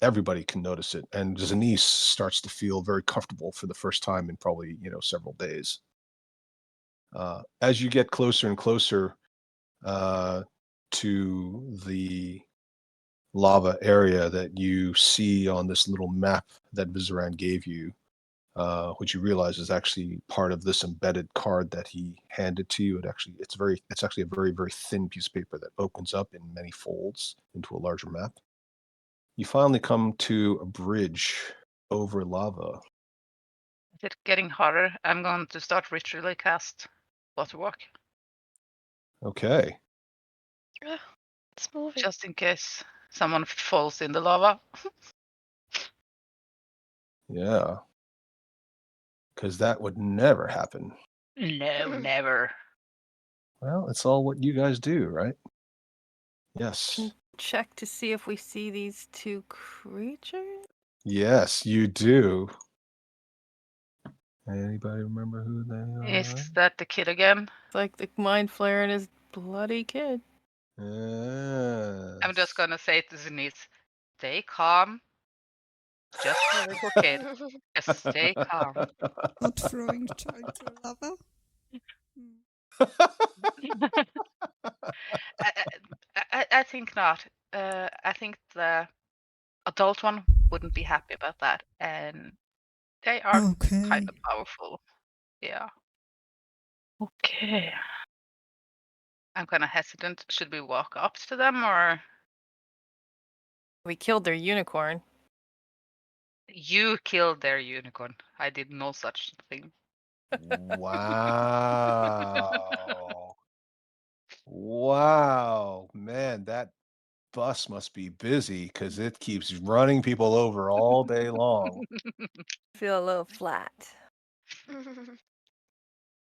Everybody can notice it, and Zanice starts to feel very comfortable for the first time in probably several days. As you get closer and closer to the lava area that you see on this little map that Vizeran gave you, which you realize is actually part of this embedded card that he handed to you. It's actually a very, very thin piece of paper that opens up in many folds into a larger map. You finally come to a bridge over lava. Is it getting harder? I'm going to start ritually cast Waterwalk, Okay. It's moving. just in case someone falls in the lava. Yeah. Because that would never happen. No, never. Well, it's all what you guys do, right? Yes. Can check to see if we see these two creatures. Yes, you do. Anybody remember who they are? Is that the kid again? It's like the mind flayer and his bloody kid. I'm just Yes. gonna say to Zenice, stay calm. Just a little kid. Just stay calm. Not throwing child to lava. Hmm. I think not. I think the adult one wouldn't be happy about that, and they are Okay. kind of powerful. Yeah. Okay. I'm kind of hesitant. Should we walk up to them or We killed their unicorn. you killed their unicorn? I did no such thing. Wow. Wow. Man, that bus must be busy because it keeps running people over all day long. Feel a little flat.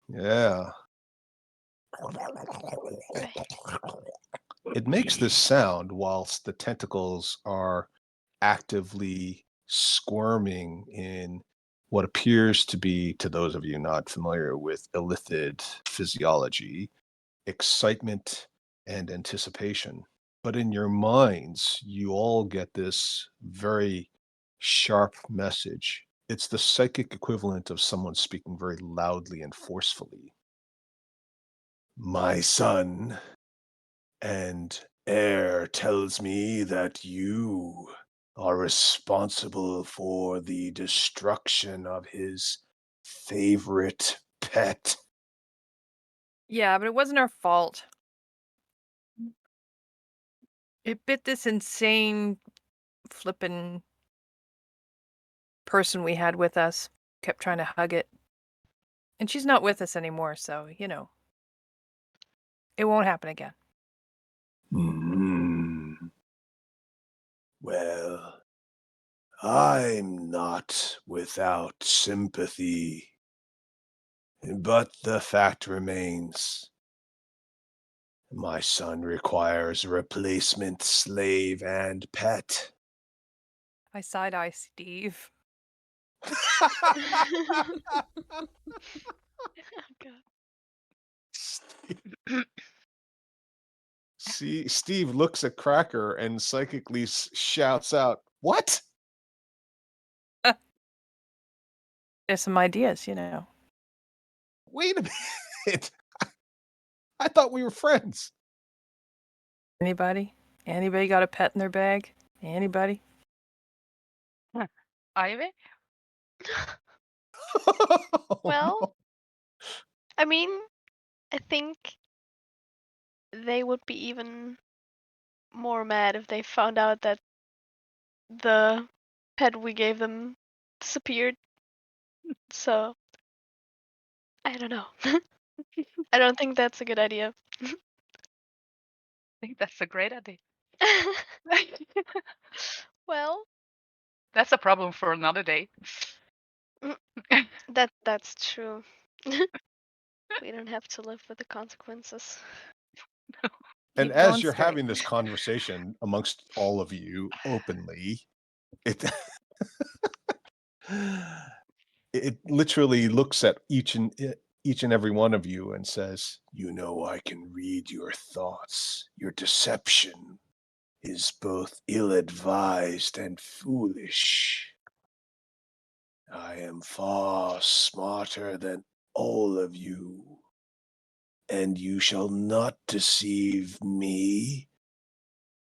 Yeah. It makes this sound whilst the tentacles are actively squirming in what appears to be, to those of you not familiar with illithid physiology, excitement and anticipation. But in your minds, you all get this very sharp message. It's the psychic equivalent of someone speaking very loudly and forcefully. My son and heir tells me that you are responsible for the destruction of his favorite pet. Yeah, but it wasn't our fault. It bit this insane flippin' person we had with us. Kept trying to hug it. And she's not with us anymore, so, it won't happen again. Hmm. Well, I'm not without sympathy, but the fact remains my son requires a replacement slave and pet. I side eye Steve. Oh god. See, Steve looks at Cracker and psychically shouts out, "What?" There's some ideas, you know. Wait a minute. I thought we were friends. Anybody? Anybody got a pet in their bag? Anybody? Ivy? Oh, Well, no. I mean, I think they would be even more mad if they found out that the pet we gave them disappeared. So, I don't know. I don't think that's a good idea. I think that's a great idea. Well, That's a problem for another day. that's true. We don't have to live with the consequences. And Keep as going you're straight. having this conversation amongst all of you openly, it it literally looks at each and every one of you and says, "You know, I can read your thoughts. Your deception is both ill-advised and foolish. I am far smarter than all of you, and you shall not deceive me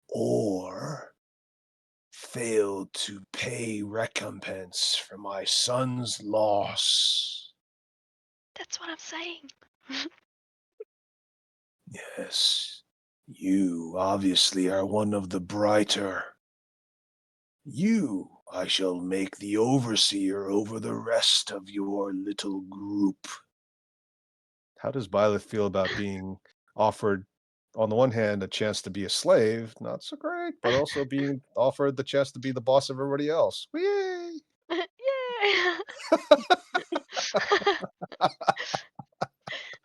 or fail to pay recompense for my son's loss. That's what I'm saying. Yes, you obviously are one of the brighter. You I shall make the overseer over the rest of your little group." How does Violet feel about being offered, on the one hand, a chance to be a slave, not so great, but also being offered the chance to be the boss of everybody else? Yay! Yay!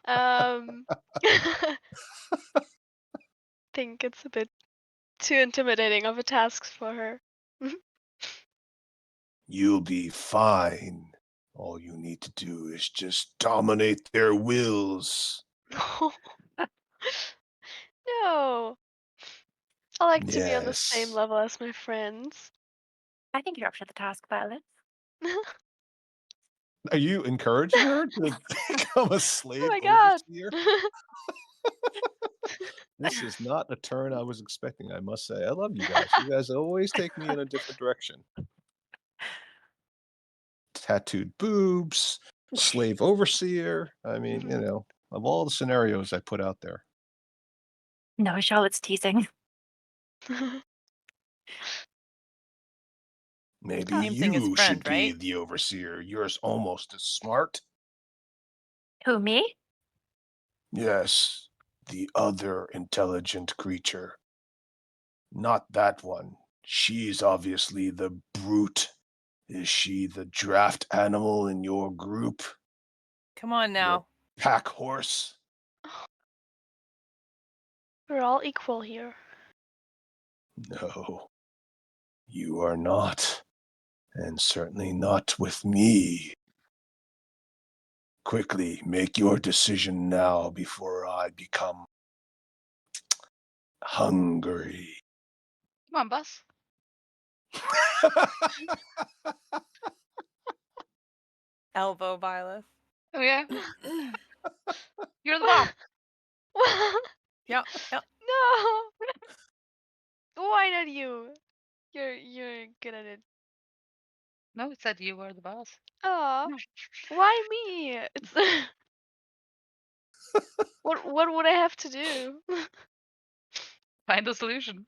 um, think it's a bit too intimidating of a task for her. You'll be fine. All you need to do is just dominate their wills. No, I like to be on the same Yes. level as my friends. I think you're up to the task, Violet. Are you encouraging her to become a Oh slave my god! overseer? This is not a turn I was expecting, I must say. I love you guys. You guys always take me in a different direction. Tattooed boobs, slave overseer. I mean, you know, of all the scenarios I put out there. No, Charlotte's teasing. Maybe Same thing as you friend, should be right? the overseer. You're almost as smart. Who, me? Yes, the other intelligent creature. Not that one. She's obviously the brute. Is she the draft animal in your group? Come on Your now. pack horse? We're all equal here. No, you are not. And certainly not with me. Quickly, make your decision now before I become hungry. Come on, boss. Elbow Violet. Oh yeah, you're the boss. Yep, yep. No! Why not you? You're good at it. No, it said you were the boss. Aw, No. why me? It's what would I have to do? Find a solution.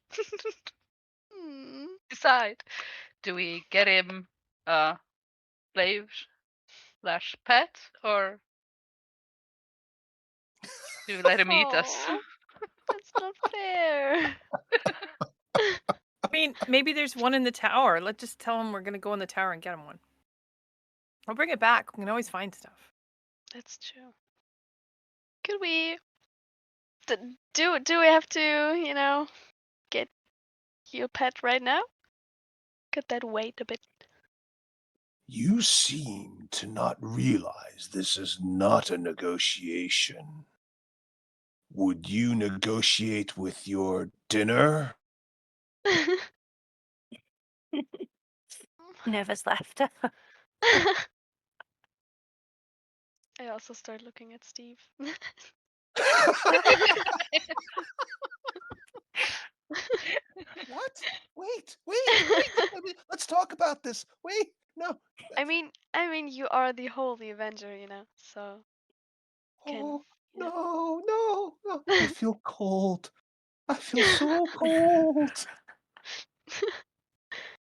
Hmm. Decide. Do we get him a slave slash pet, or do we let him eat us? Oh, that's not fair. mean, maybe there's one in the tower. Let's just tell him we're gonna go in the tower and get him one. I'll bring it back. We can always find stuff. That's true. Could we? Do we have to, get you a pet right now? Could that wait a bit? You seem to not realize this is not a negotiation. Would you negotiate with your dinner? Nervous laughter. I also start looking at Steve. What? Wait. Let's talk about this. Wait, no. I mean, you are the holy Avenger, so can Oh, you know. no. I feel cold. I feel so cold.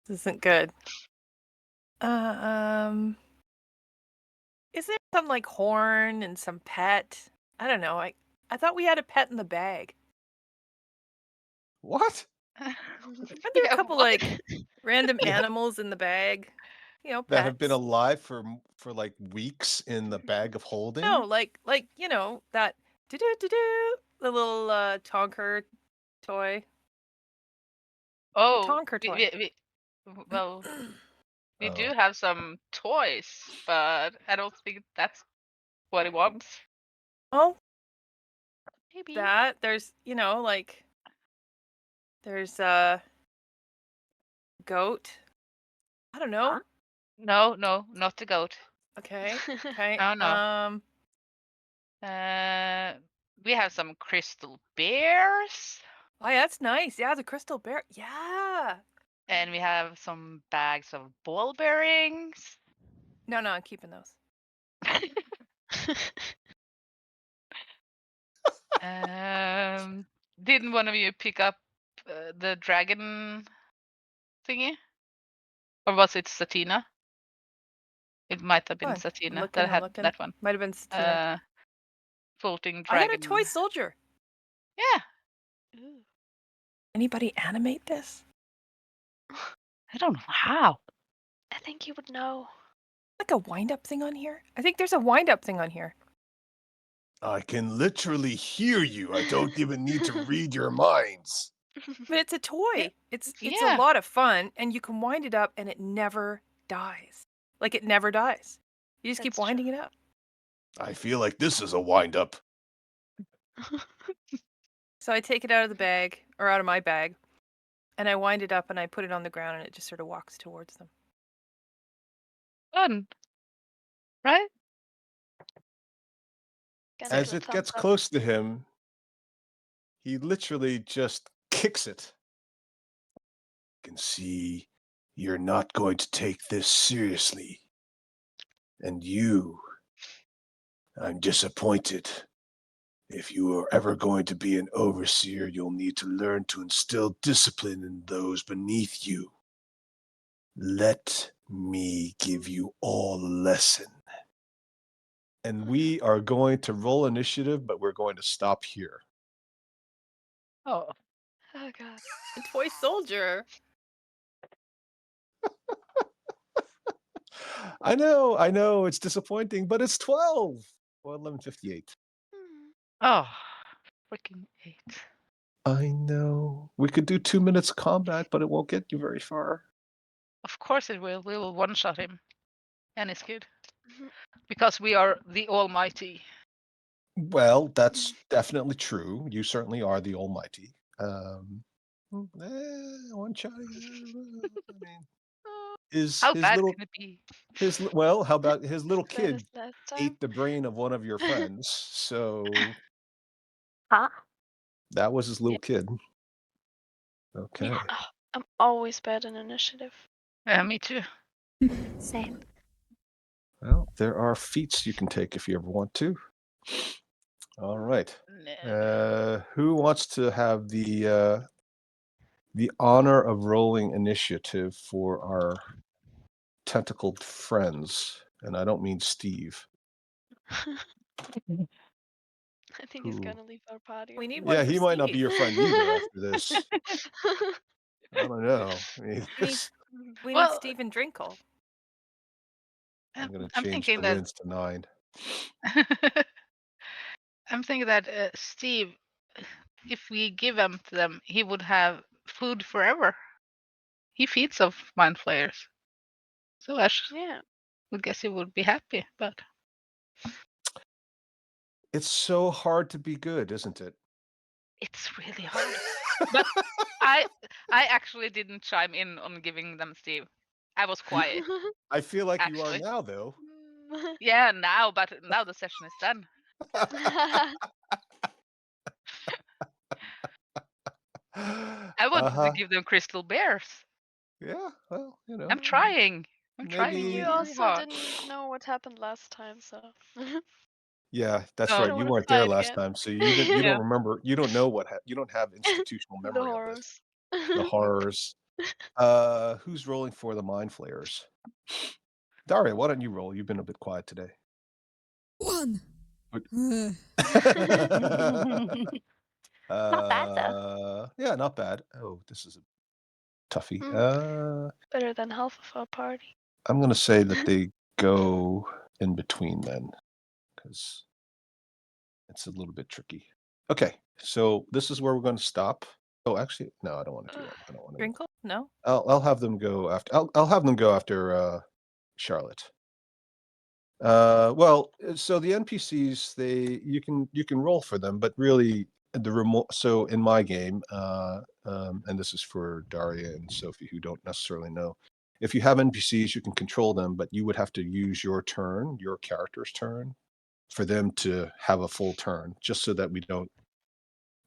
This isn't good. Is there some like horn and some pet? I don't know. I thought we had a pet in the bag. What? Aren't there Yeah, a couple what? like random Yeah. animals in the bag? That have been Pets. alive for like weeks in the bag of holding? No, like that do the little Tonker toy. Oh, Tonker toy. well, we do Oh. have some toys, but I don't think that's what he wants. Oh, Maybe. that there's like there's goat. I don't know. No, not the goat. Okay. Okay. Oh, no. We have some crystal bears, Oh, yeah, that's nice. Yeah, the crystal bear. Yeah. and we have some bags of ball bearings. No, I'm keeping those. Didn't one of you pick up the dragon thingy? Or was it Satina? It might have been Fine. Satina I'm that had looking. that one. Might have been Satina. Floating I had dragon. a toy soldier. Yeah, Ooh. Anybody animate this? I don't know how. I think you would know. Like a wind-up thing on here? I think there's a wind-up thing on here. I can literally hear you. I don't even need to read your minds. But it's a toy. It's a Yeah. lot of fun, and you can wind it up, and it never dies. Like it never dies. You just keep That's true. winding it up. I feel like this is a wind-up. So I take it out of the bag, or out of my bag, and I wind it up, and I put it on the ground, and it just sort of walks towards them. Fun. Right? Gonna As give a it thumbs gets up. close to him, he literally just kicks it. You can see you're not going to take this seriously. And you, I'm disappointed. If you are ever going to be an overseer, you'll need to learn to instill discipline in those beneath you. Let me give you all a lesson. And we are going to roll initiative, but we're going to stop here. Oh. Oh god. A toy soldier. I know, it's disappointing, but it's 12. Well, 11:58. Hmm. Oh. Freaking 8. I know. We could do 2 minutes of combat, but it won't get you very far. Of course it will. We will one-shot him. And it's good. Mhm. Because we are the almighty. Well, that's definitely true. You certainly are the almighty. One shot. I mean, his How bad little can it be? how about his little Bad as kid last time. ate the brain of one of your friends, so Huh? that was his little kid. Okay. Yeah. Oh, I'm always bad in initiative. Yeah, me too. Same. Well, there are feats you can take if you ever want to. All right. Who wants to have the honor of rolling initiative for our tentacled friends? And I don't mean Steve. I think he's Who- gonna leave our party. We need after one Yeah, for he might not be Steve. your friend either after this. I don't know. I mean, We need, we need Well, Steve and Drinkle. I'm gonna I'm change thinking the that wins to 9. I'm thinking that Steve, if we give him to them, he would have food forever. He feeds off mind flayers, so I Yeah. would guess he would be happy. But It's so hard to be good, isn't it? it's really hard. But I actually didn't chime in on giving them Steve. I was quiet, I feel like you are actually. now, though. Yeah, now, but now the session is done. I wanted to Uh-huh. give them crystal bears. Yeah, well, I'm trying. I'm trying You maybe. really also hard. didn't know what happened last time, so Yeah, that's No. right. don't You want to weren't try there it last again. time, so you Yeah. don't remember. You don't know you don't have institutional The memory of this. horrors. The horrors. Who's rolling for the mind flayers? Daria, why don't you roll? You've been a bit quiet today. 1. What- Not bad though. Yeah, not bad. Oh, this is a toughie. Better than half of our party. I'm gonna say that they go in between then, because it's a little bit tricky. Okay, so this is where we're going to stop. Oh, actually, no, I don't want to do that. I don't want to. Drinkle? No. I'll have them go after. I'll have them go after Charlotte. Well, so the NPCs, you can roll for them, but really the remote. So in my game, and this is for Daria and Sophie who don't necessarily know, if you have NPCs, you can control them, but you would have to use your turn, your character's turn, for them to have a full turn, just so that we don't.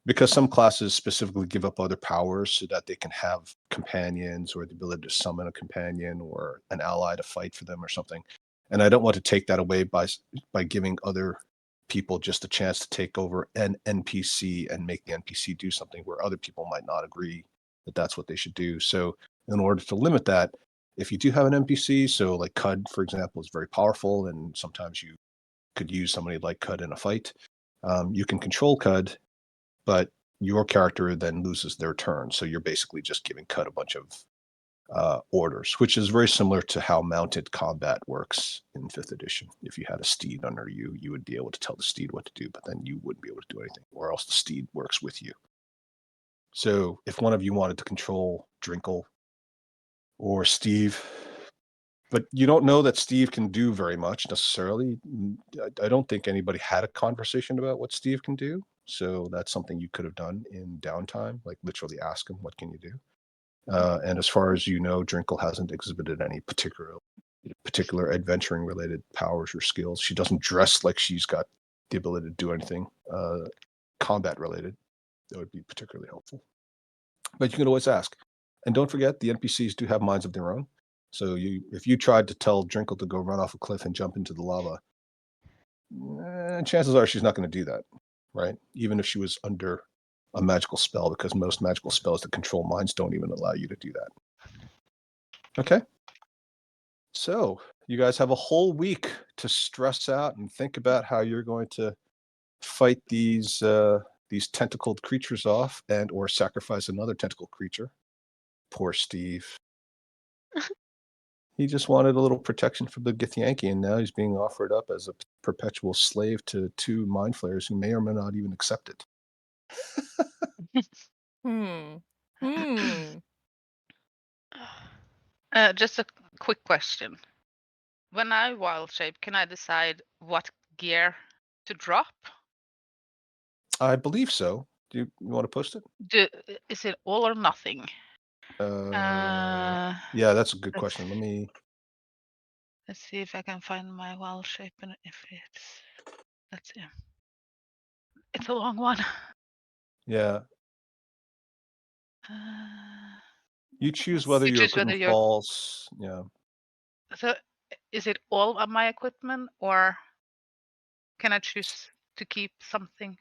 Because some classes specifically give up other powers so that they can have companions or the ability to summon a companion or an ally to fight for them or something. And I don't want to take that away by giving other people just a chance to take over an NPC and make the NPC do something where other people might not agree that that's what they should do. So in order to limit that, if you do have an NPC, so like Cud, for example, is very powerful, and sometimes you could use somebody like Cud in a fight. You can control Cud, but your character then loses their turn. So you're basically just giving Cud a bunch of orders, which is very similar to how mounted combat works in 5th edition. If you had a steed under you, you would be able to tell the steed what to do, but then you wouldn't be able to do anything, or else the steed works with you. So if one of you wanted to control Drinkle or Steve, but you don't know that Steve can do very much necessarily. I don't think anybody had a conversation about what Steve can do. So that's something you could have done in downtime, like literally ask him, what can you do? And as far as you know, Drinkle hasn't exhibited any particular adventuring related powers or skills. She doesn't dress like she's got the ability to do anything combat related. That would be particularly helpful. But you can always ask. And don't forget, the NPCs do have minds of their own. So if you tried to tell Drinkle to go run off a cliff and jump into the lava, chances are she's not going to do that, right? Even if she was under a magical spell, because most magical spells that control minds don't even allow you to do that. Okay. So you guys have a whole week to stress out and think about how you're going to fight these tentacled creatures off, and or sacrifice another tentacled creature. Poor Steve. He just wanted a little protection from the Githyanki, and now he's being offered up as a perpetual slave to 2 mind flayers who may or may not even accept it. Hmm. Just a quick question. When I wild shape, can I decide what gear to drop? I believe so. Do you want to post it? Is it all or nothing? Yeah, that's a good question. Let's see if I can find my wild shape and if it's. Let's see. It's a long one. Yeah. You choose whether You you're choose whether equipment you're. falls. Yeah. So, is it all of my equipment, or can I choose to keep something?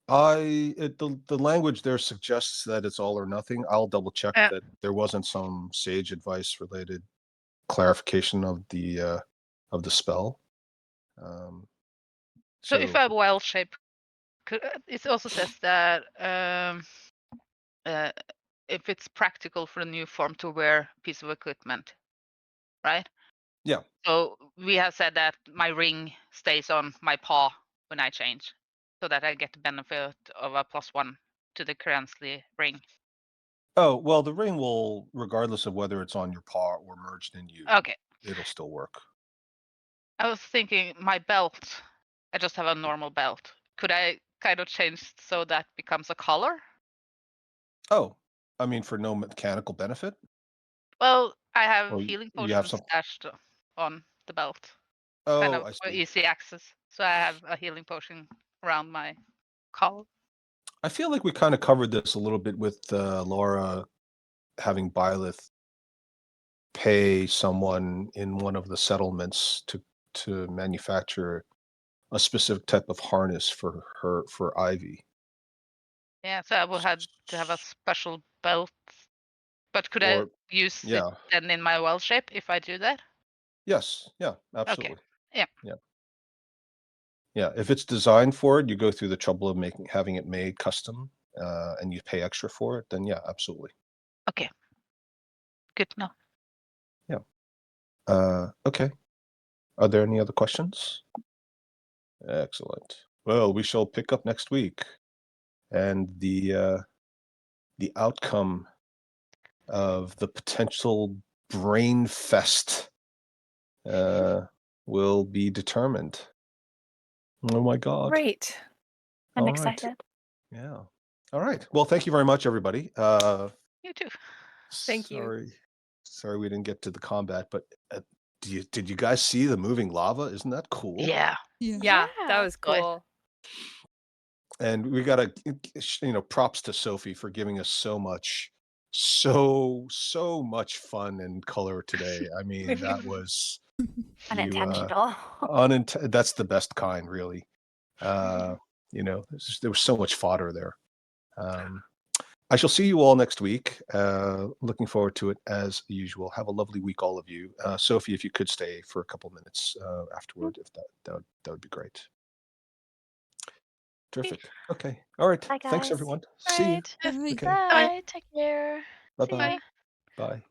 The language there suggests that it's all or nothing. I'll double check Yeah. that there wasn't some sage advice related clarification of the spell. So if I have wild shape, it also says that if it's practical for a new form to wear a piece of equipment, right? Yeah. So we have said that my ring stays on my paw when I change, so that I get the benefit of a +1 to the currency ring. Oh, well, the ring will, regardless of whether it's on your paw or merged in you, Okay. it'll still work. I was thinking my belt. I just have a normal belt. Could I kind of change so that becomes a collar? Oh, I mean, for no mechanical benefit? Well, I have Or healing you have potions some. stashed on the belt, kind Oh, of I for see. easy access. So I have a healing potion around my collar. I feel like we kind of covered this a little bit with Laura having Byleth pay someone in one of the settlements to manufacture a specific type of harness for Ivy. Yeah, so I will have to have a special belt. But could I Or use it yeah, then in my well shape if I do that? yes, yeah, Okay. absolutely. Yeah. Yeah, if it's designed for it, you go through the trouble of having it made custom, and you pay extra for it, then yeah, absolutely. Okay. Good to know. Okay. Are there any other questions? Excellent. Well, we shall pick up next week, and the outcome of the potential brain fest will be determined. Oh my God. Great. I'm All right. excited. Yeah. All right. Well, thank you very much, everybody. You too. Thank you. Sorry we didn't get to the combat, but did you guys see the moving lava? Isn't that cool? Yeah, that Yeah. was Boy. cool. And we got to, props to Sophie for giving us so much fun and color today. I mean, that was Unintentional. that's the best kind, really. There was so much fodder there. I shall see you all next week. Looking forward to it as usual. Have a lovely week, all of you. Sophie, if you could stay for a couple minutes afterward, if that would be great. Terrific. Okay. All right. Bye, Thanks, guys. everyone. See you. Right. Bye. Okay. Bye. Take care. See Bye-bye. ya. Bye.